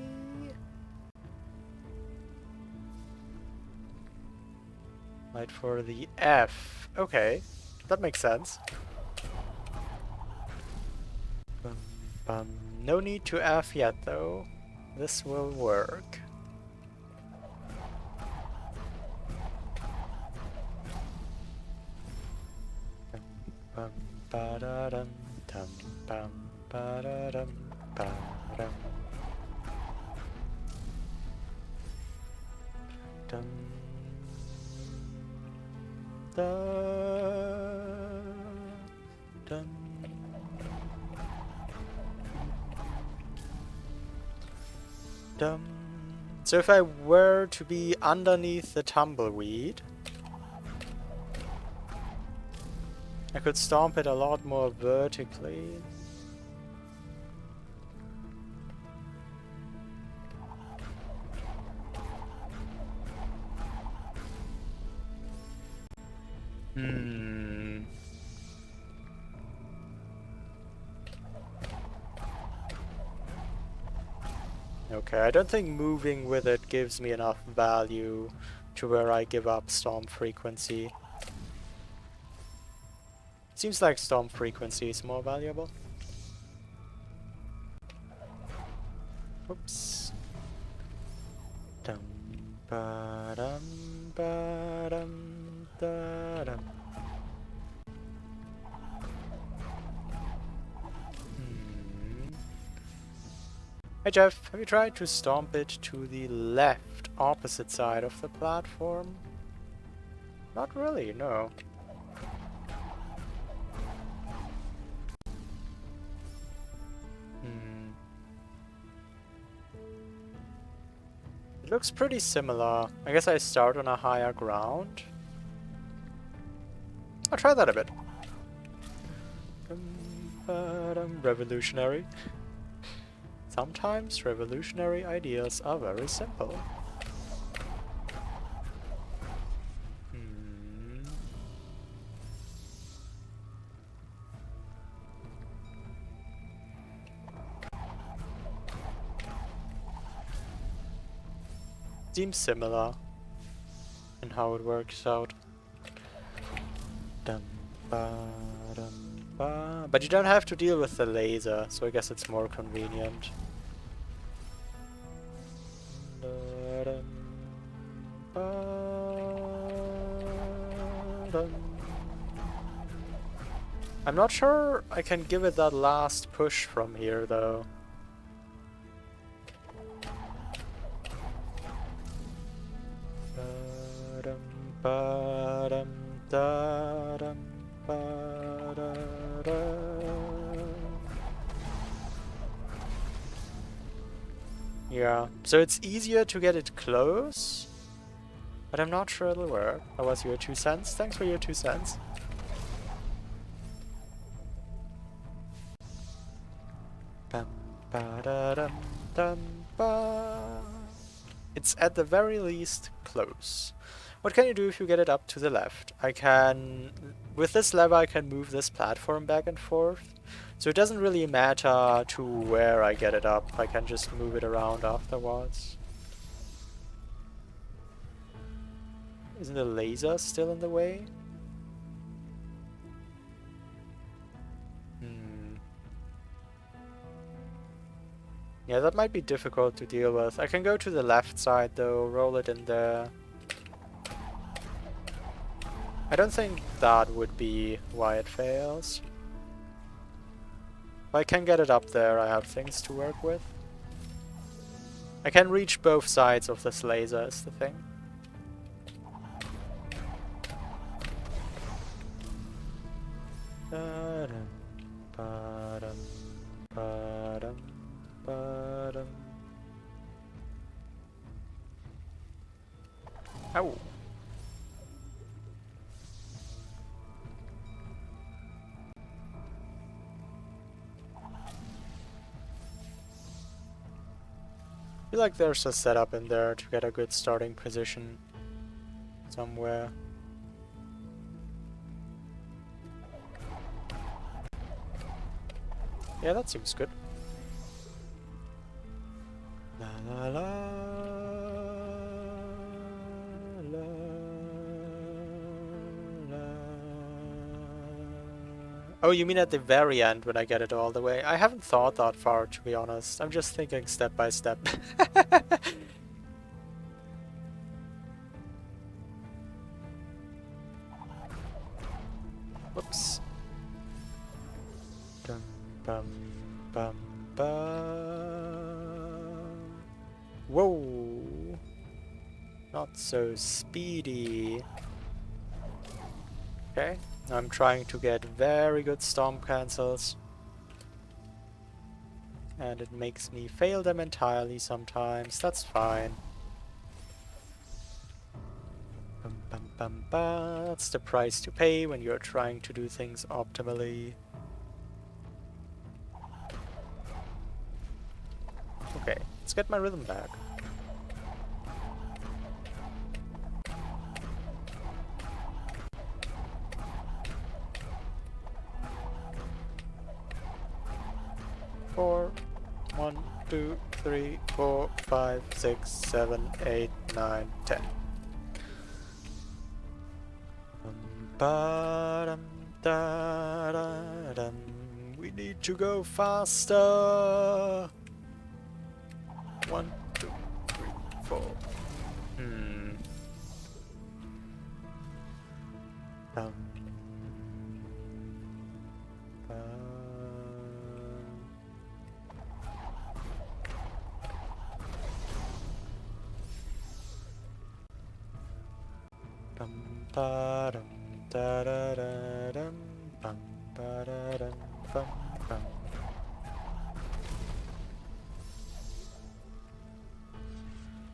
Right for the F. Okay, that makes sense. Bum, bum. No need to F yet though. This will work. Bum, bum, ba-da-dum, dum, bum, ba-da-dum, ba-dum. Dum, da, dum. So if I were to be underneath the tumbleweed, I could stomp it a lot more vertically. Okay, I don't think moving with it gives me enough value to where I give up stomp frequency. Seems like stomp frequency is more valuable. Oops. Dum ba dum ba dum da dum. Hey Jeff, have you tried to stomp it to the left, opposite side of the platform? Not really, no. It looks pretty similar. I guess I start on a higher ground. I'll try that a bit. Revolutionary. Sometimes revolutionary ideas are very simple. Seems similar in how it works out. Dum, ba, dum, ba. But you don't have to deal with the laser, so I guess it's more convenient. Da-dum, ba-dum. I'm not sure I can give it that last push from here though. Ba-dum, da-dum, ba-da-da. Yeah, so it's easier to get it close, but I'm not sure it'll work. That was your 2 cents. Thanks for your 2 cents. Bum, ba-da-dum, dum, ba. It's at the very least close. What can you do if you get it up to the left? I can... With this lever I can move this platform back and forth. So it doesn't really matter to where I get it up. I can just move it around afterwards. Isn't the laser still in the way? Yeah, that might be difficult to deal with. I can go to the left side though, roll it in there. I don't think that would be why it fails. If I can get it up there, I have things to work with. I can reach both sides of this laser is the thing. Ba-dum, ba-dum, ba-dum, ba-dum. Ow. I feel like there's a setup in there to get a good starting position somewhere. Yeah, that seems good. La la la la la. Oh, you mean at the very end when I get it all the way? I haven't thought that far, to be honest. I'm just thinking step by step. Whoops. Dum bum bum bum. Whoa. Not so speedy. Okay, I'm trying to get very good stomp cancels. And it makes me fail them entirely sometimes. That's fine. Bum, bum, bum, bum. That's the price to pay when you're trying to do things optimally. Okay, let's get my rhythm back. Four, 1, 2, 3, 4, 5, 6, 7, 8, 9, 10. Ba-dum, da-da-dum. We need to go faster. 1, 2, 3, 4. Dum. Bum ba dum da da da dum bum ba da dum bum bum.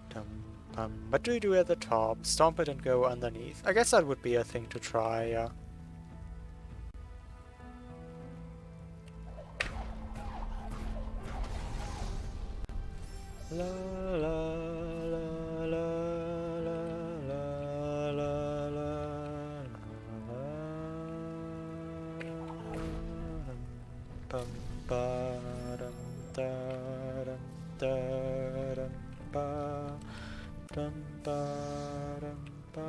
Dum bum. What do you do at the top? Stomp it and go underneath. I guess that would be a thing to try, yeah. La la la la la la la la la. Bum ba dum da dum da dum ba dum ba dum ba.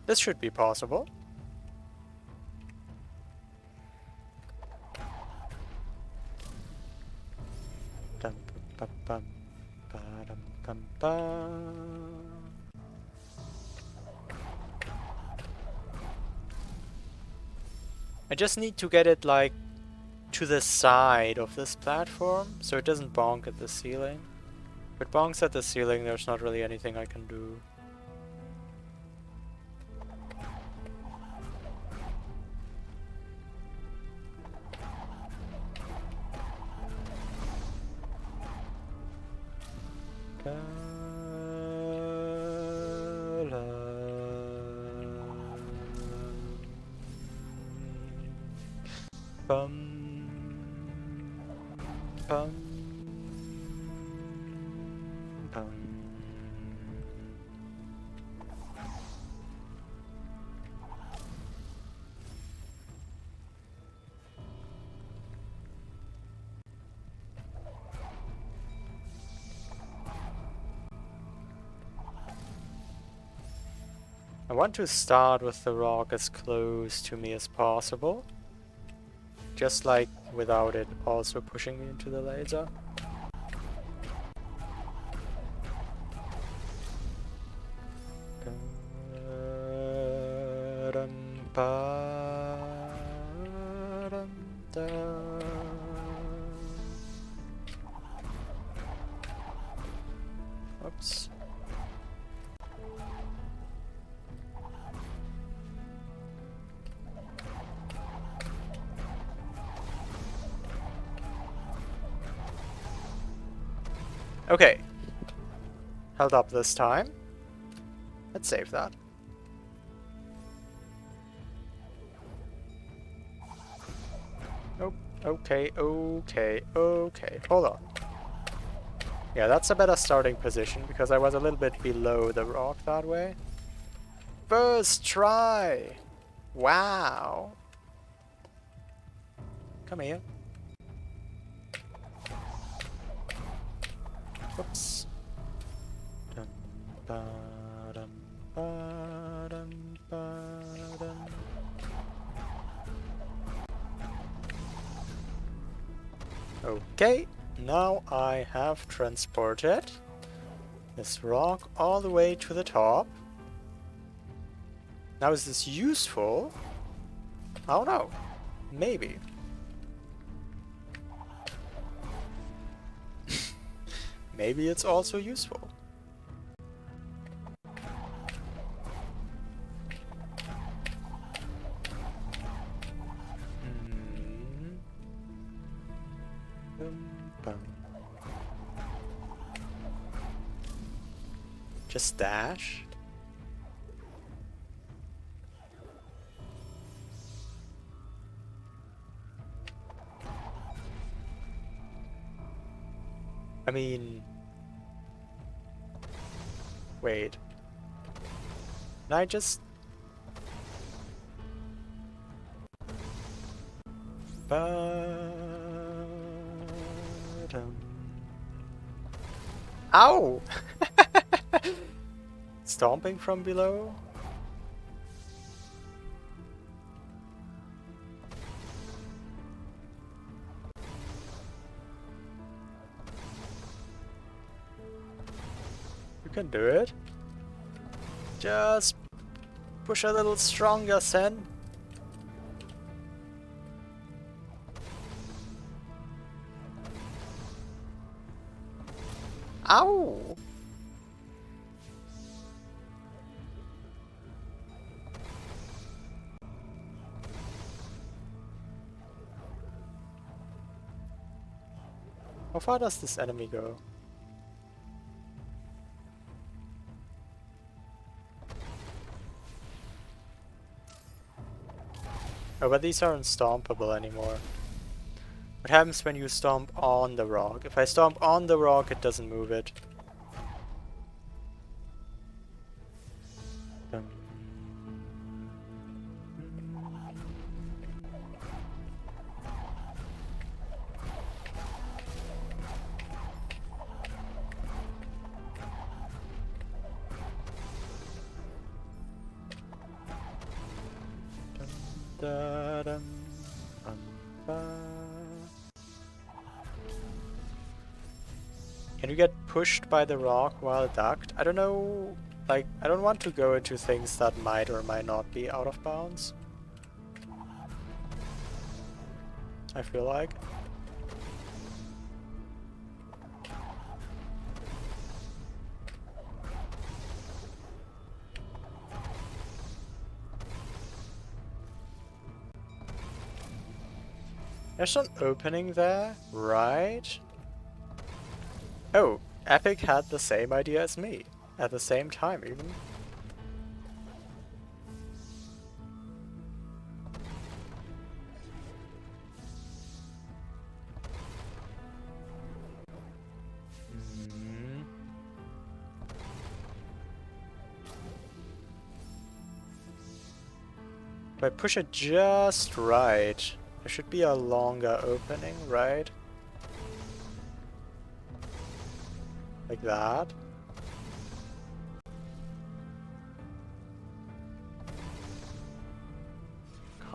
This should be possible. Dum bum bum ba dum bum ba. I just need to get it like to the side of this platform so it doesn't bonk at the ceiling. If it bonks at the ceiling, there's not really anything I can do. Bum bum bum. I want to start with the rock as close to me as possible. Just like without it also pushing me into the laser. Oops. Okay. Held up this time. Let's save that. Oh, okay. Hold on. Yeah, that's a better starting position because I was a little bit below the rock that way. First try! Wow! Come here. Whoops. Dum, ba, dum, ba, dum, ba, dum. Okay, now I have transported this rock all the way to the top. Now is this useful? I don't know. Maybe. Maybe it's also useful. Just dash. I mean... Wait. Can I just... Ow! Stomping from below? You can do it. Just push a little stronger, Sen. Ow! How far does this enemy go? Oh, but these aren't stompable anymore. What happens when you stomp on the rock? If I stomp on the rock, it doesn't move it. Can you get pushed by the rock while ducked? I don't know, like, I don't want to go into things that might or might not be out of bounds. I feel like. There's an opening there, right? Oh, Epic had the same idea as me. At the same time, even. If I push it just right, there should be a longer opening, right? Like that.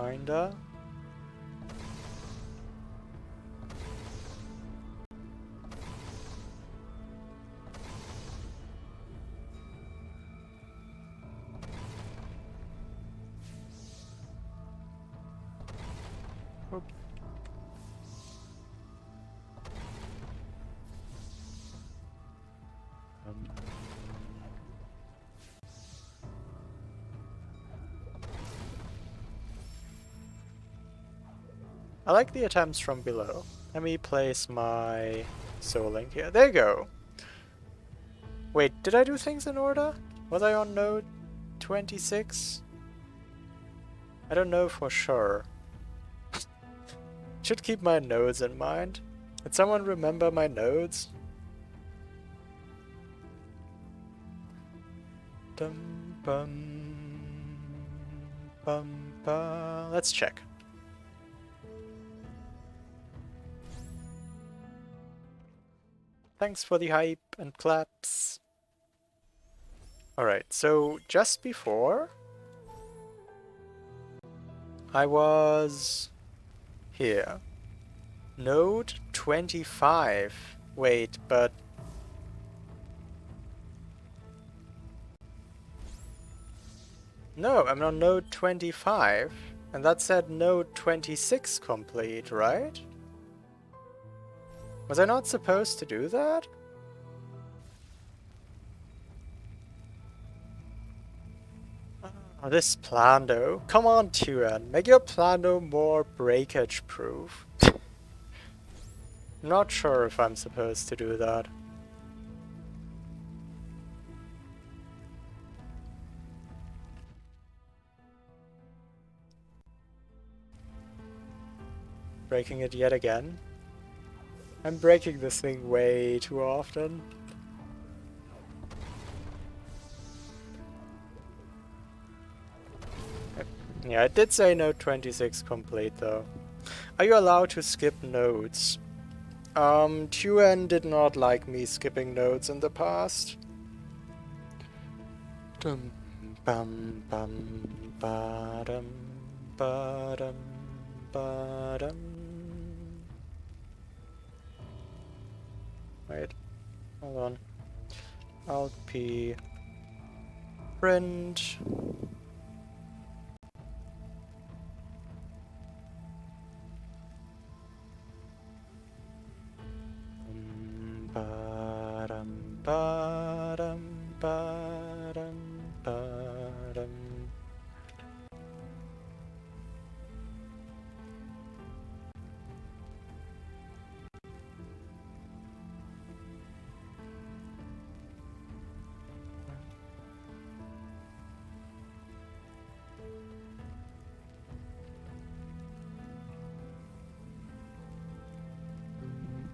kinda. Oop. I like the attempts from below. Let me place my Soul Link here. There you go. Wait, did I do things in order? Was I on node 26? I don't know for sure. Should keep my nodes in mind. Did someone remember my nodes? Dum bum bum ba. Let's check. Thanks for the hype and claps. Alright, so just before I was here. Node 25. Wait, but no, I'm on node 25. And that said node 26 complete, right? Was I not supposed to do that? Oh, this Plando. Come on, Tuan. Make your Plando more breakage proof. I'm not sure if I'm supposed to do that. Breaking it yet again. I'm breaking this thing way too often. Yeah, I did say node 26 complete though. Are you allowed to skip nodes? Tuan did not like me skipping nodes in the past. Dum bum bum ba-dum ba-dum ba-dum. Wait, hold on. Alt P print. Ba-dum ba-dum ba-dum ba-dum.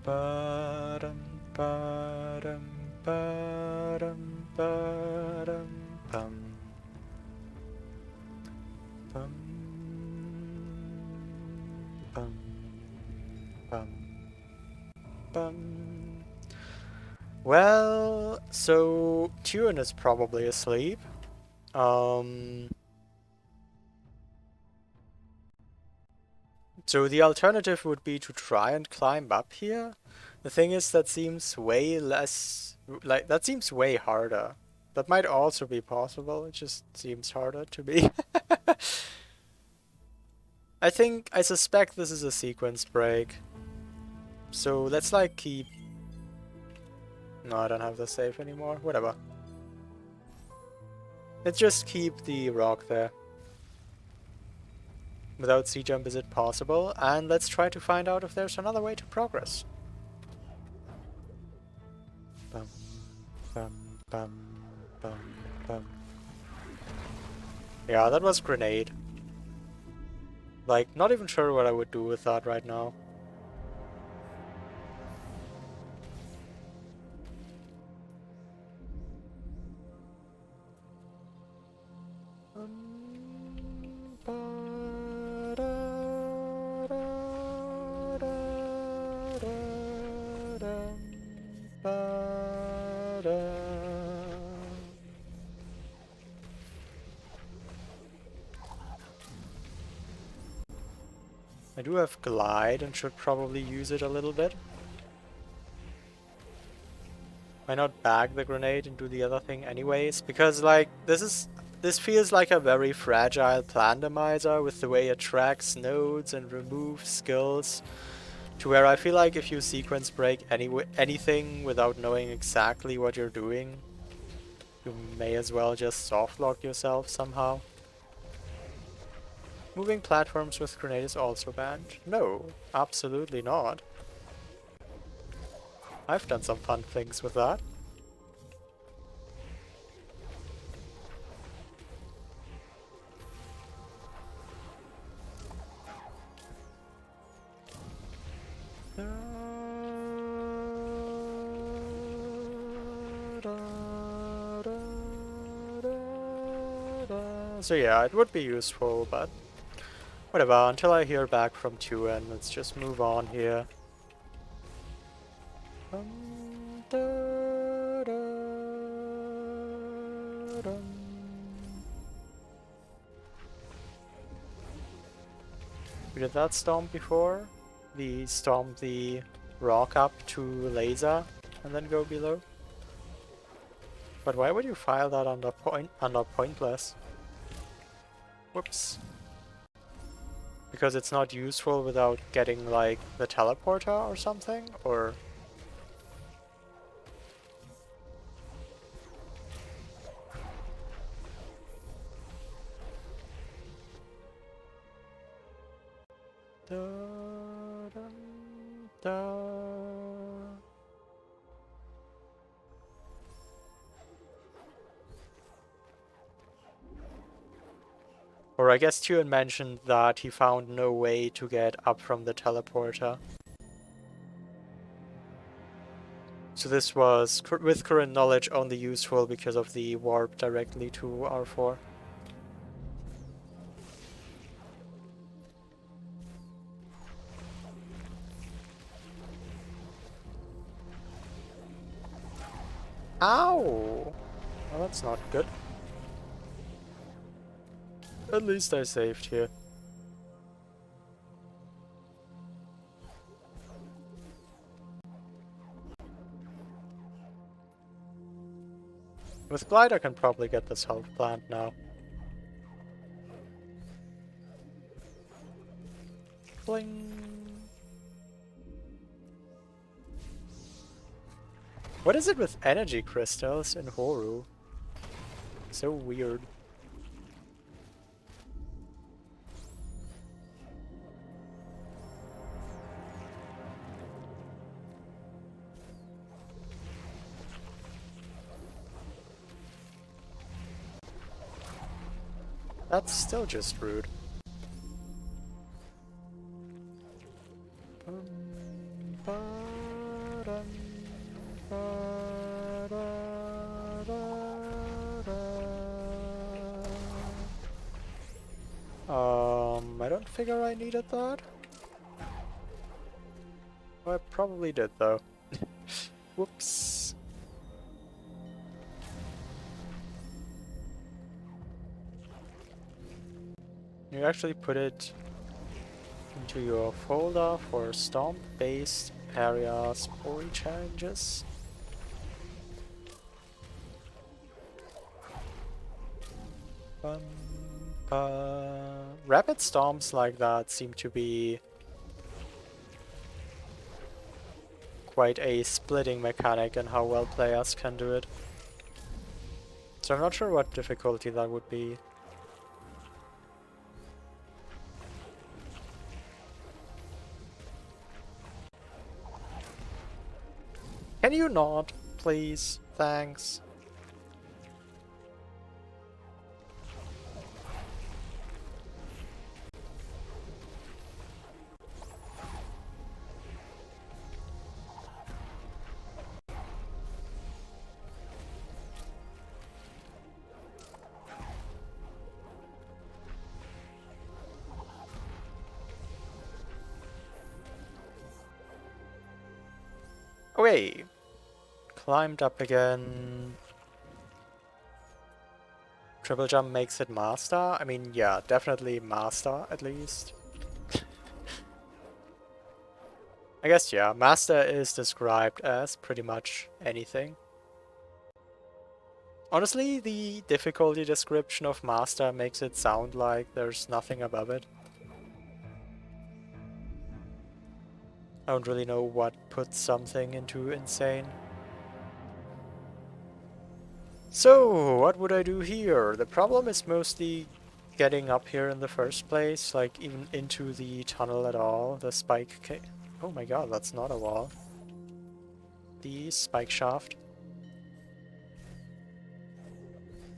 Ba-dum ba-dum ba-dum ba-dum bum bum bum bum bum. Well, so Tuan is probably asleep. So the alternative would be to try and climb up here. The thing is, that seems way less, like, that seems way harder. That might also be possible, it just seems harder to me. I suspect this is a sequence break. So let's like keep... No, I don't have the save anymore, whatever. Let's just keep the rock there. Without C-jump, is it possible? And let's try to find out if there's another way to progress. Bum, bum, bum, bum, bum. Yeah, that was grenade. Like, not even sure what I would do with that right now. I do have Glide and should probably use it a little bit. Why not bag the grenade and do the other thing anyways? Because like this feels like a very fragile Plandemizer with the way it tracks nodes and removes skills. To where I feel like if you sequence break anything without knowing exactly what you're doing, you may as well just softlock yourself somehow. Moving platforms with grenade is also banned. No, absolutely not. I've done some fun things with that. So yeah, it would be useful, but whatever, until I hear back from Tuan, let's just move on here. We did that stomp before. We stomp the rock up to laser and then go below. But why would you file that under pointless? Whoops. Because it's not useful without getting like the teleporter or something? Or da, dum, da. Or I guess Tuan mentioned that he found no way to get up from the teleporter. So this was, with current knowledge, only useful because of the warp directly to R4. Ow! Well, that's not good. At least I saved here. With Glide I can probably get this health plant now. Bling! What is it with energy crystals in Horu? So weird. That's still just rude. I don't figure I needed that. Well, I probably did though. Whoops. You actually put it into your folder for stomp-based area spory challenges. Rapid stomps like that seem to be quite a splitting mechanic in how well players can do it. So I'm not sure what difficulty that would be. Can you not, please? Thanks. Okay. Climbed up again. Triple jump makes it master? I mean, yeah, definitely master at least. I guess, yeah, Master is described as pretty much anything. Honestly, the difficulty description of Master makes it sound like there's nothing above it. I don't really know what puts something into insane. So, what would I do here? The problem is mostly getting up here in the first place, like even into the tunnel at all. The spike oh my god, that's not a wall. The spike shaft.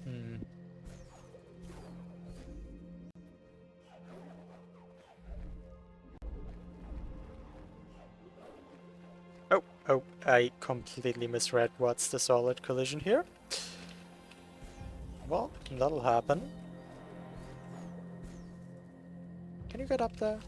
Hmm. Oh, I completely misread what's the solid collision here. Well, that'll happen. Can you get up there?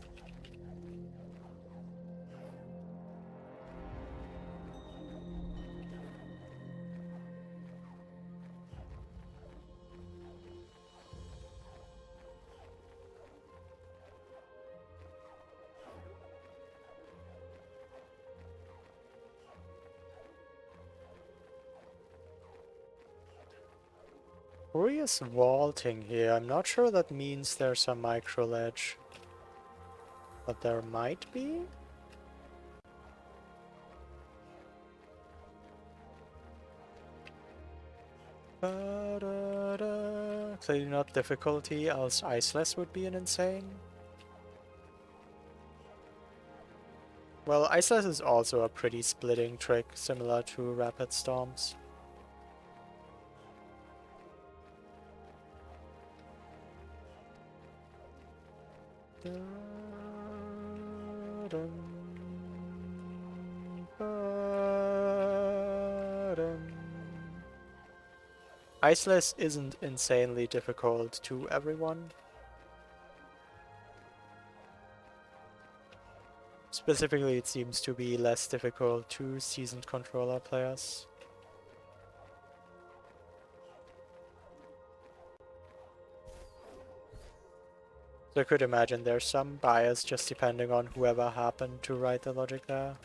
Curious vaulting here. I'm not sure that means there's a micro ledge. But there might be? Ba-da-da. Clearly not difficulty, else Iceless would be an insane. Well, Iceless is also a pretty splitting trick, similar to Rapid Storms. Iceless isn't insanely difficult to everyone. Specifically, it seems to be less difficult to seasoned controller players. So I could imagine there's some bias just depending on whoever happened to write the logic there.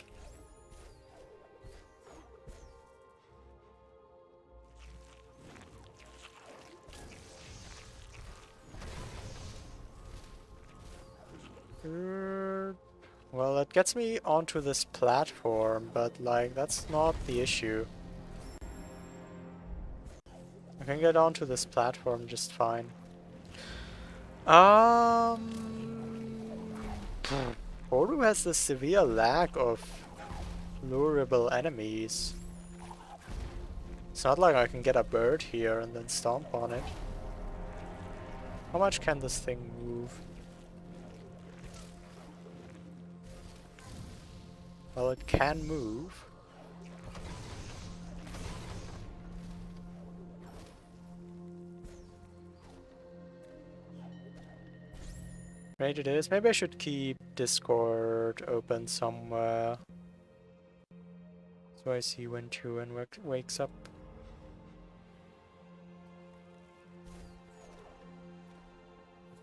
Well, it gets me onto this platform, but like, that's not the issue. I can get onto this platform just fine. Oru has this severe lack of lurable enemies. It's not like I can get a bird here and then stomp on it. How much can this thing move? Well, it can move. Right, it is. Maybe I should keep Discord open somewhere. So I see when Chuan wakes up.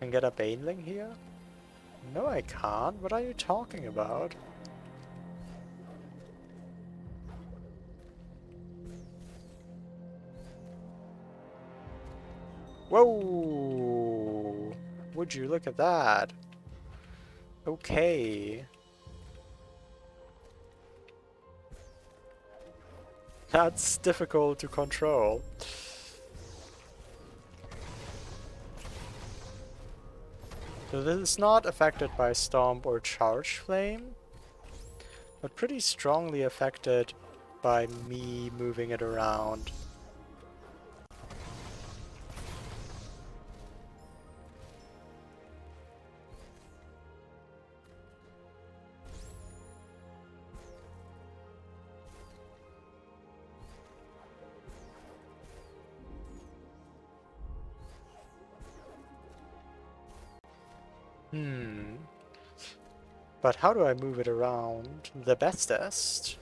I can get a Baneling here? No, I can't. What are you talking about? Whoa! Would you look at that? Okay. That's difficult to control. So this is not affected by Stomp or Charge Flame, but pretty strongly affected by me moving it around. But how do I move it around the bestest?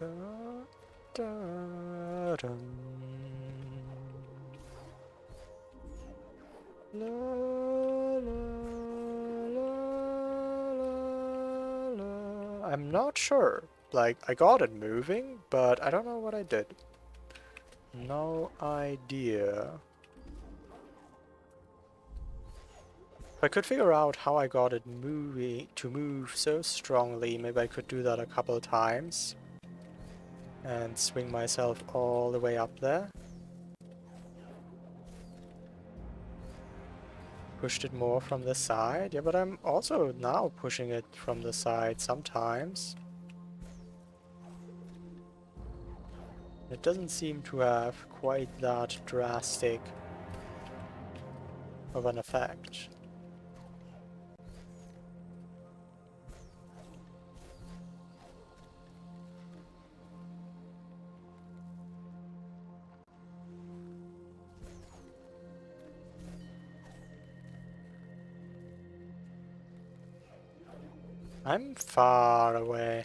Da, da, dum. La, la, la, la. I'm not sure. Like, I got it moving, but I don't know what I did. No idea. If I could figure out how I got it moving to move so strongly, maybe I could do that a couple of times and swing myself all the way up there. Pushed it more from the side. Yeah, but I'm also now pushing it from the side sometimes. It doesn't seem to have quite that drastic of an effect. I'm far away.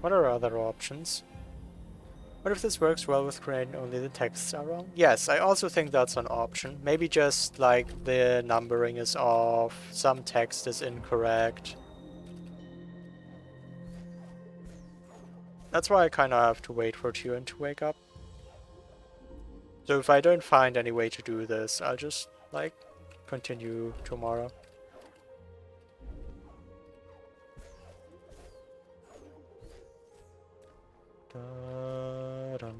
What are other options? What if this works well with creating only the texts are wrong? Yes, I also think that's an option. Maybe just like the numbering is off, some text is incorrect. That's why I kind of have to wait for Turin to wake up. So if I don't find any way to do this, I'll just, like, continue tomorrow. Da-dum.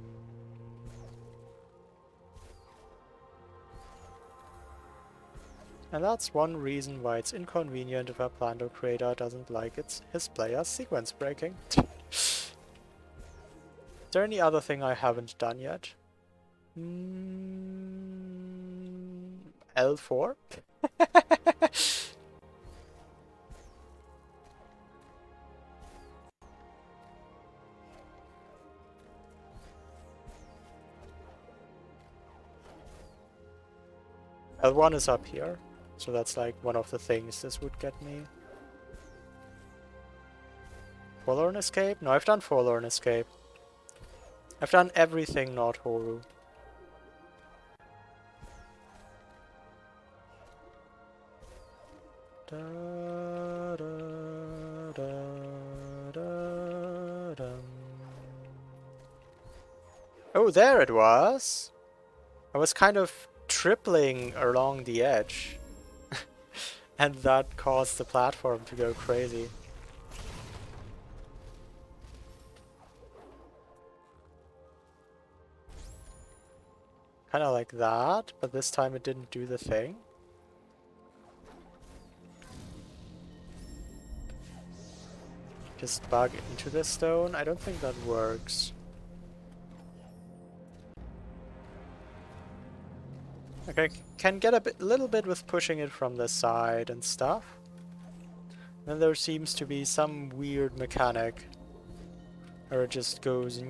And that's one reason why it's inconvenient if a Plando creator doesn't like his players sequence breaking. Is there any other thing I haven't done yet? L4? L1 is up here, so that's like one of the things this would get me. Forlorn Escape? No, I've done Forlorn Escape. I've done everything not Horu. Da, da, da, da, dum. Oh, there it was! I was kind of tripling along the edge. And that caused the platform to go crazy. Kinda like that, but this time it didn't do the thing. Just bug into the stone? I don't think that works. Okay, can get a little bit with pushing it from the side and stuff. Then there seems to be some weird mechanic where it just goes if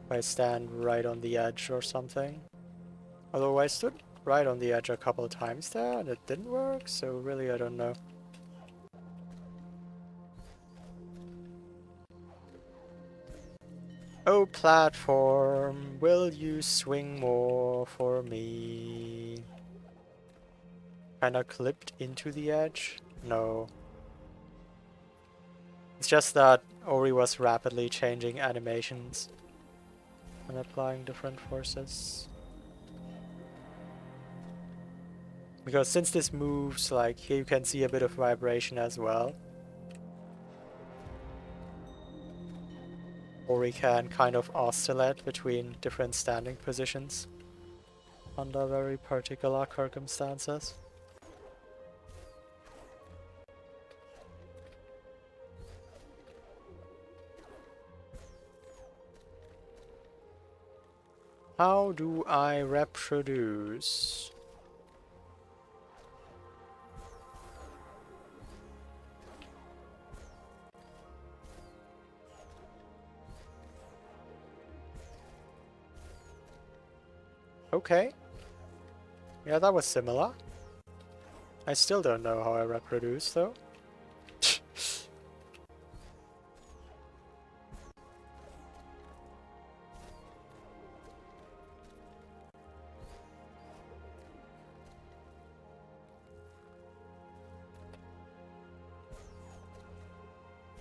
I stand right on the edge or something. Although I stood right on the edge a couple of times there and it didn't work, so really I don't know. Oh, platform, will you swing more for me? Kinda clipped into the edge? No. It's just that Ori was rapidly changing animations and applying different forces. Because since this moves, like, here you can see a bit of vibration as well. Ori can kind of oscillate between different standing positions under very particular circumstances. How do I reproduce? Okay. Yeah, that was similar. I still don't know how I reproduce, though.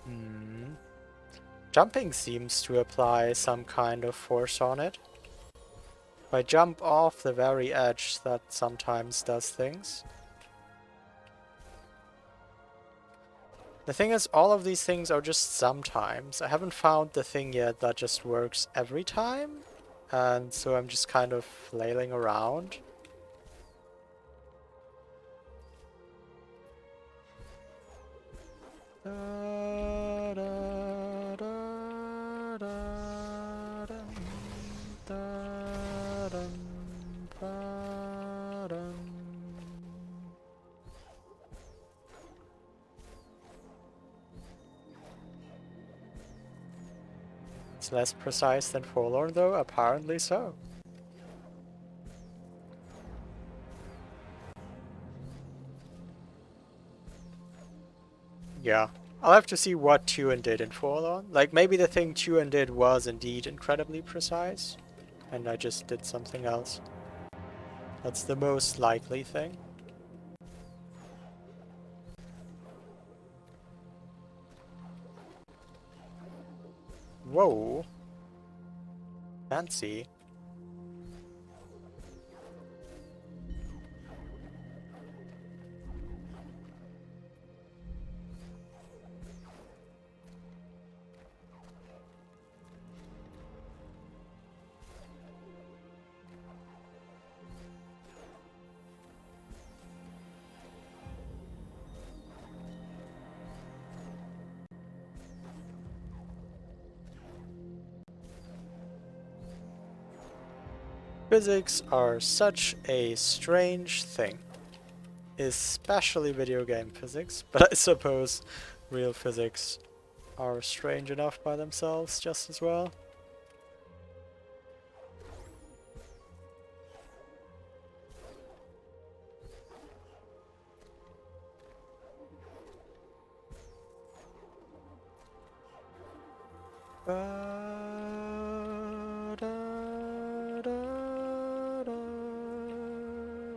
Hmm. Jumping seems to apply some kind of force on it. If I jump off the very edge, that sometimes does things. The thing is, all of these things are just sometimes. I haven't found the thing yet that just works every time. And so I'm just kind of flailing around. Da, da, da, da, dum, da, dum, ba, dum. It's less precise than Forlorn, though? Apparently so. Yeah. I'll have to see what Tuan did in Forlorn. Like, maybe the thing Tuan did was indeed incredibly precise, and I just did something else. That's the most likely thing. Whoa. Fancy. Physics are such a strange thing. Especially video game physics, but I suppose real physics are strange enough by themselves just as well.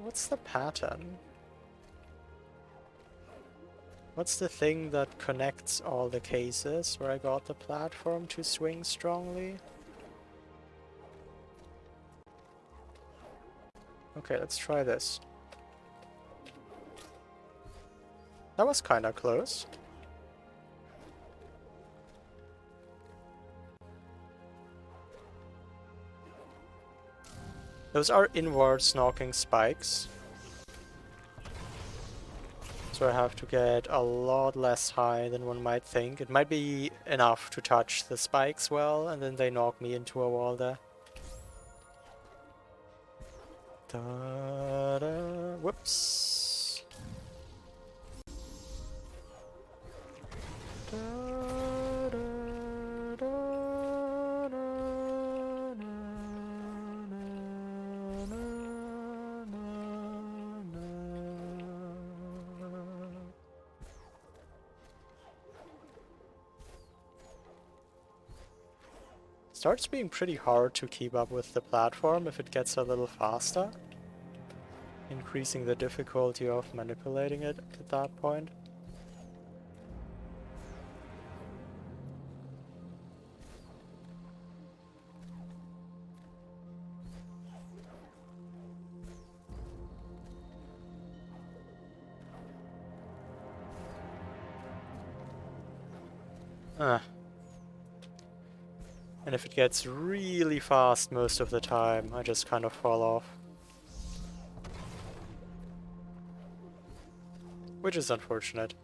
What's the pattern? What's the thing that connects all the cases where I got the platform to swing strongly? Okay, let's try this. That was kinda close. Those are inwards knocking spikes. So I have to get a lot less high than one might think. It might be enough to touch the spikes well, and then they knock me into a wall there. Da-da. Whoops. Starts being pretty hard to keep up with the platform if it gets a little faster, increasing the difficulty of manipulating it at that point. Ah. And if it gets really fast most of the time, I just kind of fall off. Which is unfortunate.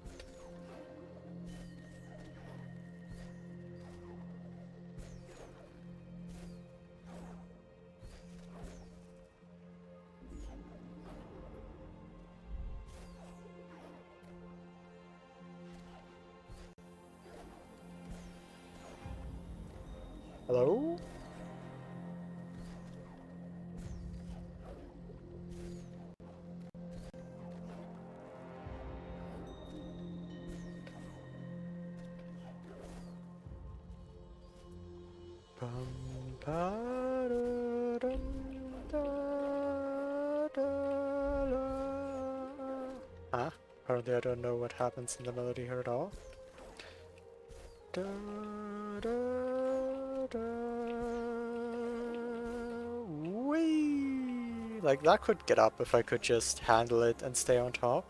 Hello? Bum, ba-da-dum, da-da-la. Huh? Apparently I don't know what happens in the melody here at all. Da, da, da, whee! Like, that could get up if I could just handle it and stay on top.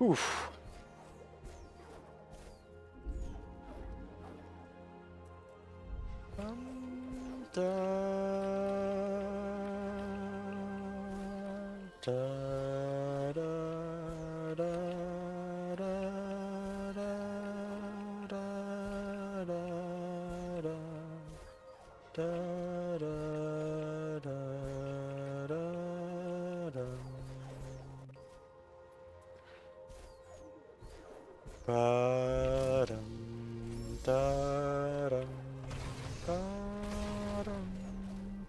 Oof. Da, da, da, da, da, da, da, da, da, da, da, da. Ba-dum, da-dum, ba-dum,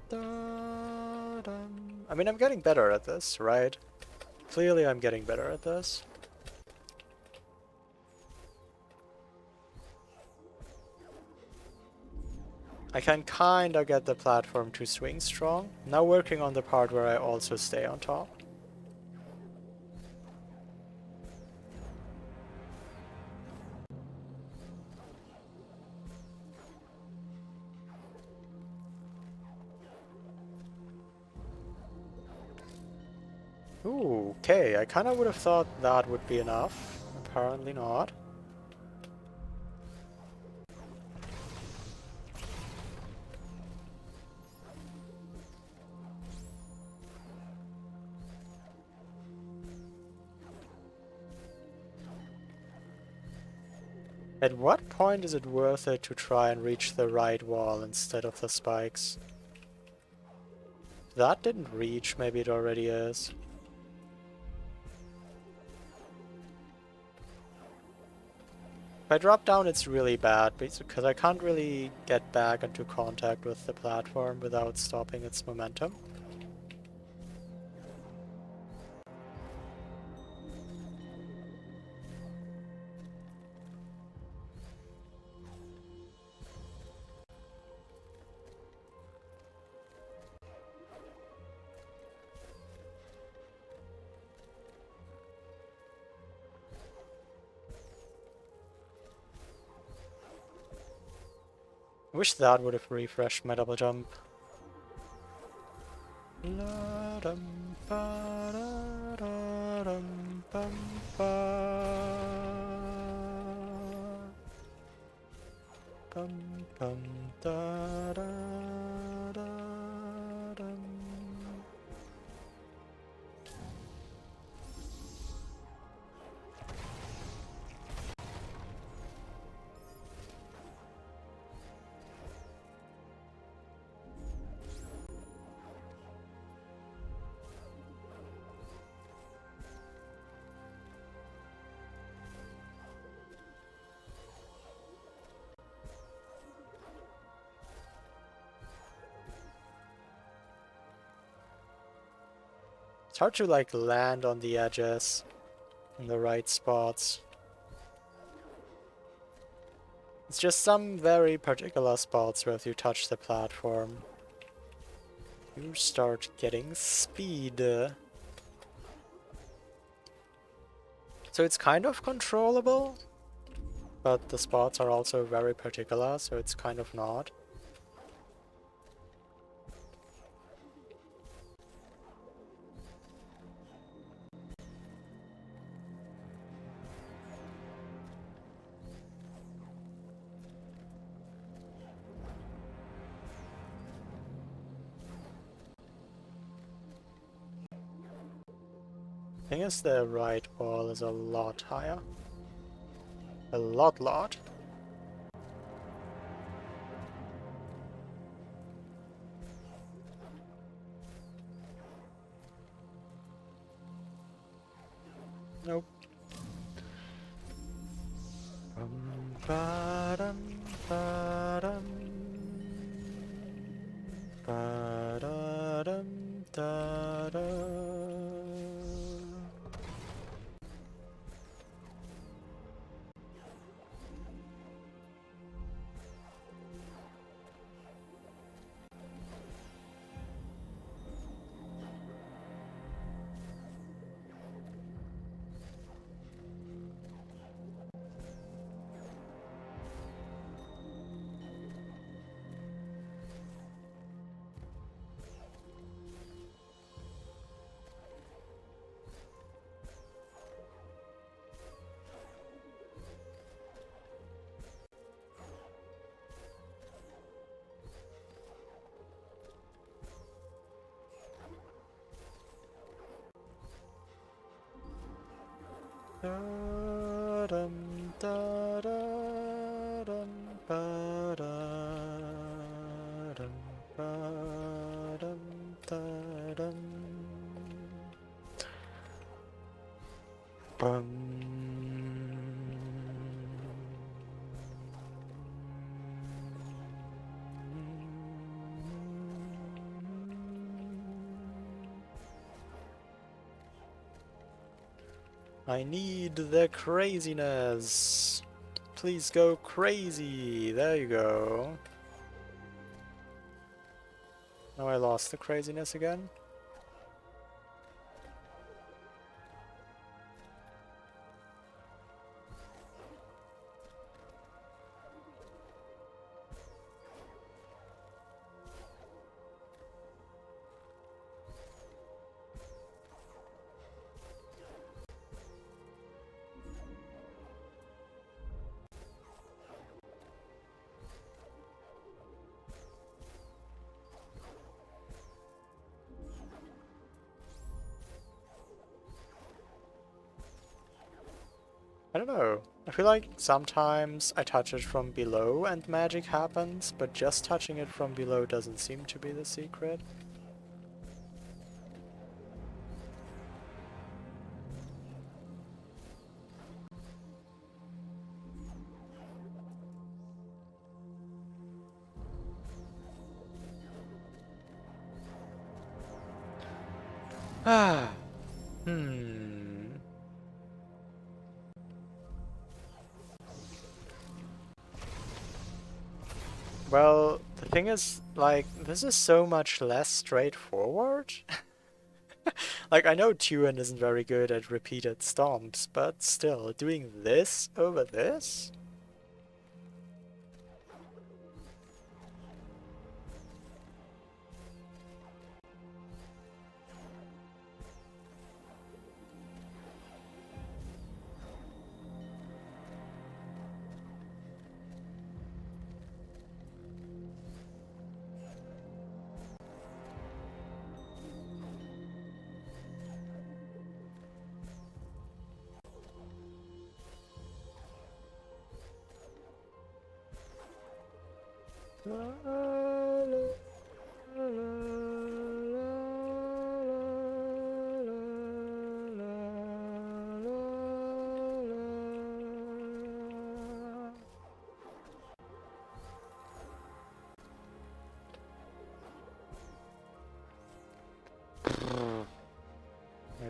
da-dum. I mean, I'm getting better at this, right? Clearly I'm getting better at this. I can kinda get the platform to swing strong. Now working on the part where I also stay on top. Ooh, okay, I kinda would have thought that would be enough. Apparently not. At what point is it worth it to try and reach the right wall instead of the spikes? If that didn't reach, maybe it already is. If I drop down, it's really bad, because I can't really get back into contact with the platform without stopping its momentum. I wish that would have refreshed my double jump. La-dum, ba-da-da-dum, bum, ba. Bum, bum, da-da-da-dum. It's hard to like land on the edges in the right spots. It's just some very particular spots where if you touch the platform, you start getting speed. So it's kind of controllable, but the spots are also very particular, so it's kind of not. Thing is, the right wall is a lot higher. A lot. Nope. Ba-dum, ba-dum, ba-da-dum, da-da. Da-dum, da-da-dum, ba-da-dum, ba-dum, da-dum. Bum. I need the craziness. Please go crazy. There you go. Now I lost the craziness again. I don't know. I feel like sometimes I touch it from below and magic happens, but just touching it from below doesn't seem to be the secret. Ah. Hmm. Well, the thing is, like, this is so much less straightforward. Like, I know Turin isn't very good at repeated stomps, but still, doing this over this?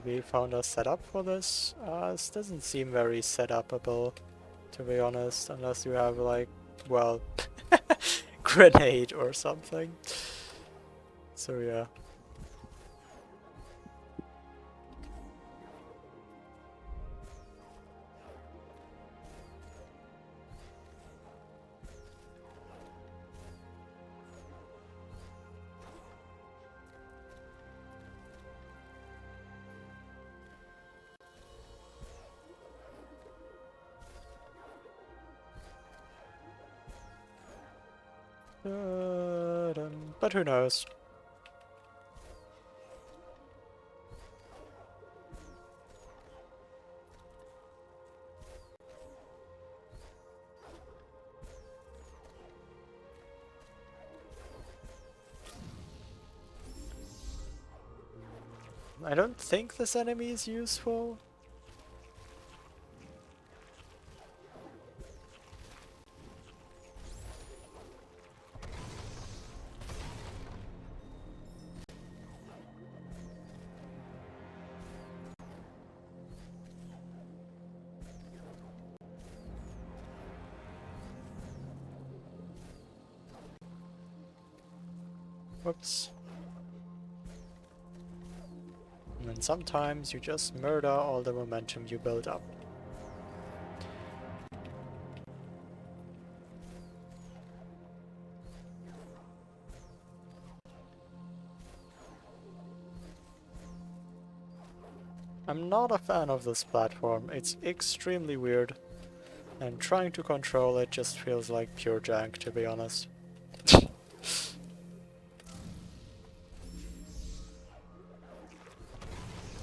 Maybe found a setup for this? This doesn't seem very set-upable, to be honest, unless you have like, well, grenade or something. So yeah. But who knows? I don't think this enemy is useful. Whoops. And then sometimes you just murder all the momentum you build up. I'm not a fan of this platform. It's extremely weird. And trying to control it just feels like pure jank, to be honest.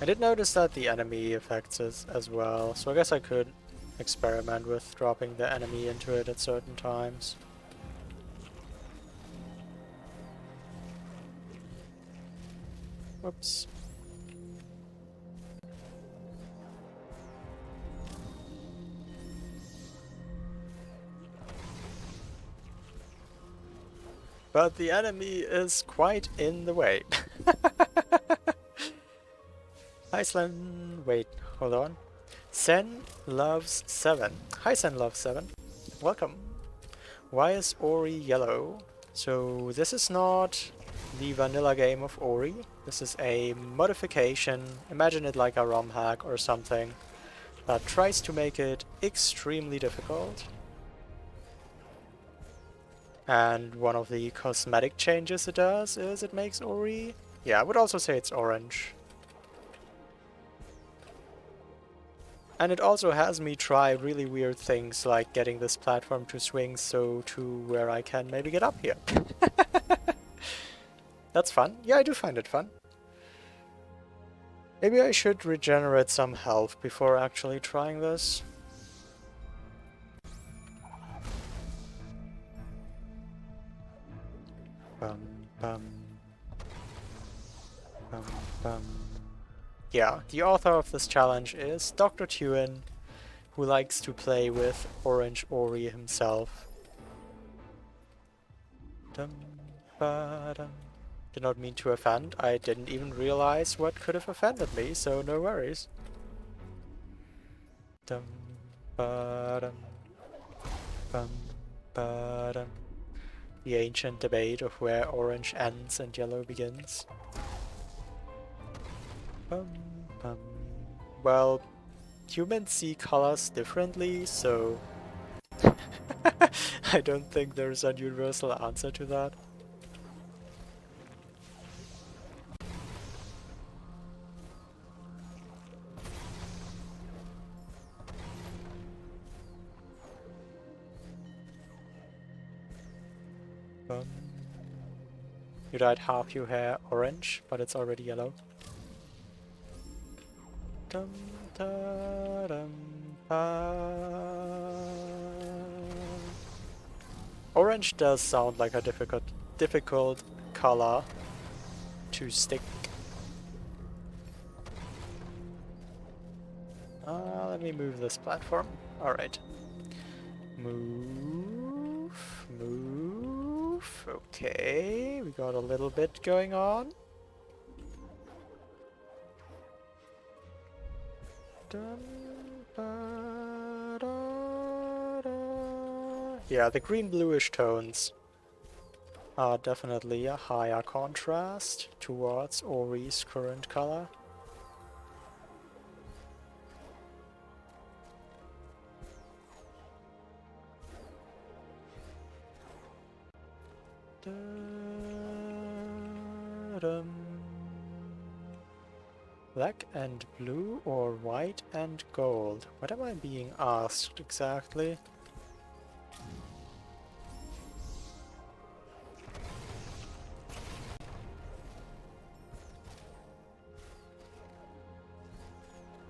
I did notice that the enemy affects it as well, so I guess I could experiment with dropping the enemy into it at certain times. Whoops. But the enemy is quite in the way. Iceland. Wait, hold on. Sen loves 7. Hi Sen loves 7. Welcome. Why is Ori yellow? So this is not the vanilla game of Ori. This is a modification. Imagine it like a ROM hack or something that tries to make it extremely difficult. And one of the cosmetic changes it does is it makes Ori... Yeah, I would also say it's orange. And it also has me try really weird things like getting this platform to swing so to where I can maybe get up here. That's fun. Yeah, I do find it fun. Maybe I should regenerate some health before actually trying this. Bum, bum. Bum, bum. Yeah, the author of this challenge is Dr. Tuin, who likes to play with Orange Ori himself. Dum, ba, dum. Did not mean to offend. I didn't even realize what could have offended me, so no worries. Dum, ba, dum. Bum, ba, dum. The ancient debate of where orange ends and yellow begins. Bum, bum. Well, humans see colors differently, so I don't think there's a universal answer to that. Bum. You dyed half your hair orange, but it's already yellow. Dum, da, dum, ba. Orange does sound like a difficult color to stick. Let me move this platform. Alright. Move. Move. Okay, we got a little bit going on. Dun, ba, da, da. Yeah, the green-bluish tones are definitely a higher contrast towards Ori's current color. Black and blue or white and gold? What am I being asked exactly?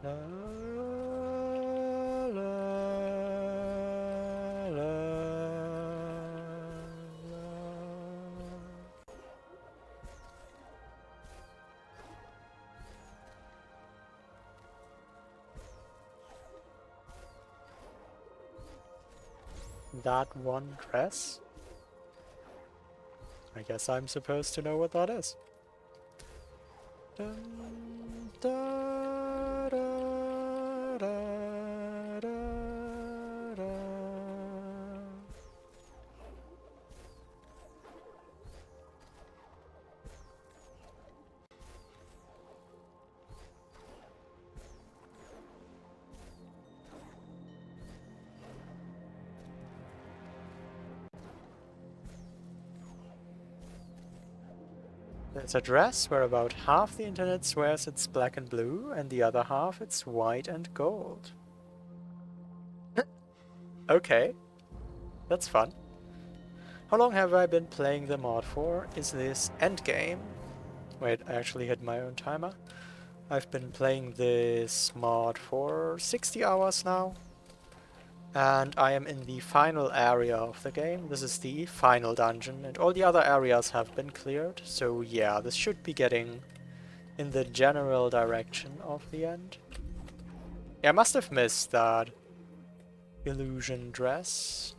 La, la, la, la. That one dress? I guess I'm supposed to know what that is. Dun, da, da, da, da, da. It's a dress where about half the internet swears it's black and blue, and the other half it's white and gold. Okay, that's fun. How long have I been playing the mod for? Is this endgame? Wait, I actually hit my own timer. I've been playing this mod for 60 hours now. And I am in the final area of the game. This is the final dungeon, and all the other areas have been cleared. So yeah, this should be getting in the general direction of the end. Yeah, I must have missed that illusion dress.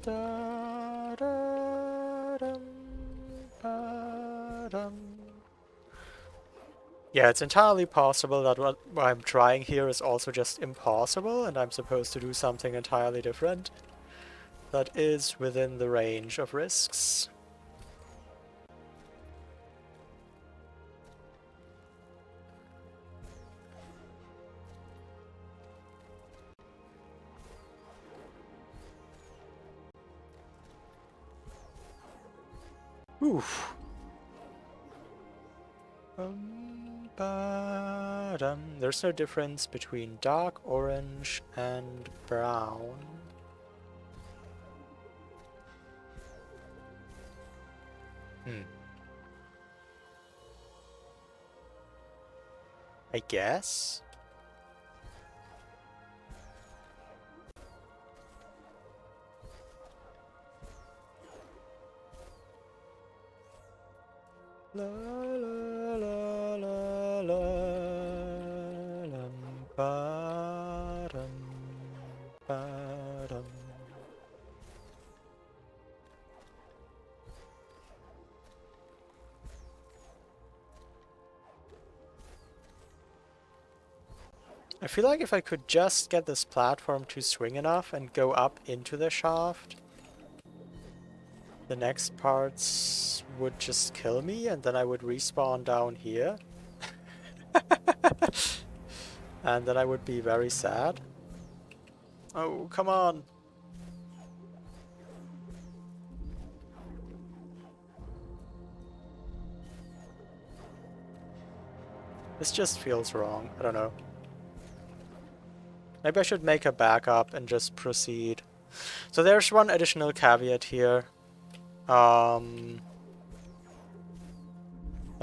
Da, da, dum, ba, dum. Yeah, it's entirely possible that what I'm trying here is also just impossible, and I'm supposed to do something entirely different that is within the range of risks. Oof. There's no difference between dark orange and brown. I guess? La la la la la ba-dum, ba-dum. I feel like if I could just get this platform to swing enough and go up into the shaft, the next parts would just kill me and then I would respawn down here. And then I would be very sad. Oh, come on! This just feels wrong. I don't know. Maybe I should make a backup and just proceed. So there's one additional caveat here. That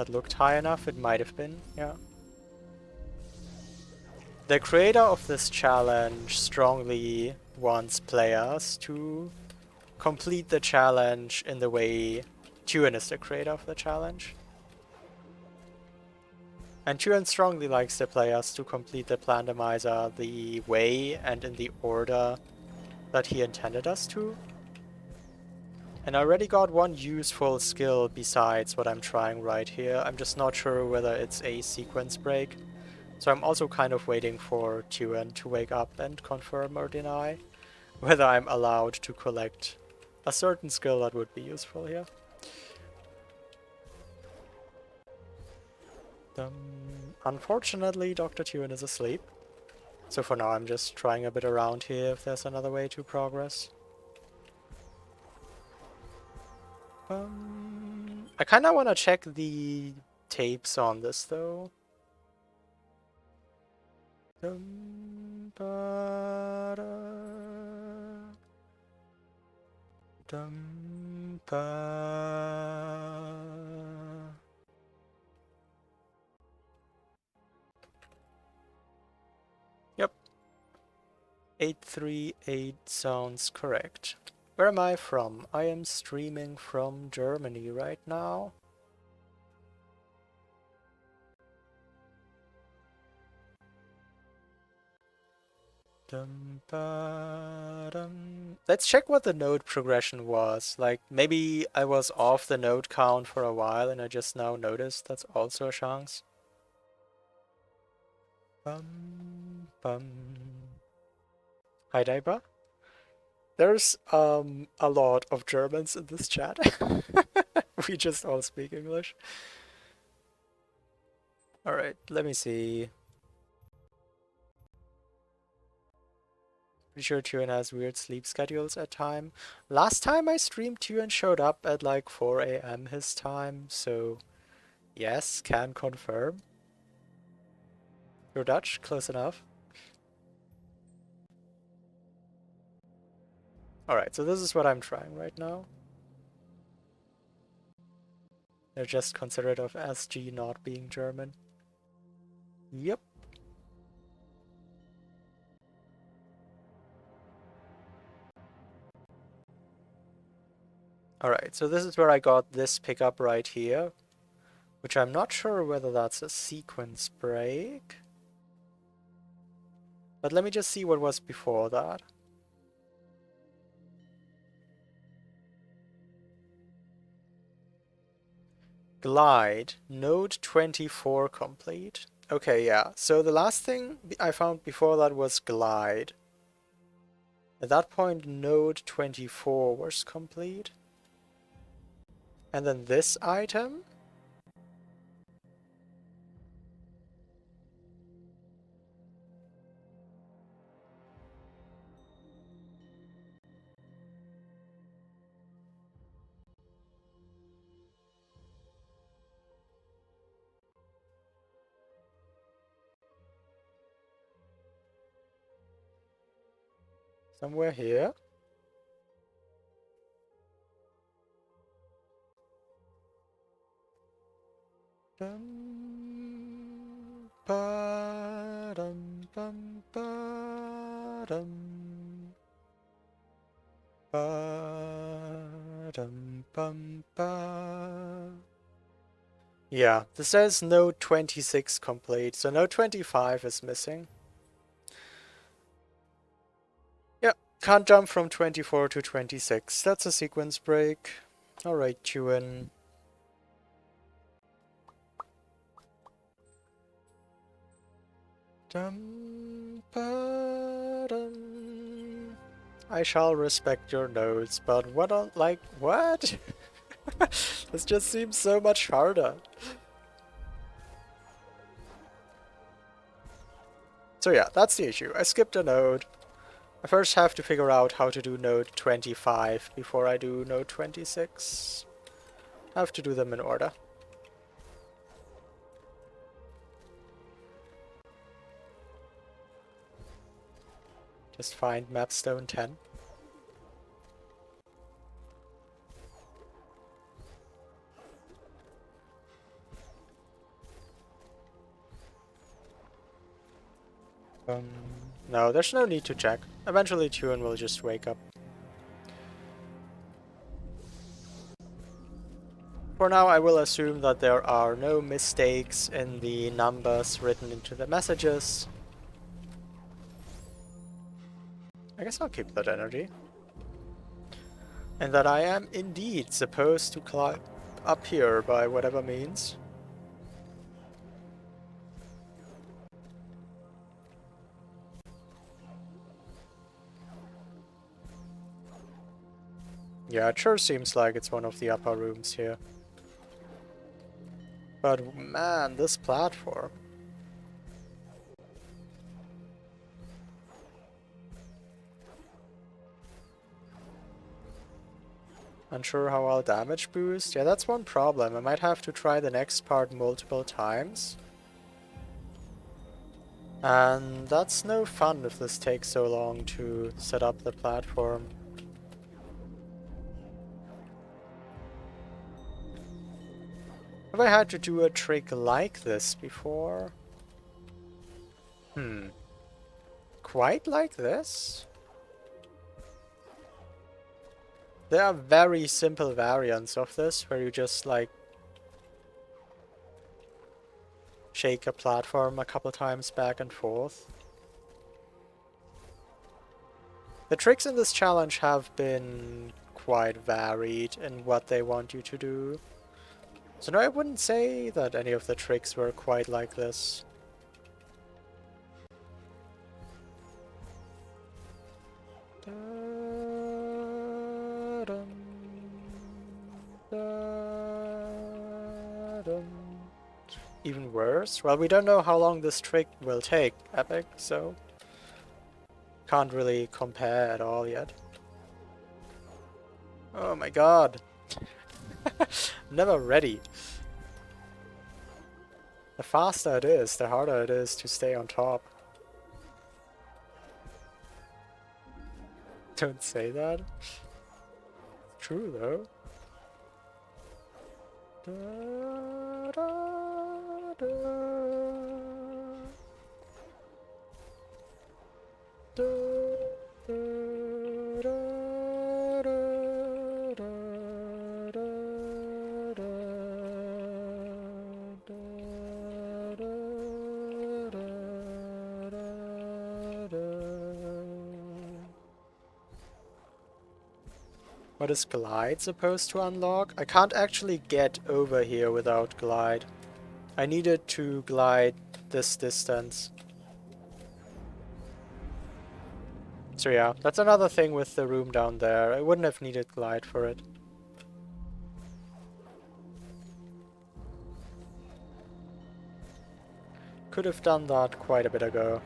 looked high enough, it might have been, yeah. The creator of this challenge strongly wants players to complete the challenge in the way Tuan is the creator of the challenge. And Tuan strongly likes the players to complete the Plandemizer the way and in the order that he intended us to. And I already got one useful skill besides what I'm trying right here. I'm just not sure whether it's a sequence break. So I'm also kind of waiting for Tuan to wake up and confirm or deny whether I'm allowed to collect a certain skill that would be useful here. Unfortunately, Dr. Tuan is asleep. So for now I'm just trying a bit around here if there's another way to progress. I kind of want to check the tapes on this though. Dum, ba, da, dum, ba. Yep. 838 sounds correct. Where am I from? I am streaming from Germany right now. Dum, ba, dum. let's check what the node progression was. Like, maybe I was off the node count for a while and I just now noticed. That's also a chance. Bum. Hi, Daiba. There's a lot of Germans in this chat. We just all speak English. Alright, let me see. Pretty sure Tuan has weird sleep schedules at time. Last time I streamed, Tuan showed up at like 4 a.m. his time, so yes, can confirm. You're Dutch? Close enough. Alright, so this is what I'm trying right now. They're just considerate of SG not being German. Yep. Alright, so this is where I got this pickup right here, which I'm not sure whether that's a sequence break. But let me just see what was before that. Glide, node 24 complete. Okay, yeah, so the last thing I found before that was glide. At that point, node 24 was complete. And then this item? Somewhere here? Dum, ba, dum, bum, ba, dum, ba, dum, bum, ba. Yeah, this says node 26 complete, so node 25 is missing. Yeah, can't jump from 24 to 26. That's a sequence break. Alright, Tuan. Dum, ba, dum. I shall respect your nodes, but what on, like, what? This just seems so much harder. So yeah, that's the issue. I skipped a node. I first have to figure out how to do node 25 before I do node 26. I have to do them in order. Just find Mapstone 10. No, there's no need to check. Eventually Tuan will just wake up. For now, I will assume that there are no mistakes in the numbers written into the messages. I guess I'll keep that energy. And that I am indeed supposed to climb up here by whatever means. Yeah, it sure seems like it's one of the upper rooms here. But man, this platform. Unsure how I'll damage boost? Yeah, that's one problem. I might have to try the next part multiple times. And that's no fun if this takes so long to set up the platform. Have I had to do a trick like this before? Quite like this? There are very simple variants of this, where you just, like, shake a platform a couple times back and forth. The tricks in this challenge have been quite varied in what they want you to do. So no, I wouldn't say that any of the tricks were quite like this. Even worse? Well, we don't know how long this trick will take, Epic, so can't really compare at all yet. Oh my god. Never ready. The faster it is, the harder it is to stay on top. Don't say that. True though. Da, da, da, da, da, What is Glide supposed to unlock? I can't actually get over here without Glide. I needed to glide this distance. So yeah, that's another thing with the room down there. I wouldn't have needed Glide for it. Could have done that quite a bit ago.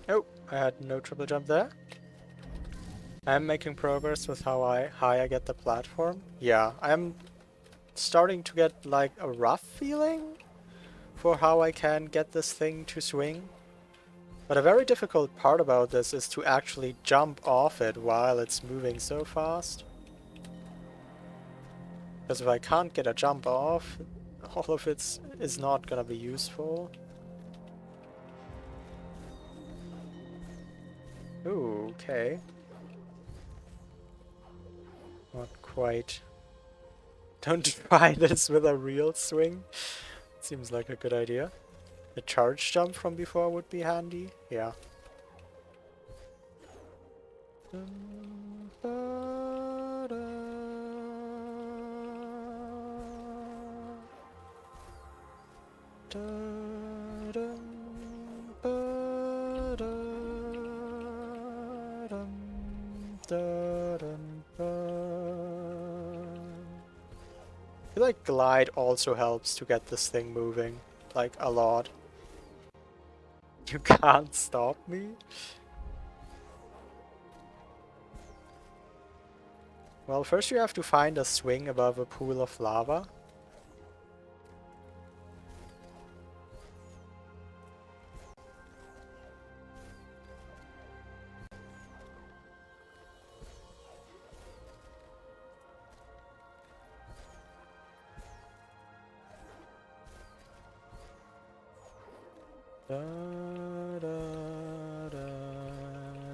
Oh, I had no triple jump there. I'm making progress with how high I get the platform. Yeah, I'm starting to get like a rough feeling for how I can get this thing to swing. But a very difficult part about this is to actually jump off it while it's moving so fast. Because if I can't get a jump off, all of it is not gonna be useful. Ooh, okay. Not quite. Don't try this with a real swing. Seems like a good idea. The charge jump from before would be handy. Yeah. I feel like Glide also helps to get this thing moving, like a lot. You can't stop me? Well, first you have to find a swing above a pool of lava. Da, da, da,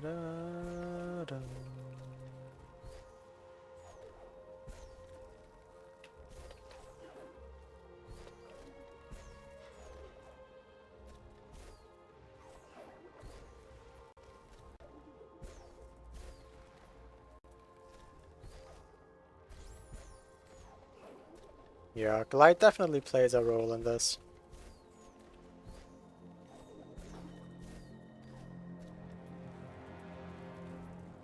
da, da. Yeah, Glide definitely plays a role in this.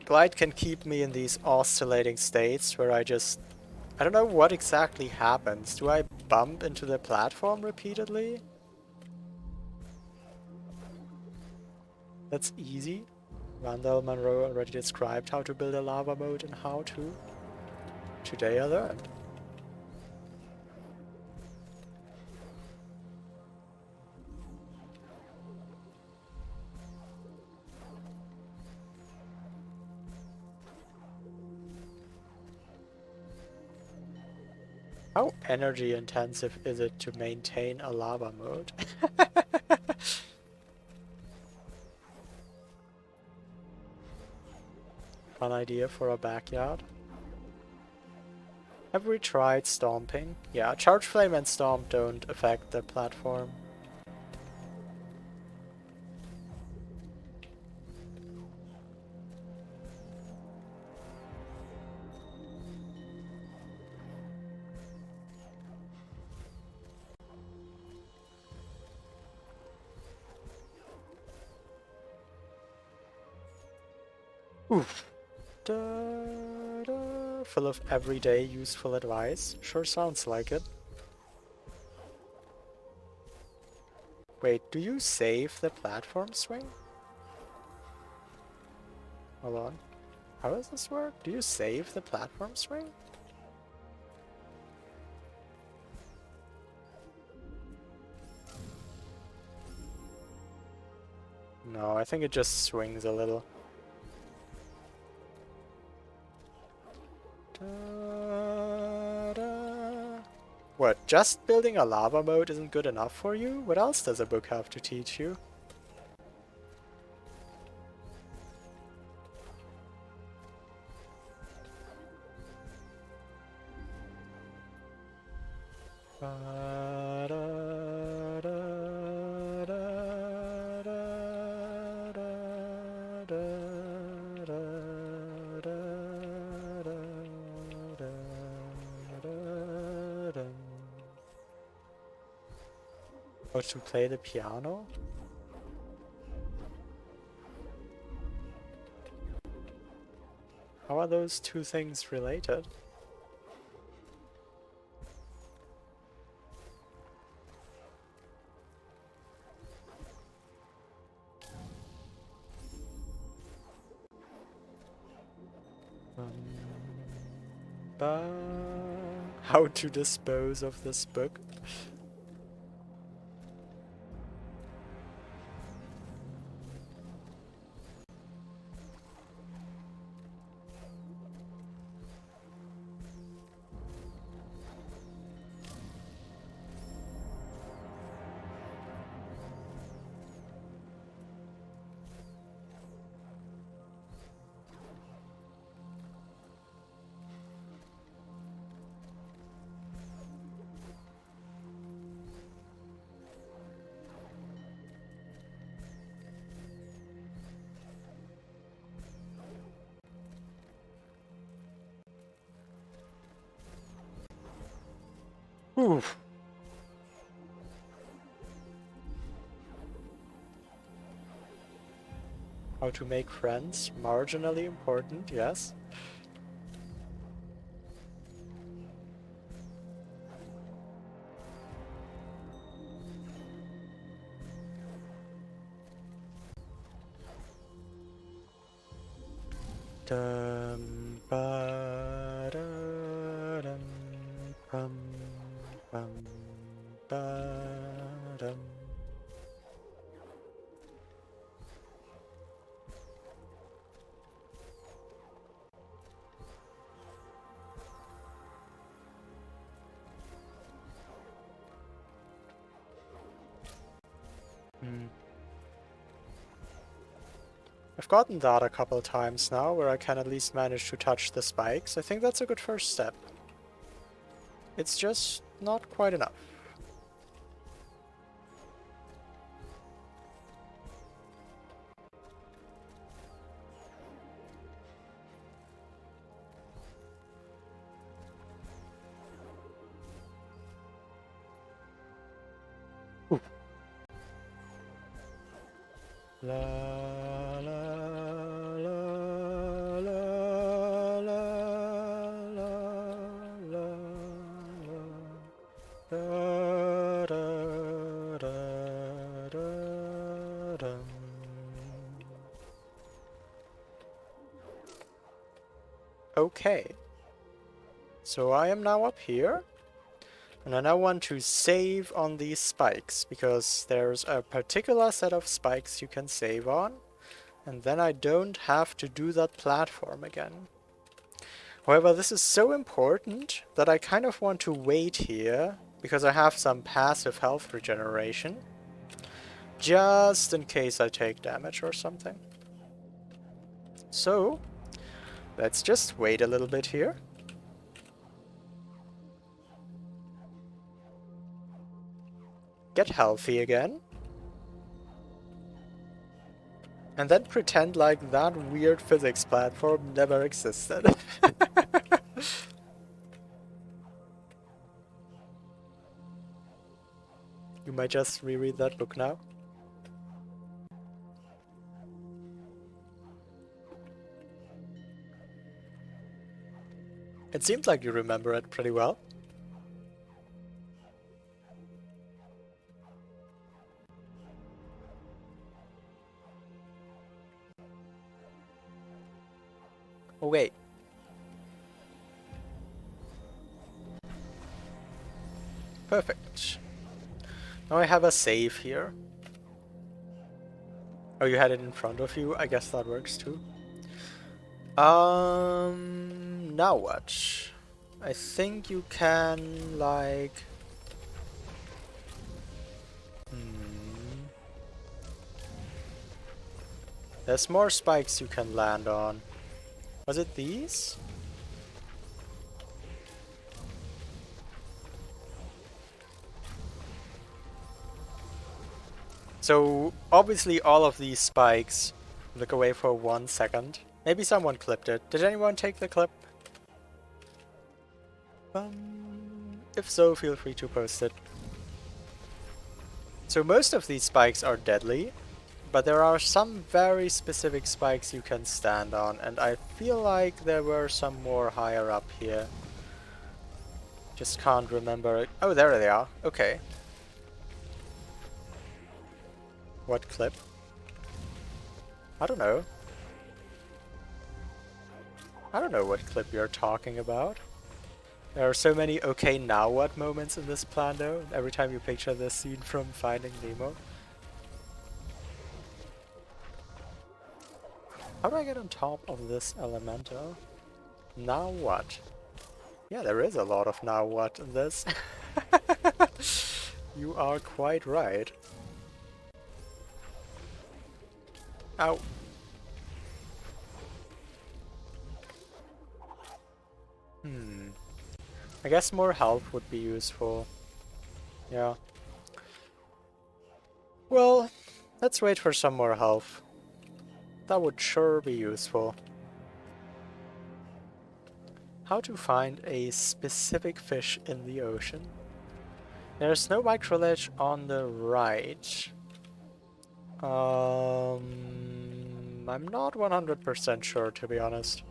Glide can keep me in these oscillating states where I don't know what exactly happens. Do I bump into the platform repeatedly? That's easy. Randall Monroe already described how to build a lava moat and how to. Today I learned. How energy intensive is it to maintain a lava moat? Fun idea for a backyard. Have we tried stomping? Yeah, Charge Flame and Stomp don't affect the platform. Oof. Da, da. Full of everyday useful advice. Sure sounds like it. Wait, do you save the platform swing? Hold on. How does this work? Do you save the platform swing? No, I think it just swings a little. Da, da. What, just building a lava mode isn't good enough for you? What else does a book have to teach you? Ba, da, da, da, da, da, da, da, da, da, da. Or to play the piano? How are those two things related? How to dispose of this book? Oof. How to make friends? Marginally important, yes. Dum ba da dum pum pum ba dum. I've gotten that a couple times now, where I can at least manage to touch the spikes. I think that's a good first step. It's just not quite enough. Ooh. La la la la la la la da da da da da. Okay, so I am now up here, and I now want to save on these spikes, because there's a particular set of spikes you can save on, and then I don't have to do that platform again. However, this is so important that I kind of want to wait here, because I have some passive health regeneration, just in case I take damage or something. So, Let's just wait a little bit here. Get healthy again. And then pretend like that weird physics platform never existed. You might just reread that book now. It seems like you remember it pretty well. Oh wait. Perfect. Now I have a save here. Oh, you had it in front of you? I guess that works too. Now what? I think you can, like... There's more spikes you can land on. Was it these? So, obviously all of these spikes look away for 1 second. Maybe someone clipped it. Did anyone take the clip? If so, feel free to post it. So most of these spikes are deadly, but there are some very specific spikes you can stand on, and I feel like there were some more higher up here. Just can't remember it. Oh, there they are. Okay. What clip? I don't know. I don't know what clip you're talking about. There are so many okay now what moments in this plan though, every time you picture this scene from Finding Nemo. How do I get on top of this elemental? Now what? Yeah, there is a lot of now what in this. You are quite right. Ow. I guess more health would be useful. Yeah. Well, let's wait for some more health. That would sure be useful. How to find a specific fish in the ocean. There's no microledge on the right. I'm not 100% sure, to be honest.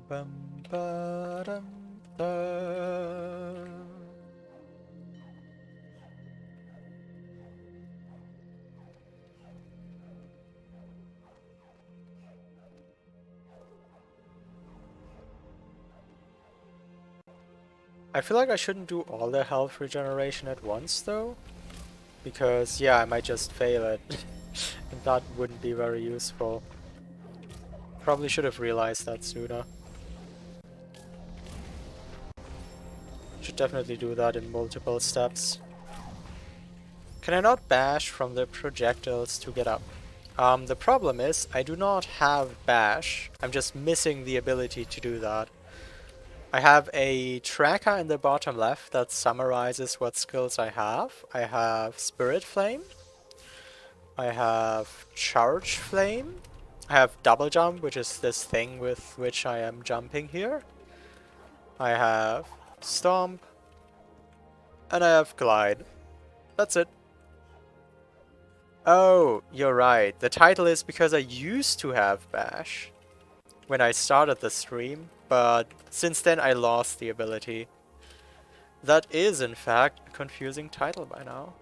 Bum, ba, dum, da. I feel like I shouldn't do all the health regeneration at once though, because yeah, I might just fail it, and that wouldn't be very useful. Probably should have realized that sooner. Should definitely do that in multiple steps. Can I not bash from the projectiles to get up? The problem is, I do not have bash. I'm just missing the ability to do that. I have a tracker in the bottom left that summarizes what skills I have. I have Spirit Flame. I have Charge Flame. I have Double Jump, which is this thing with which I am jumping here. I have Stomp. And I have Glide. That's it. Oh, you're right. The title is because I used to have Bash when I started the stream, but since then I lost the ability. That is, in fact, a confusing title by now.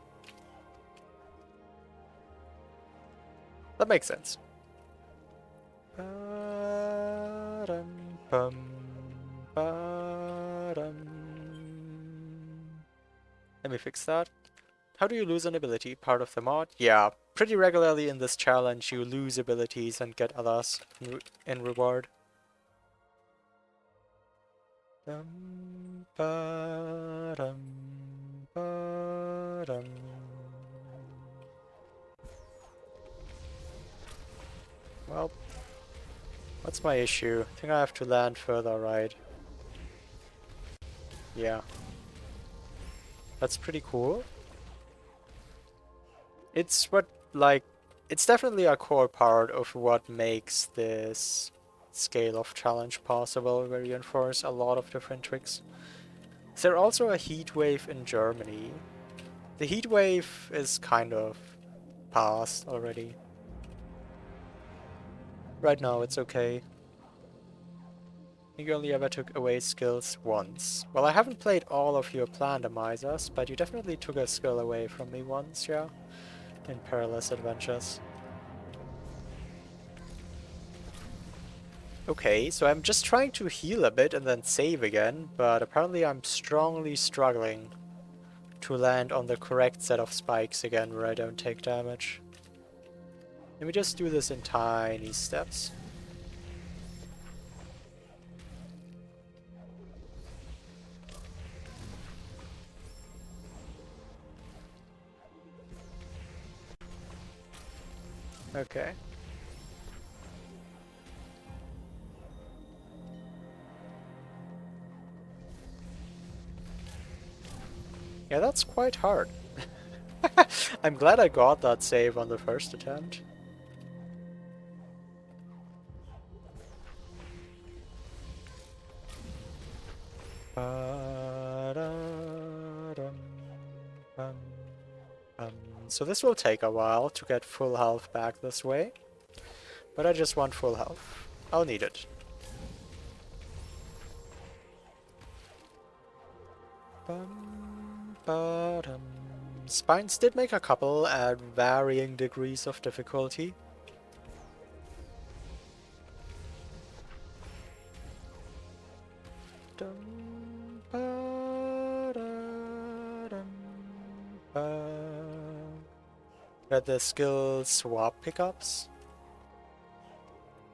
That makes sense. Ba-dum-bum, ba-dum. Let me fix that. How do you lose an ability? Part of the mod? Yeah, pretty regularly in this challenge you lose abilities and get others in reward. Dum, ba-dum, ba-dum. Well, what's my issue? I think I have to land further right. Yeah. That's pretty cool. It's what, like, it's definitely a core part of what makes this scale of challenge possible, where you enforce a lot of different tricks. Is there also a heat wave in Germany? The heat wave is kind of past already. Right now it's okay. You only ever took away skills once. Well, I haven't played all of your Plandomizers, but you definitely took a skill away from me once, yeah? In Perilous Adventures. Okay, so I'm just trying to heal a bit and then save again, but apparently I'm strongly struggling to land on the correct set of spikes again where I don't take damage. Let me just do this in tiny steps. Okay. Yeah, that's quite hard. I'm glad I got that save on the first attempt. So this will take a while to get full health back this way, but I just want full health. I'll need it. Spines did make a couple at varying degrees of difficulty. Got the skill swap pickups.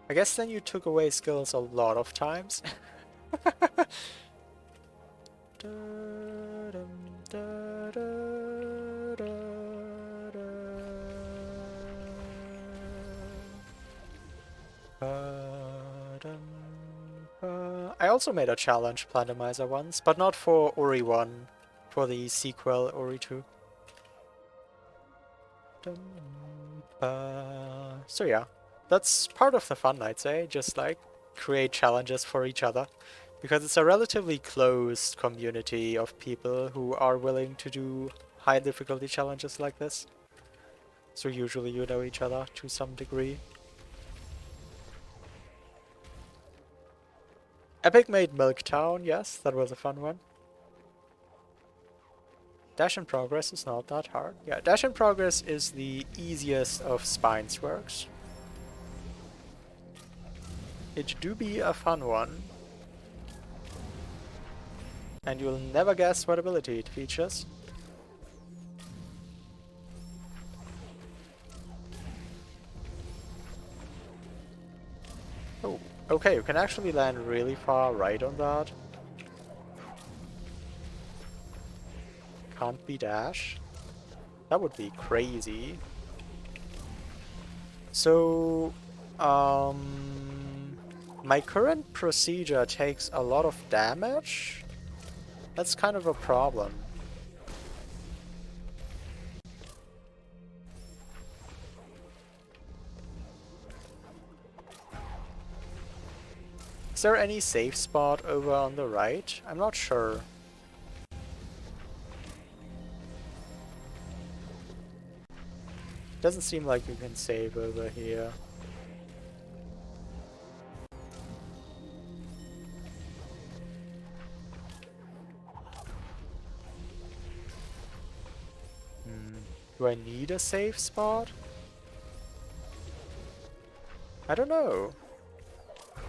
I guess then you took away skills a lot of times. I also made a challenge Plandomizer once, but not for Ori 1, for the sequel Ori 2. So yeah, that's part of the fun, I'd say, just like create challenges for each other. Because it's a relatively closed community of people who are willing to do high difficulty challenges like this. So usually you know each other to some degree. Epic made Milktown, yes, that was a fun one. Dash and Progress is not that hard. Yeah, Dash and Progress is the easiest of Spines works. It do be a fun one. And you'll never guess what ability it features. Oh, okay, you can actually land really far right on that. Can't be dash. That would be crazy. So, my current procedure takes a lot of damage. That's kind of a problem. Is there any safe spot over on the right? I'm not sure. Doesn't seem like you can save over here. Do I need a safe spot? I don't know.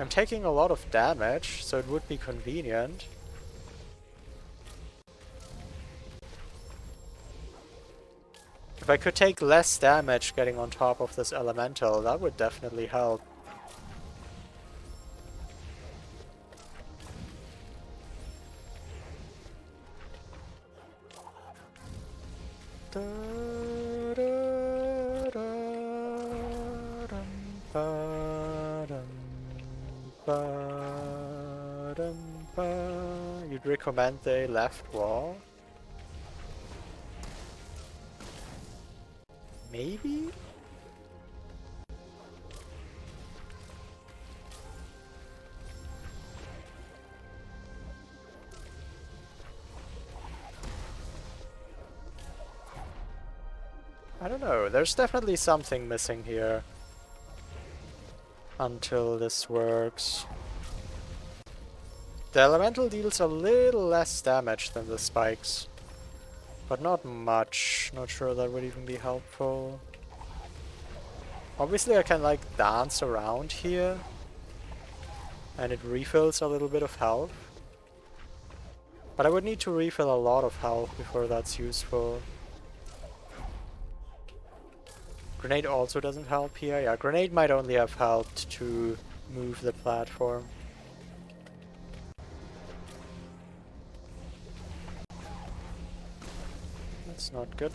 I'm taking a lot of damage, so it would be convenient. If I could take less damage getting on top of this elemental, that would definitely help. You'd recommend the left wall? Maybe? I don't know, there's definitely something missing here. Until this works. The elemental deals a little less damage than the spikes. But not much. Not sure that would even be helpful. Obviously I can like dance around here. And it refills a little bit of health. But I would need to refill a lot of health before that's useful. Grenade also doesn't help here. Yeah, grenade might only have helped to move the platform. That's not good.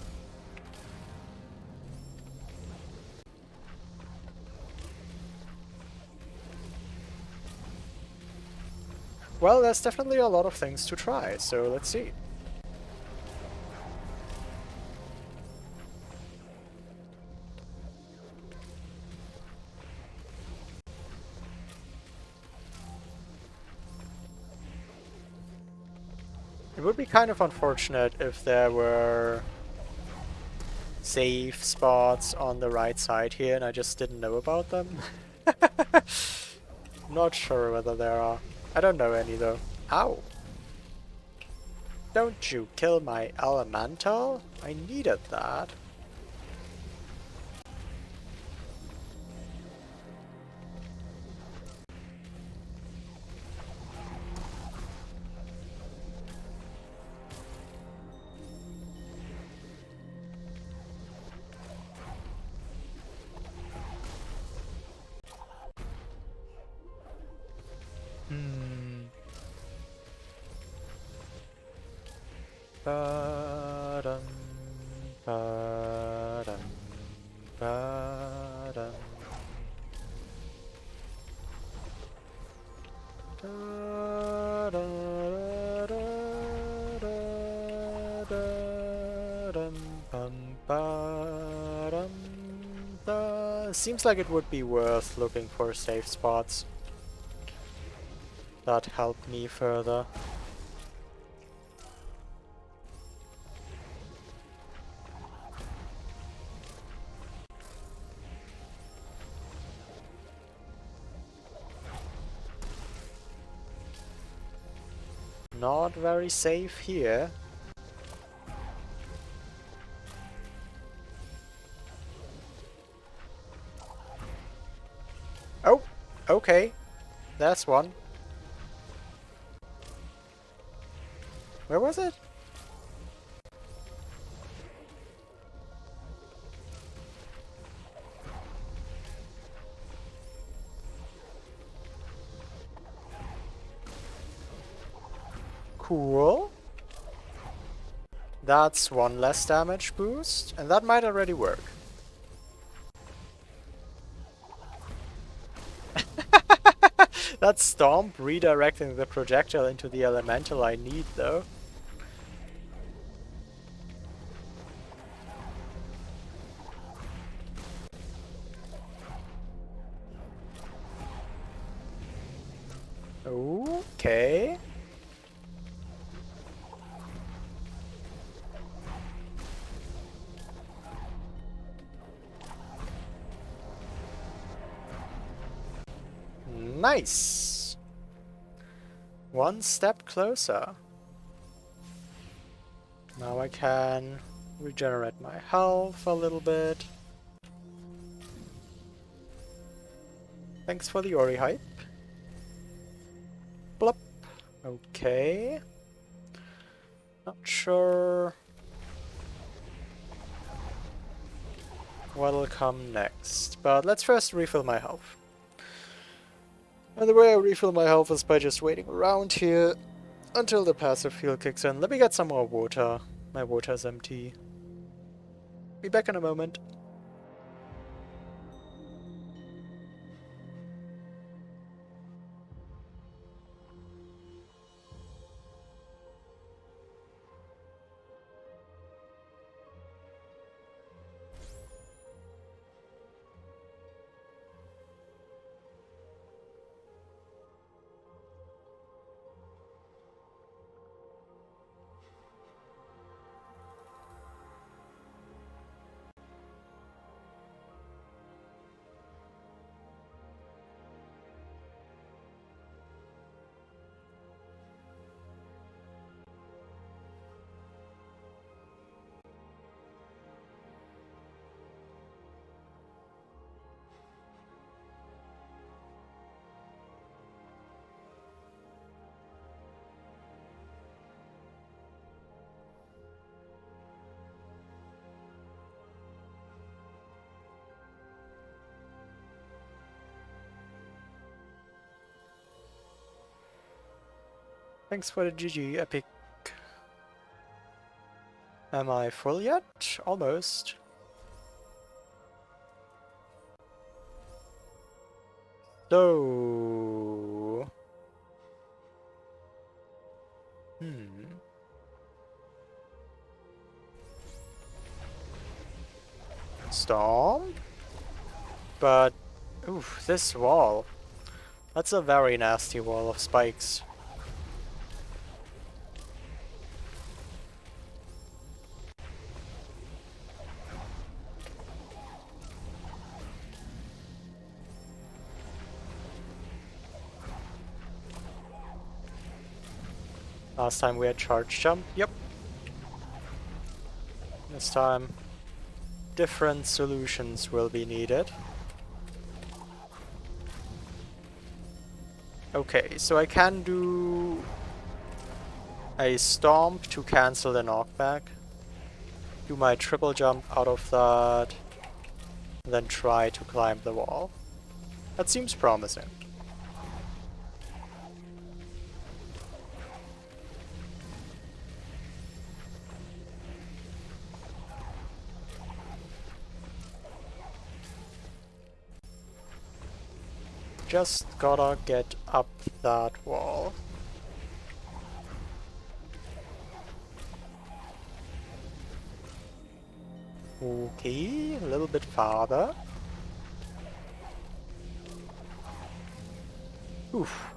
Well, there's definitely a lot of things to try, so let's see. It would be kind of unfortunate if there were safe spots on the right side here and I just didn't know about them. Not sure whether there are. I don't know any though. Ow! Don't you kill my elemental? I needed that. Ba-dum, ba-dum, ba-dum. Seems like it would be worth looking for safe spots that help me further. Not very safe here. Oh, okay. That's one. Where was it? Cool. That's one less damage boost, and that might already work. That stomp redirecting the projectile into the elemental I need though. Okay. Nice. One step closer. Now I can regenerate my health a little bit. Thanks for the Ori hype. Blop. Okay. Not sure what'll come next, but let's first refill my health. And the way I refill my health is by just waiting around here until the passive heal kicks in. Let me get some more water. My water's empty. Be back in a moment. Thanks for the GG, Epic. Am I full yet? Almost. So... Storm? But... Oof, this wall. That's a very nasty wall of spikes. Last time we had charge jump. Yep. This time, different solutions will be needed. Okay, so I can do a stomp to cancel the knockback. Do my triple jump out of that. Then try to climb the wall. That seems promising. Just gotta get up that wall. Okay, a little bit farther. Oof.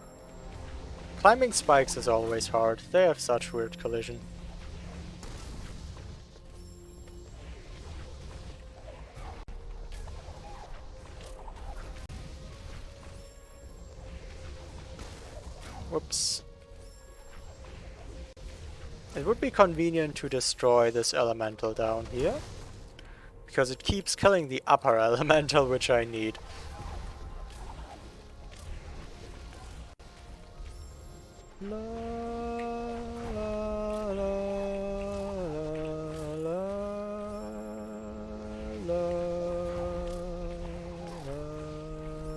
Climbing spikes is always hard. They have such weird collision. Whoops. It would be convenient to destroy this elemental down here, because it keeps killing the upper elemental, which I need. La, la, la, la, la, la,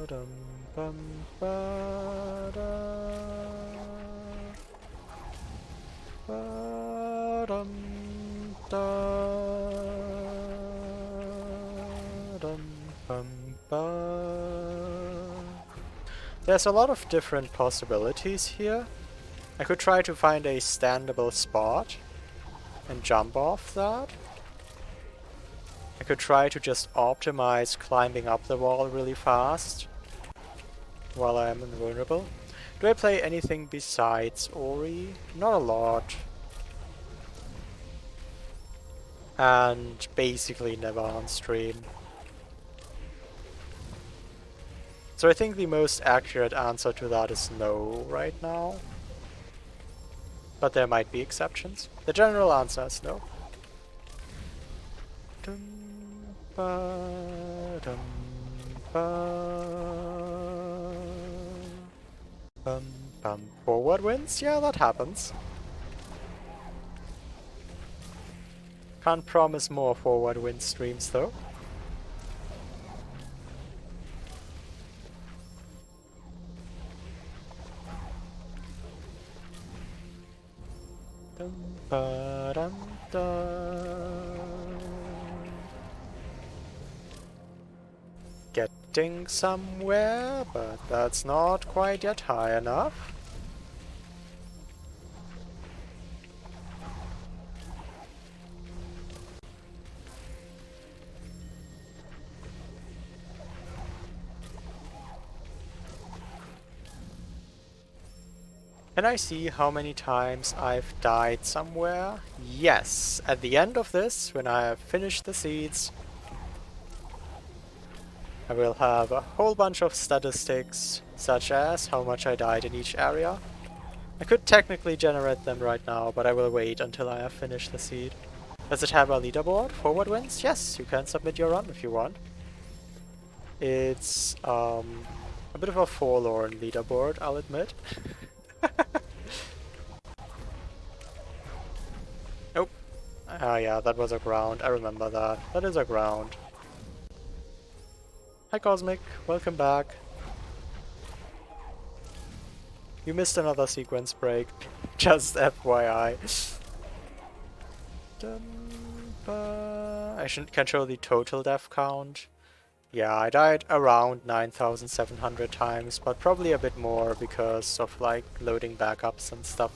dum, bum, ba, da, ba, dum, da, dum, bum, ba. There's a lot of different possibilities here. I could try to find a standable spot and jump off that. I could try to just optimize climbing up the wall really fast while I am invulnerable. Do I play anything besides Ori? Not a lot. And basically never on stream. So I think the most accurate answer to that is no right now. But there might be exceptions. The general answer is no. Dum, ba, dum, ba. Bum, bum. Forward wins? Yeah, that happens. Can't promise more forward win streams though. Dum, ba, dum, da. connecting somewhere, but that's not quite yet high enough. Can I see how many times I've died somewhere? Yes, at the end of this, when I have finished the seeds, I will have a whole bunch of statistics, such as how much I died in each area. I could technically generate them right now, but I will wait until I have finished the seed. Does it have a leaderboard? Forward wins? Yes, you can submit your run if you want. It's a bit of a forlorn leaderboard, I'll admit. Nope. Ah yeah, that was a ground. I remember that. That is a ground. Hi Cosmic, welcome back. You missed another sequence break. Just FYI. I can show the total death count. Yeah, I died around 9,700 times, but probably a bit more because of like loading backups and stuff.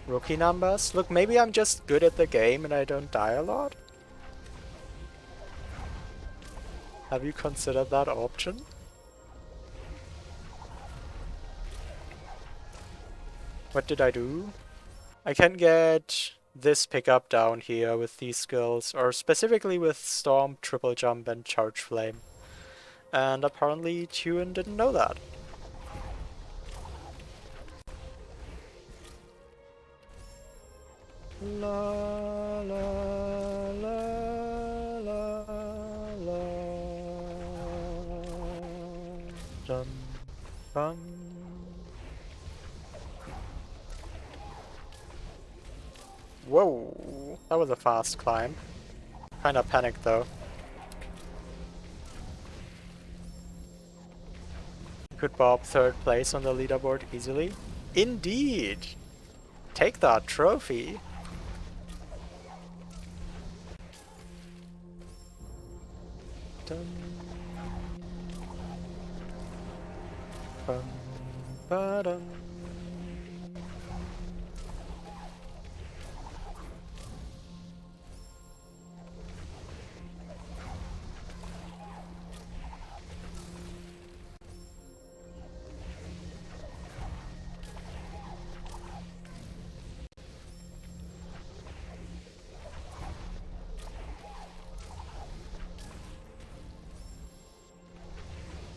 Rookie numbers? Look, maybe I'm just good at the game and I don't die a lot? Have you considered that option? What did I do? I can get this pickup down here with these skills, or specifically with Storm, Triple Jump and Charge Flame. And apparently Tune didn't know that. La la la la la dum bum. Whoa, that was a fast climb. Kinda panicked though. Could bob third place on the leaderboard easily. Indeed! Take that trophy! Dum, bum, ba-dum.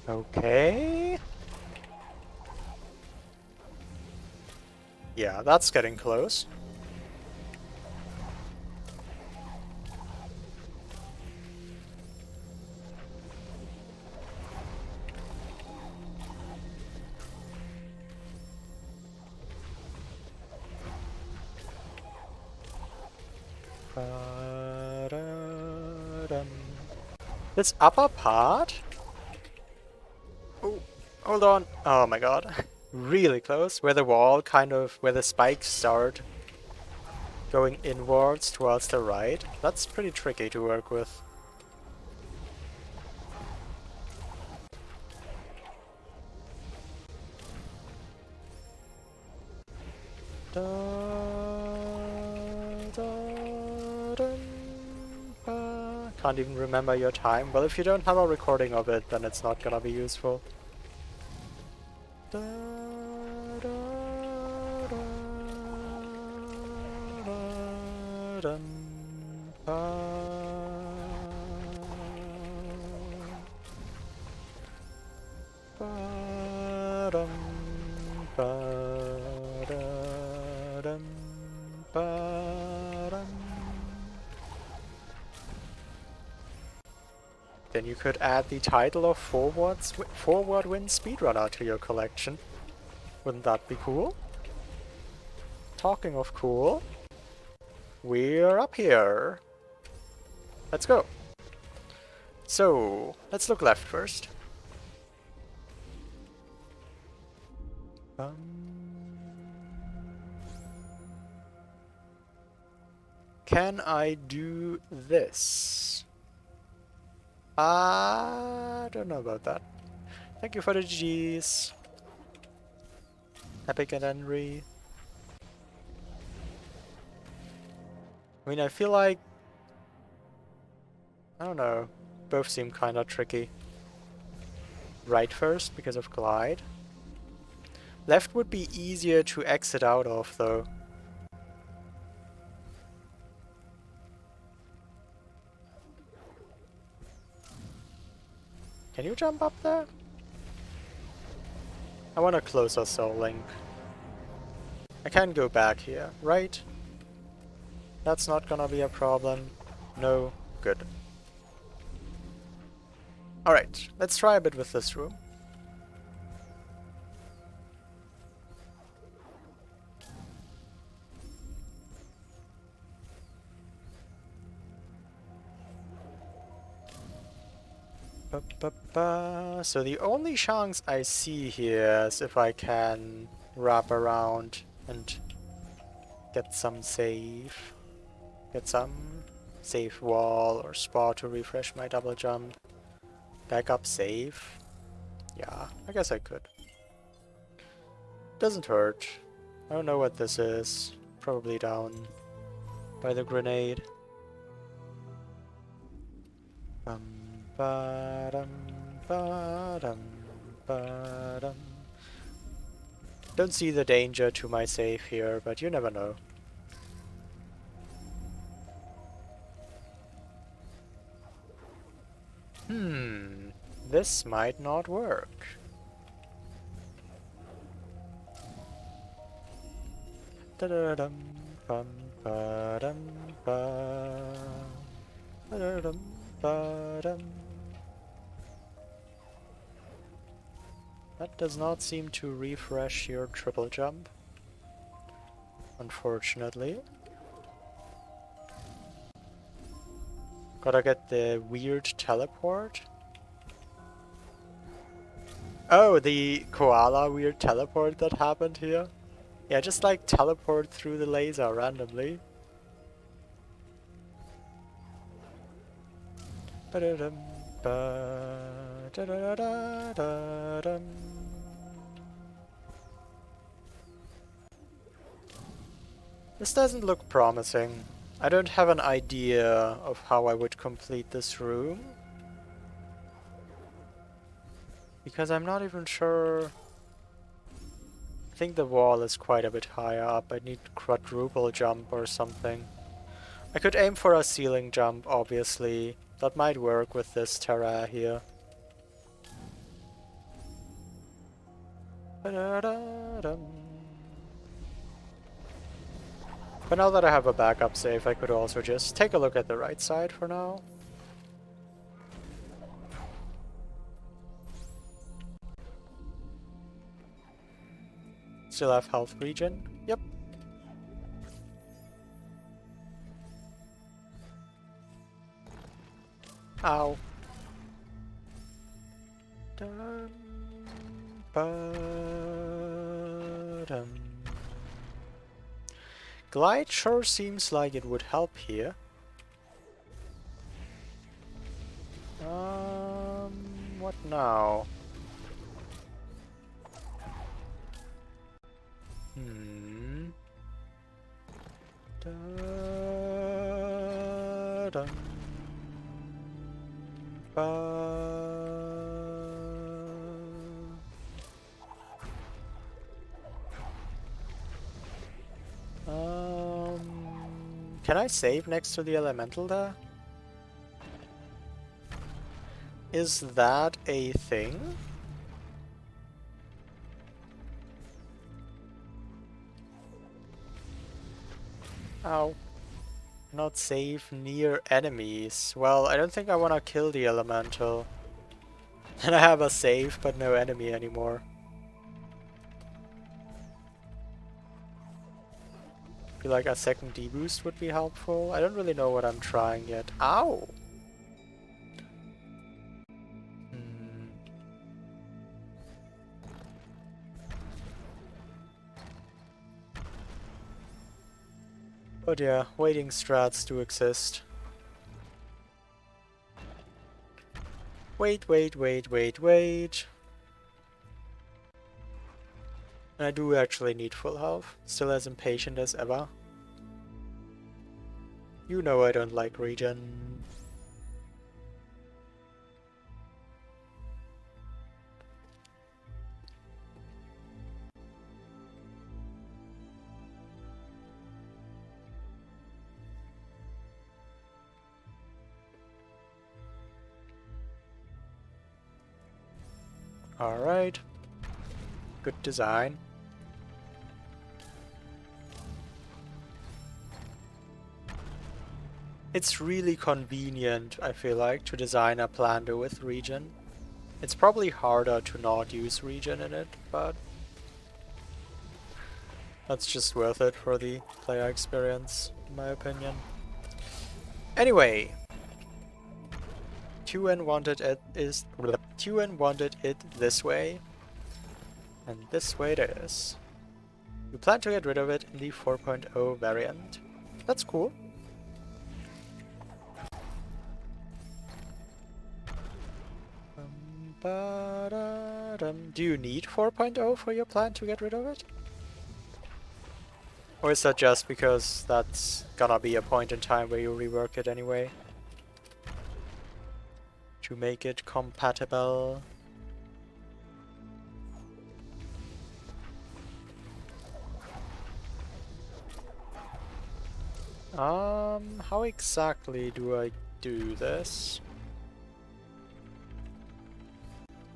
Okay. Yeah, that's getting close. Ba-da-dum. This upper part? Oh, hold on. Oh my god. Really close. Where the wall kind of, where the spikes start going inwards towards the right. That's pretty tricky to work with. Da, da, dum, ba. Can't even remember your time. Well, if you don't have a recording of it, then it's not gonna be useful. Da, da, da, da, dum, ba. Ba-dum, ba-da-dum, ba-dum. Then you could add the title of Forward Wind Speedrunner to your collection. Wouldn't that be cool? Talking of cool, we're up here. Let's go. So, let's look left first. Um, can I do this? I don't know about that. Thank you for the G's. Epic and Henry. I mean, I feel like... I don't know. Both seem kinda tricky. Right first, because of Glide. Left would be easier to exit out of, though. Can you jump up there? I want a closer Soul Link. I can go back here, right? That's not gonna be a problem. No. Good. Alright, let's try a bit with this room. So the only chance I see here is if I can wrap around and get some save. Get some save wall or spot to refresh my double jump. Back up save. Yeah, I guess I could. Doesn't hurt. I don't know what this is. Probably down by the grenade. Ba-dum, ba-dum, ba-dum. Don't see the danger to my save here, but you never know. This might not work. Da-da-dum, bum, ba-dum, ba. Da-da-dum, ba-dum. That does not seem to refresh your triple jump, unfortunately. Gotta get the weird teleport. Oh, the koala weird teleport that happened here. Yeah, just like teleport through the laser randomly. Ba-da-dum, ba, da-da-da-da-da-dum. This doesn't look promising. I don't have an idea of how I would complete this room. Because I'm not even sure... I think the wall is quite a bit higher up. I need quadruple jump or something. I could aim for a ceiling jump, obviously. That might work with this Terra here. Ba-da-da-dum. But now that I have a backup save, I could also just take a look at the right side for now. Still have health regen? Yep. Ow. Dum, ba-dum. Glide sure seems like it would help here. What now? Da-dum. Can I save next to the elemental there? Is that a thing? Ow. Not save near enemies. Well, I don't think I want to kill the elemental. Then I have a save, but no enemy anymore. I feel like a second deboost would be helpful. I don't really know what I'm trying yet. Ow! But yeah, waiting strats do exist. Wait, wait, wait, wait, wait. I do actually need full health. Still as impatient as ever. You know I don't like regen. Alright. Good design. It's really convenient, I feel like, to design a Planter with regen. It's probably harder to not use regen in it, but that's just worth it for the player experience, in my opinion. Anyway, Tuen wanted it this way, and this way it is. We plan to get rid of it in the 4.0 variant. That's cool. Do you need 4.0 for your plan to get rid of it? Or is that just because that's gonna be a point in time where you rework it anyway? To make it compatible. How exactly do I do this?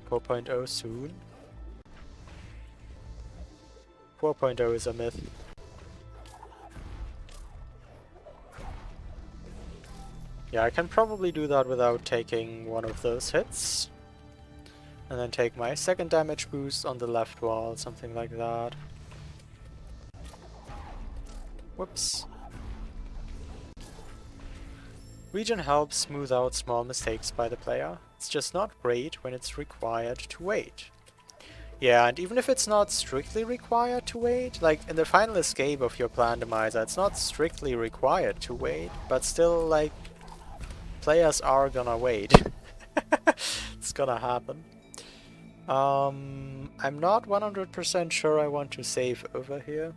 4.0 soon? 4.0 is a myth. Yeah, I can probably do that without taking one of those hits. And then take my second damage boost on the left wall, something like that. Whoops. Regen helps smooth out small mistakes by the player. It's just not great when it's required to wait. Yeah, and even if it's not strictly required to wait, like in the final escape of your Plandemizer, it's not strictly required to wait, but still, like, players are gonna wait. It's gonna happen. I'm not 100% sure I want to save over here.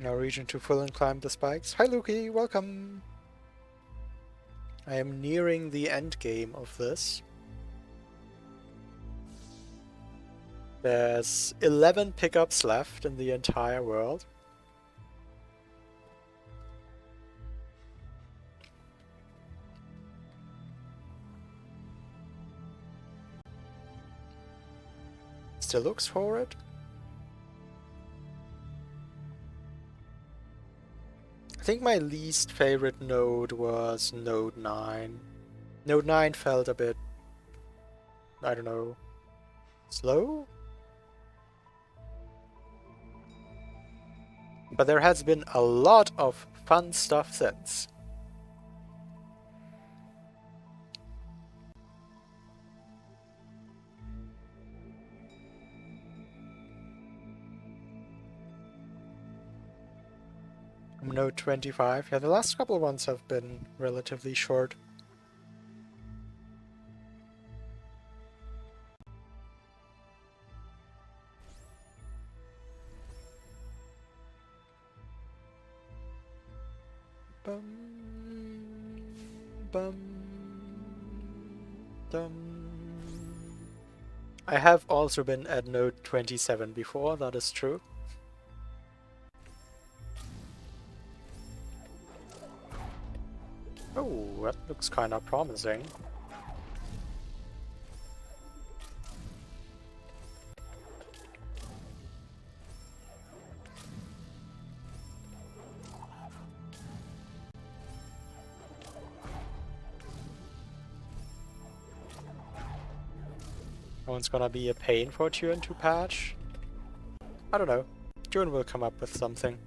Now region to full and climb the spikes. Hi Luki, welcome! I am nearing the end game of this. There's 11 pickups left in the entire world. Still looks for it. I think my least favorite node was node 9. Node 9 felt a bit, I don't know, slow? But there has been a lot of fun stuff since. Node 25. Yeah, the last couple of ones have been relatively short. Bum, bum, dum. I have also been at node 27 before, that is true. Oh, that looks kind of promising. one's gonna be a pain for Tune to patch. I don't know. Tune will come up with something.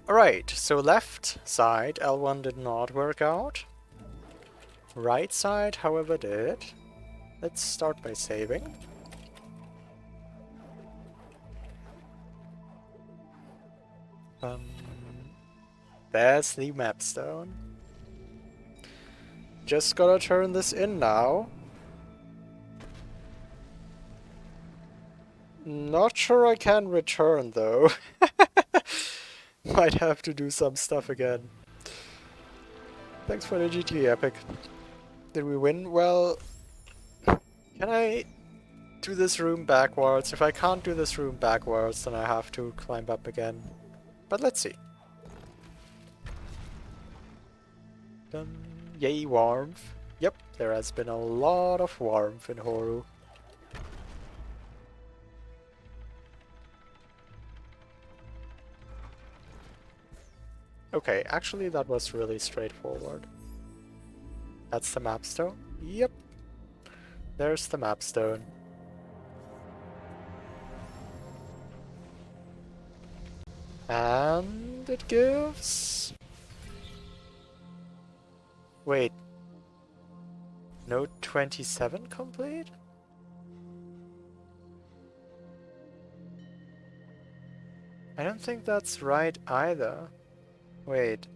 Alright, so left side, L1 did not work out. Right side, however, did. Let's start by saving. There's the mapstone. Just gotta turn this in now. Not sure I can return though. Might have to do some stuff again. Thanks for the GT Epic. Did we win? Well, can I do this room backwards? If I can't do this room backwards, then I have to climb up again. But let's see. Yay, warmth. Yep, there has been a lot of warmth in Horu. Okay, actually that was really straightforward. That's the mapstone? Yep. There's the mapstone. And it gives... Wait. Node 27 complete? I don't think that's right either. Wait.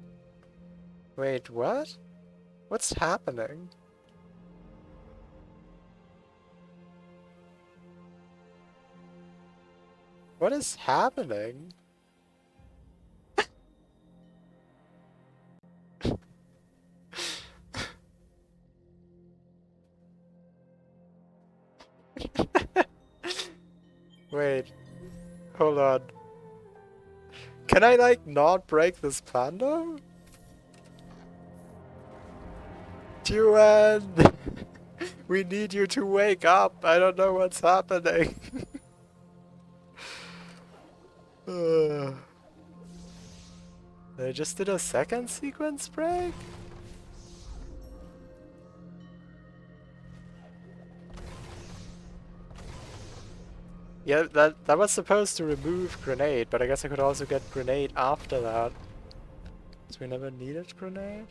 Wait, what? What's happening? What is happening? Wait. Hold on. Can I, like, not break this plan though? Tuen! We need you to wake up! I don't know what's happening. They just did a second sequence break? Yeah, that was supposed to remove grenade, but I guess I could also get grenade after that. So we never needed grenade?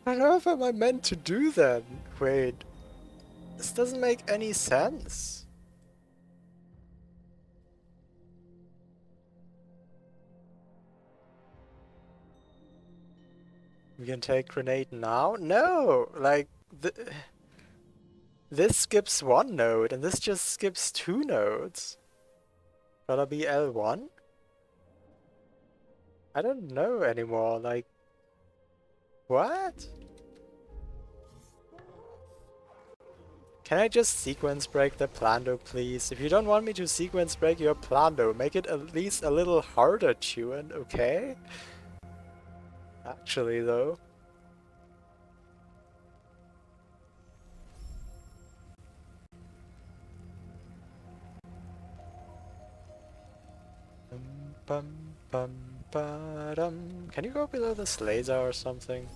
I don't know if am I meant to do that. Wait. This doesn't make any sense. We can take grenade now? No! Like, this skips one node, and this just skips two nodes. Gotta be L1? I don't know anymore, like... What? Can I just sequence break the Plando, please? If you don't want me to sequence break your Plando, make it at least a little harder, Tuen, okay? Actually, though. Can you go below this laser or something?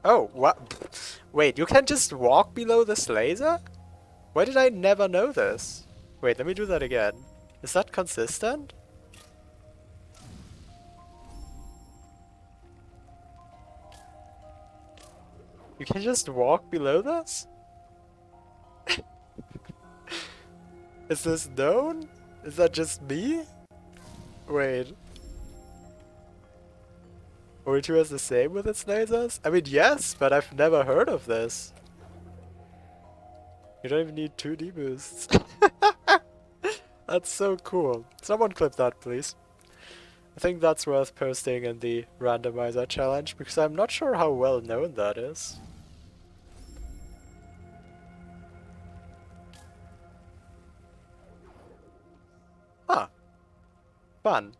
Oh, what? Wait, you can just walk below this laser? Why did I never know this? Wait, let me do that again. Is that consistent? You can just walk below this? Is this known? Is that just me? Wait. Ori2 has the same with its lasers? I mean, yes, but I've never heard of this. You don't even need 2D boosts. That's so cool. Someone clip that, please. I think that's worth posting in the randomizer challenge, because I'm not sure how well known that is. Huh. Fun.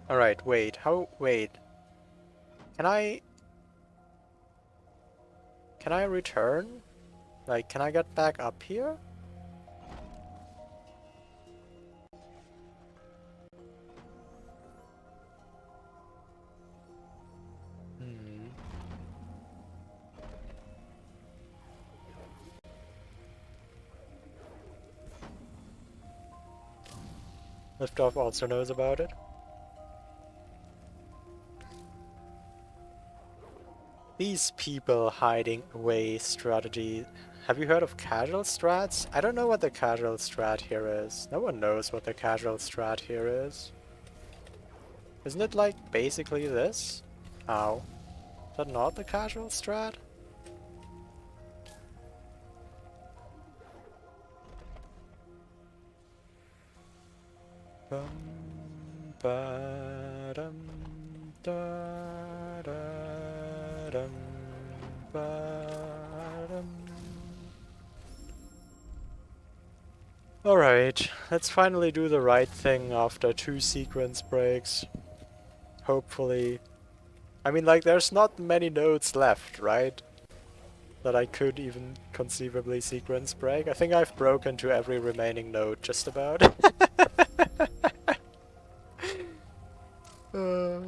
Alright, wait, wait. Can I return? Like, can I get back up here? Liftoff also knows about it. These people hiding away strategy. Have you heard of casual strats? I don't know what the casual strat here is. No one knows what the casual strat here is. Isn't it like basically this? Ow. Is that not the casual strat? Bum, ba-dum, da-da-dum, ba-dum. Alright, let's finally do the right thing after 2 sequence breaks. Hopefully. I mean, like, there's not many nodes left, right? That I could even conceivably sequence break. I think I've broken to every remaining node just about. uh.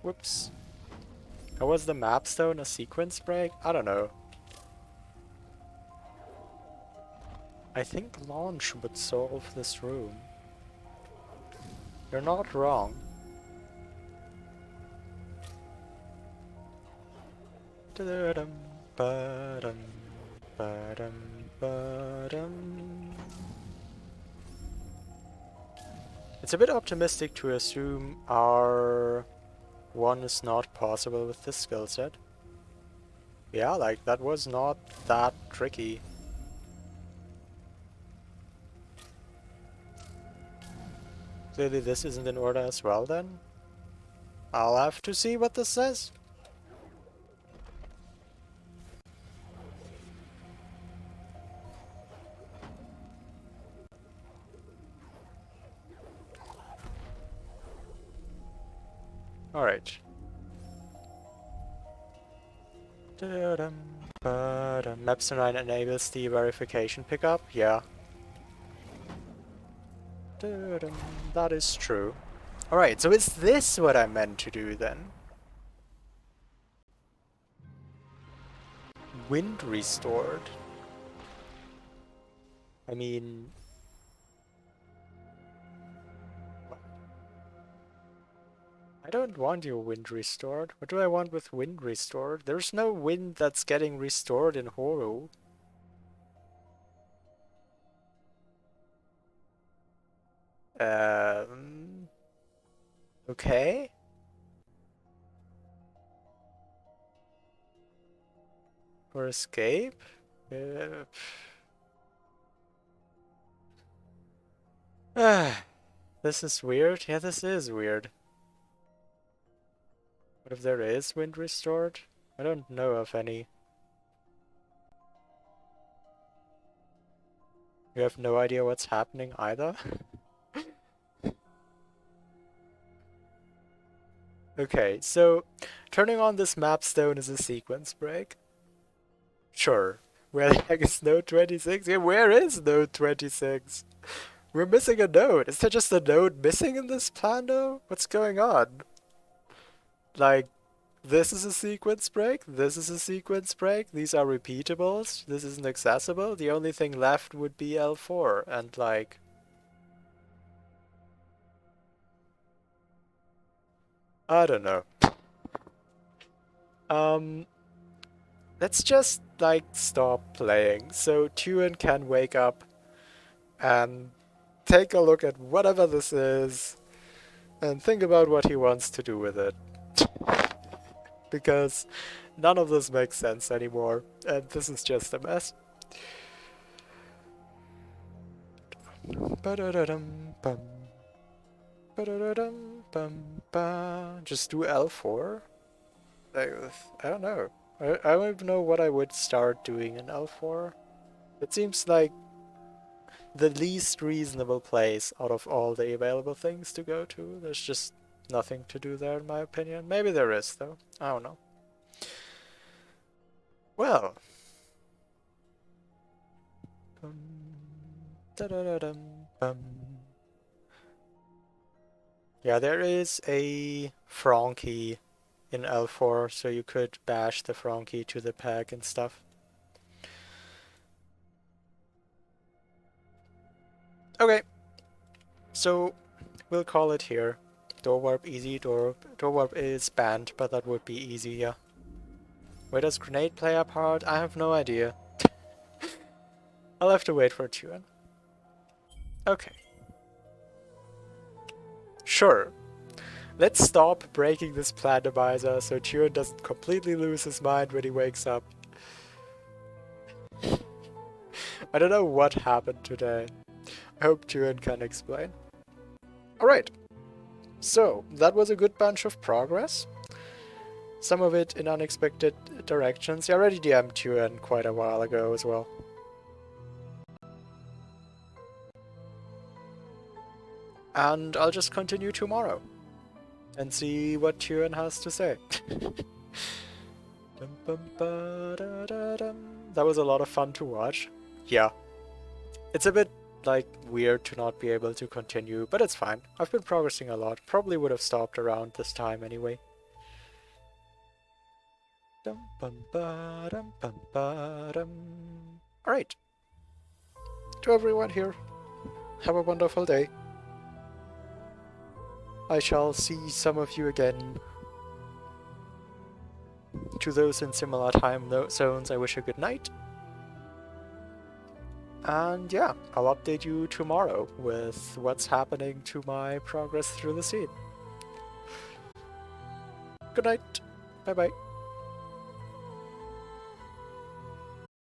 Whoops. How was the mapstone a sequence break? I don't know. I think launch would solve this room. You're not wrong. Da-da-dum, ba-dum, ba-dum, ba-dum. It's a bit optimistic to assume R1 is not possible with this skill set. Yeah, like, that was not that tricky. Clearly this isn't in order as well then. I'll have to see what this says. Alright. Mapstone 9 enables the verification pickup? Yeah. That is true. Alright, so is this what I meant to do then? Wind restored. I mean... I don't want your wind restored. What do I want with wind restored? There's no wind that's getting restored in Horu. Okay. For escape? Uh, this is weird. Yeah, this is weird. What if there is wind restored? I don't know of any. You have no idea what's happening either? Okay, so turning on this mapstone is a sequence break. Sure. Where the heck is node 26? Yeah, where is node 26? We're missing a node. Is there just a node missing in this plan though? What's going on? Like, this is a sequence break, this is a sequence break, these are repeatables, this isn't accessible, the only thing left would be L4, and like... I don't know. Let's just, like, stop playing, so Tuan can wake up and take a look at whatever this is, and think about what he wants to do with it. Because none of this makes sense anymore, and this is just a mess. Just do L4? I don't know. I don't even know what I would start doing in L4. It seems like the least reasonable place out of all the available things to go to. There's just nothing to do there in my opinion. Maybe there is though. I don't know. Well. Yeah, there is a Frankie in L4, so you could bash the Frankie to the pack and stuff. Okay, so we'll call it here. Door warp easy, door warp is banned, but that would be easy, yeah. Where does grenade play a part? I have no idea. I'll have to wait for Tuan. Okay. Sure. Let's stop breaking this Plandomizer so Tuan doesn't completely lose his mind when he wakes up. I don't know what happened today. I hope Tuan can explain. Alright. So, that was a good bunch of progress. Some of it in unexpected directions. I already DM'd Tuan quite a while ago as well. And I'll just continue tomorrow and see what Tuan has to say. That was a lot of fun to watch. Yeah. It's a bit, like, weird to not be able to continue, but it's fine. I've been progressing a lot. Probably would have stopped around this time anyway. Alright. To everyone here, have a wonderful day. I shall see some of you again. To those in similar time zones, I wish a good night. And yeah, I'll update you tomorrow with what's happening to my progress through the scene. Good night. Bye bye.